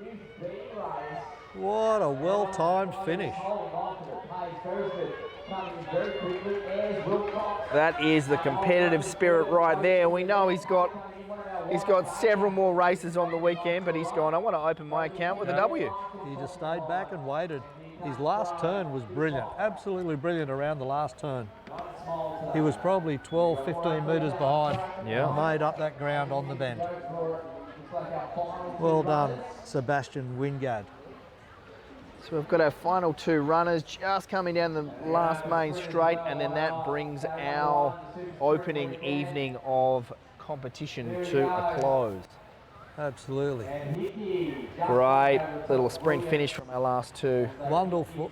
What a well-timed finish. That is the competitive spirit right there. We know he's got several more races on the weekend, but he's gone, I want to open my account with a W. He just stayed back and waited. His last turn was brilliant, absolutely brilliant around the last turn. He was probably 12, 15 metres behind. Yeah. And made up that ground on the bend. Well done, Sebastian Wingard. So we've got our final 2 runners just coming down the last main straight, and then that brings our opening evening of competition to a close. Absolutely. Great little sprint finish from our last 2.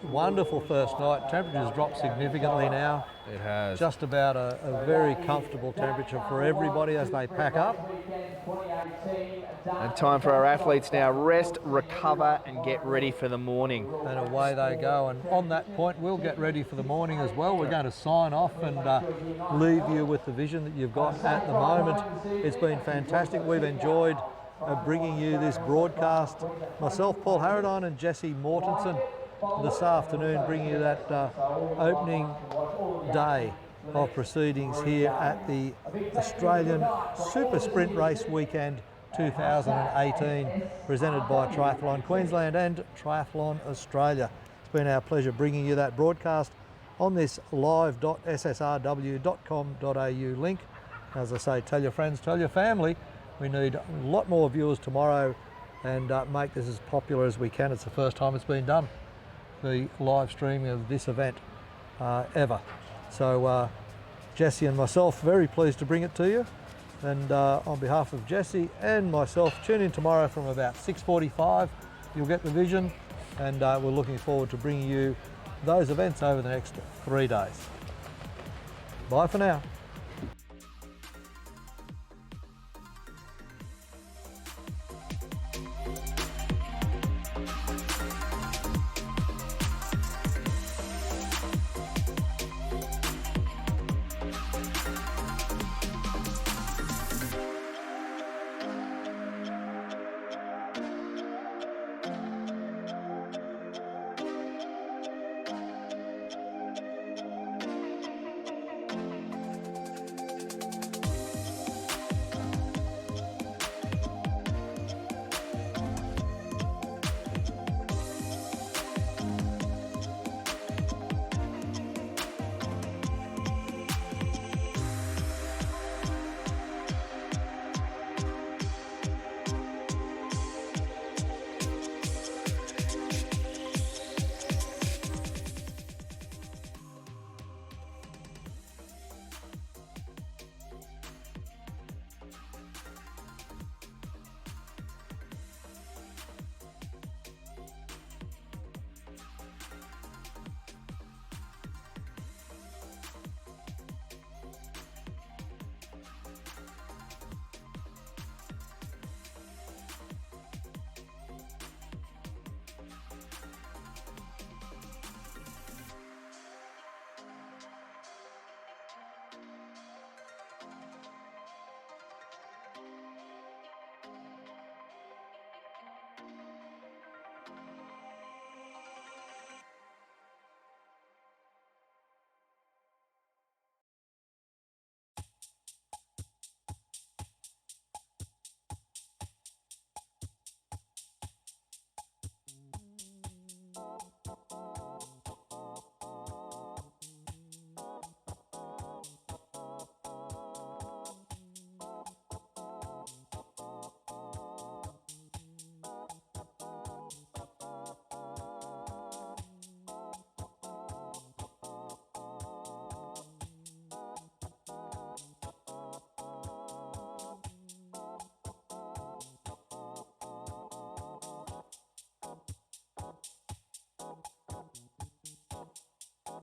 Wonderful first night. Temperatures dropped significantly now. It has. Just about a very comfortable temperature for everybody as they pack up. And time for our athletes now. Rest, recover, and get ready for the morning. And away they go. And on that point, we'll get ready for the morning as well. We're going to sign off and leave you with the vision that you've got at the moment. It's been fantastic. We've enjoyed bringing you this broadcast. Myself, Paul Harradine, and Jesse Mortensen this afternoon, bringing you that opening day of proceedings here at the Australian Super Sprint Race Weekend 2018, presented by Triathlon Queensland and Triathlon Australia. It's been our pleasure bringing you that broadcast on this live.ssrw.com.au link. As I say, tell your friends, tell your family. We need a lot more viewers tomorrow and make this as popular as we can. It's the first time it's been done, the live streaming of this event ever. So Jesse and myself, very pleased to bring it to you. And on behalf of Jesse and myself, tune in tomorrow from about 6:45. You'll get the vision, and we're looking forward to bringing you those events over the next 3 days. Bye for now.